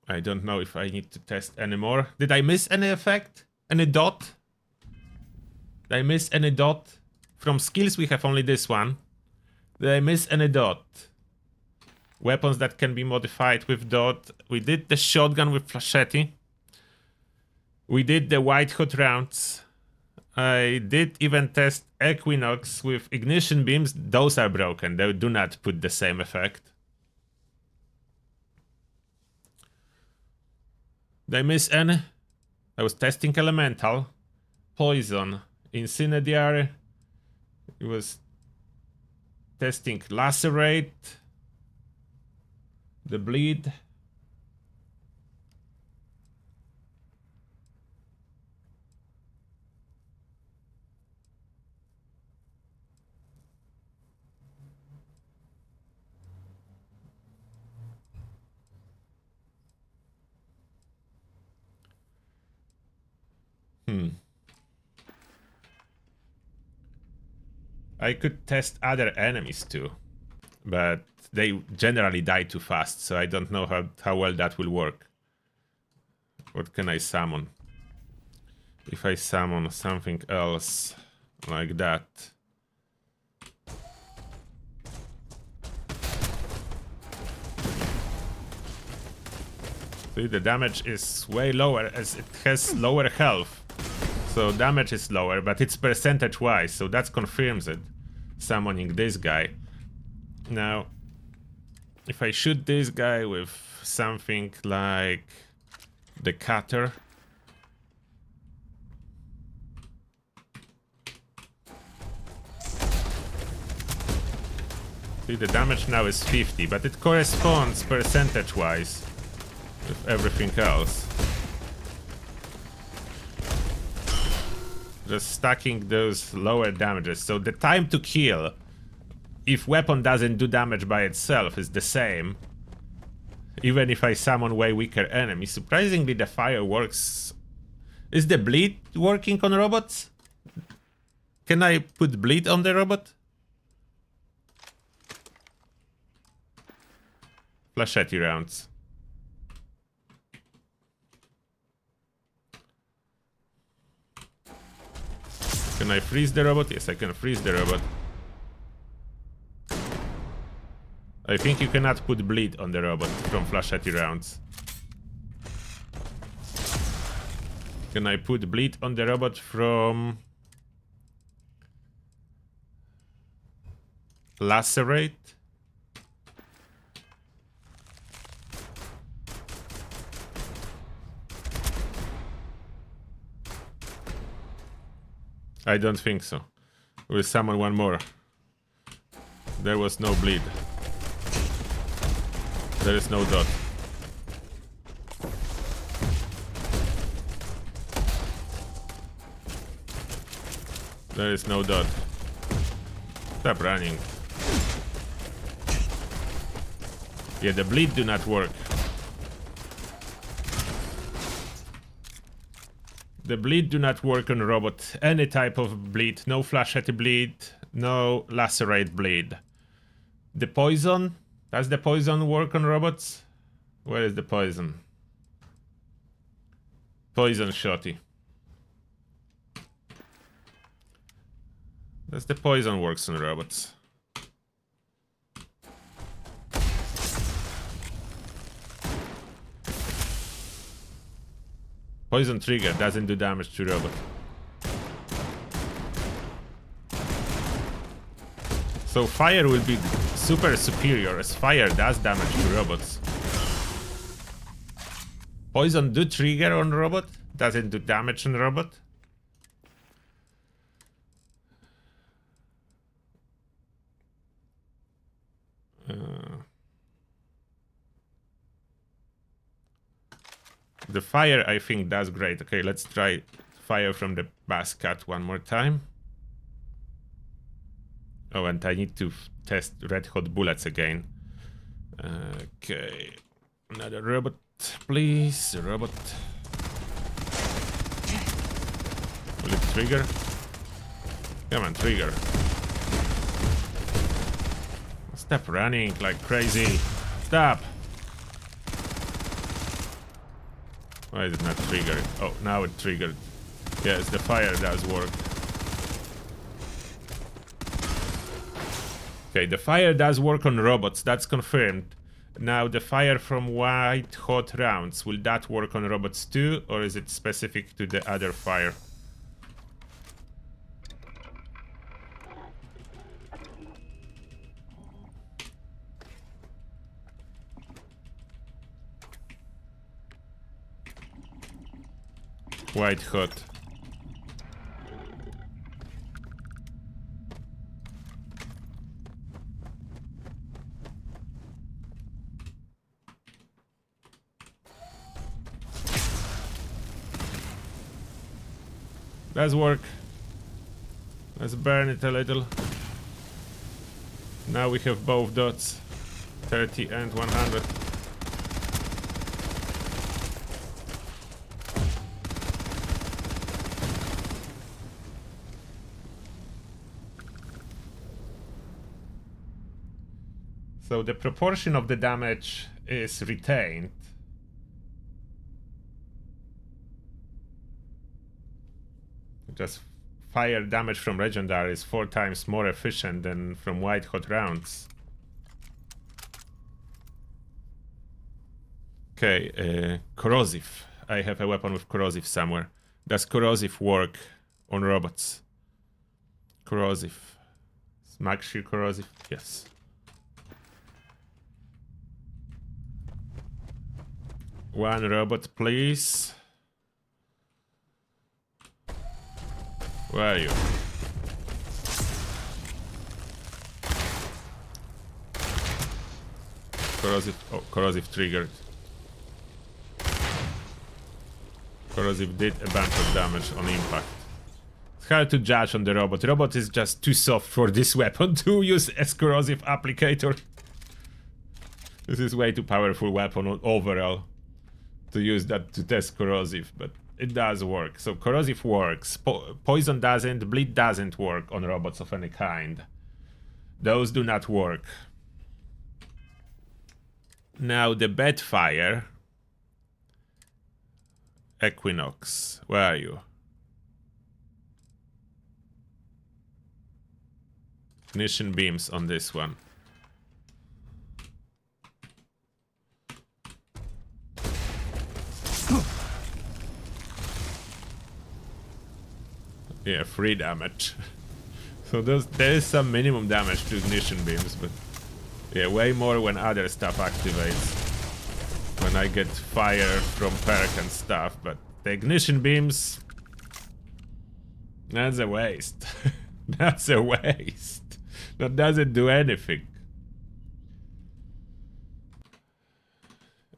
I don't know if I need to test anymore. Did I miss any effect? Any dot? Did I miss any dot? From skills we have only this one. Did I miss any dot? Weapons that can be modified with dot. We did the shotgun with flashette. We did the white hot rounds. I did even test Equinox with ignition beams. Those are broken. They do not put the same effect. Did I miss any? I was testing elemental, poison, incendiary. It was testing lacerate, the bleed. I could test other enemies too, but they generally die too fast, so I don't know how well that will work. What can I summon? If I summon something else like that. See, the damage is way lower as it has lower health. So damage is lower, but it's percentage-wise, so that confirms it. Summoning this guy. Now, if I shoot this guy with something like the cutter. See, the damage now is 50, but it corresponds percentage-wise with everything else. Just stacking those lower damages. So the time to kill, if weapon doesn't do damage by itself, is the same. Even if I summon way weaker enemies. Surprisingly, the fire works. Is the bleed working on robots? Can I put bleed on the robot? Flashette rounds. Can I freeze the robot? Yes, I can freeze the robot. I think you cannot put bleed on the robot from flashette rounds. Can I put bleed on the robot from lacerate? I don't think so. We'll summon one more. There was no bleed. There is no dot. There is no dot. Stop running. Yeah, the bleed do not work. The bleed do not work on robot. Any type of bleed. No flashette bleed. No lacerate bleed. The poison. Does the poison work on robots? Where is the poison? Poison shotty. Does the poison works on robots? Poison trigger doesn't do damage to robot. So fire will be super superior as fire does damage to robots. Poison do trigger on robot, doesn't do damage on robot. The fire I think does great. Okay, let's try fire from the basket one more time. Oh, and I need to test red hot bullets again. Okay, another robot, please. Robot. Will it trigger? Come on, trigger. Stop running like crazy. Stop. Why is it not triggered? Oh, now it triggered. Yes, the fire does work. Okay, the fire does work on robots, that's confirmed. Now, the fire from white hot rounds, will that work on robots too, or is it specific to the other fire? White hot. Does work. Let's burn it a little. Now we have both dots. 30 and 100. So the proportion of the damage is retained. Just fire damage from legendary is 4 times more efficient than from white hot rounds. Okay, corrosive. I have a weapon with corrosive somewhere. Does corrosive work on robots? Corrosive. Smack shear corrosive? Yes. One robot, please. Where are you? Corrosive. Oh, corrosive triggered. Corrosive did a bunch of damage on impact. It's hard to judge on the robot. Robot is just too soft for this weapon to use as corrosive applicator. This is way too powerful weapon overall to use that to test corrosive, but It does work. So corrosive works. Poison doesn't. Bleed doesn't work on robots of any kind. Those do not work. Now the Bedfire. Equinox. Where are you? Ignition beams on this one. Yeah, 3 damage. So there is some minimum damage to ignition beams, but yeah, way more when other stuff activates. When I get fire from perk and stuff, but the ignition beams... That's a waste. That's a waste. That doesn't do anything.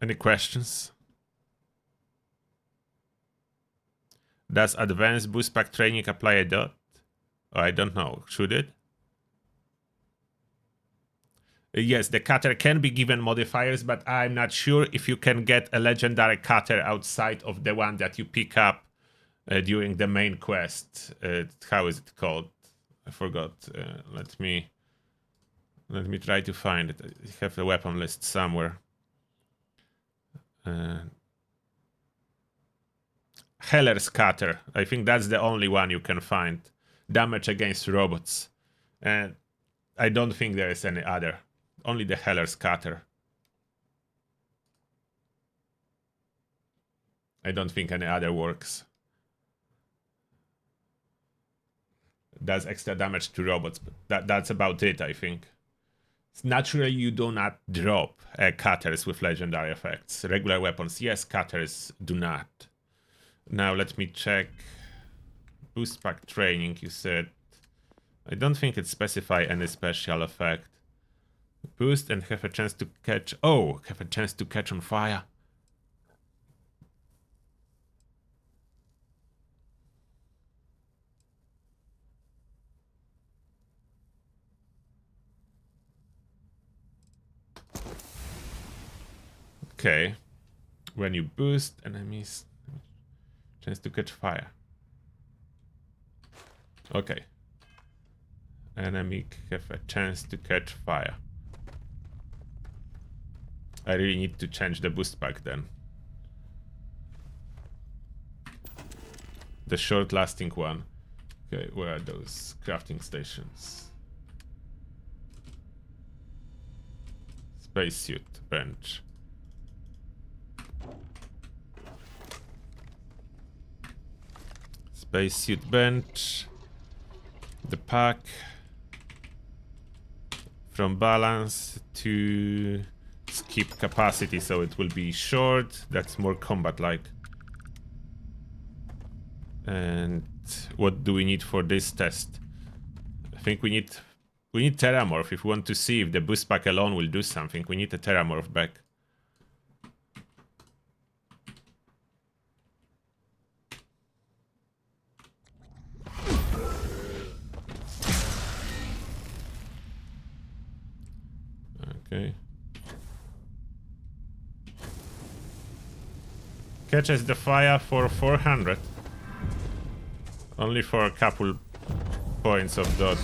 Any questions? Does advanced boost pack training apply a dot? Oh, I don't know. Should it? Yes, the cutter can be given modifiers, but I'm not sure if you can get a legendary cutter outside of the one that you pick up during the main quest. How is it called? I forgot. Let me try to find it. I have the weapon list somewhere. Heller's Cutter. I think that's the only one you can find. Damage against robots. And I don't think there is any other. Only the Heller's Cutter. I don't think any other works. Does extra damage to robots, but that's about it, I think. Naturally, you do not drop cutters with legendary effects. Regular weapons, yes, cutters do not. Now let me check. Boost pack training, you said. I don't think it specifies any special effect. Boost and have a chance to catch... Oh, have a chance to catch on fire. Okay. When you boost enemies... Chance to catch fire. Okay. Enemy have a chance to catch fire. I really need to change the boost pack then. The short lasting one. Okay, where are those crafting stations? Spacesuit bench. Spacesuit bench. The pack. From balance to skip capacity, so it will be short. That's more combat-like. And what do we need for this test? I think we need Terramorph if we want to see if the boost pack alone will do something. We need a Terramorph back. Okay. Catches the fire for 400. Only for a couple points of dot.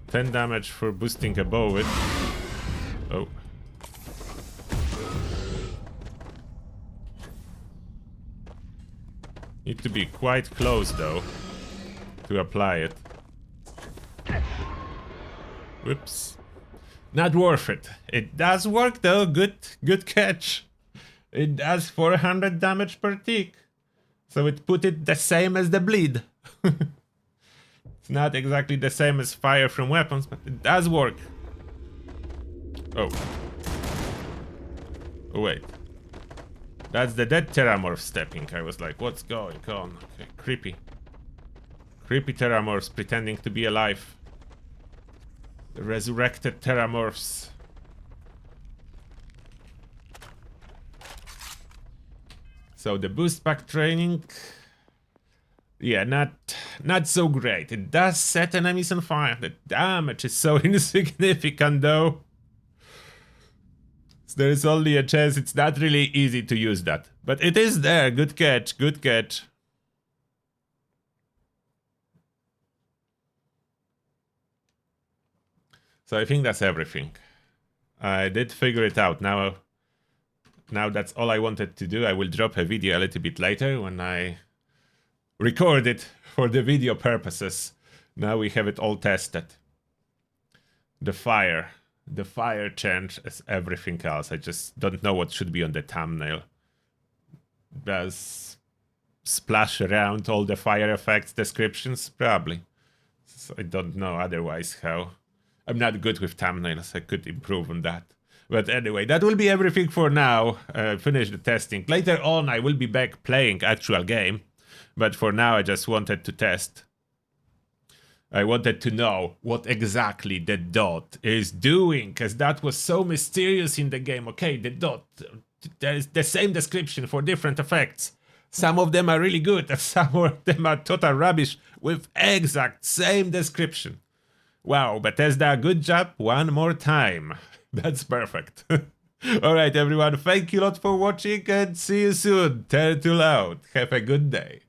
10 damage for boosting above it. Oh. Need to be quite close though to apply it. Whoops. Not worth it. It does work though. Good catch. It does 400 damage per tick. So it put it the same as the bleed. It's not exactly the same as fire from weapons, but it does work. Oh. Oh wait. That's the dead Terramorph stepping. I was like, what's going on? Okay, creepy. Creepy Terramorphs pretending to be alive. The resurrected Terramorphs. So the boost pack training, yeah, not so great. It does set enemies on fire. The damage is so insignificant though. there is only a chance. It's not really easy to use that. But it is there. Good catch. Good catch. So I think that's everything. I did figure it out. Now that's all I wanted to do. I will drop a video a little bit later when I record it for the video purposes. Now we have it all tested. The fire change as everything else. I just don't know what should be on the thumbnail. Does splash around all the fire effects descriptions? Probably. So I don't know otherwise how. I'm not good with thumbnails. I could improve on that. But anyway, that will be everything for now. Finish the testing. Later on, I will be back playing actual game. But for now, I just wanted to test. I wanted to know what exactly the dot is doing, because that was so mysterious in the game. Okay, the dot, there is the same description for different effects. Some of them are really good, and some of them are total rubbish with exact same description. Wow, Bethesda, good job one more time. That's perfect. Alright everyone, thank you a lot for watching and see you soon. Turtle out. Have a good day.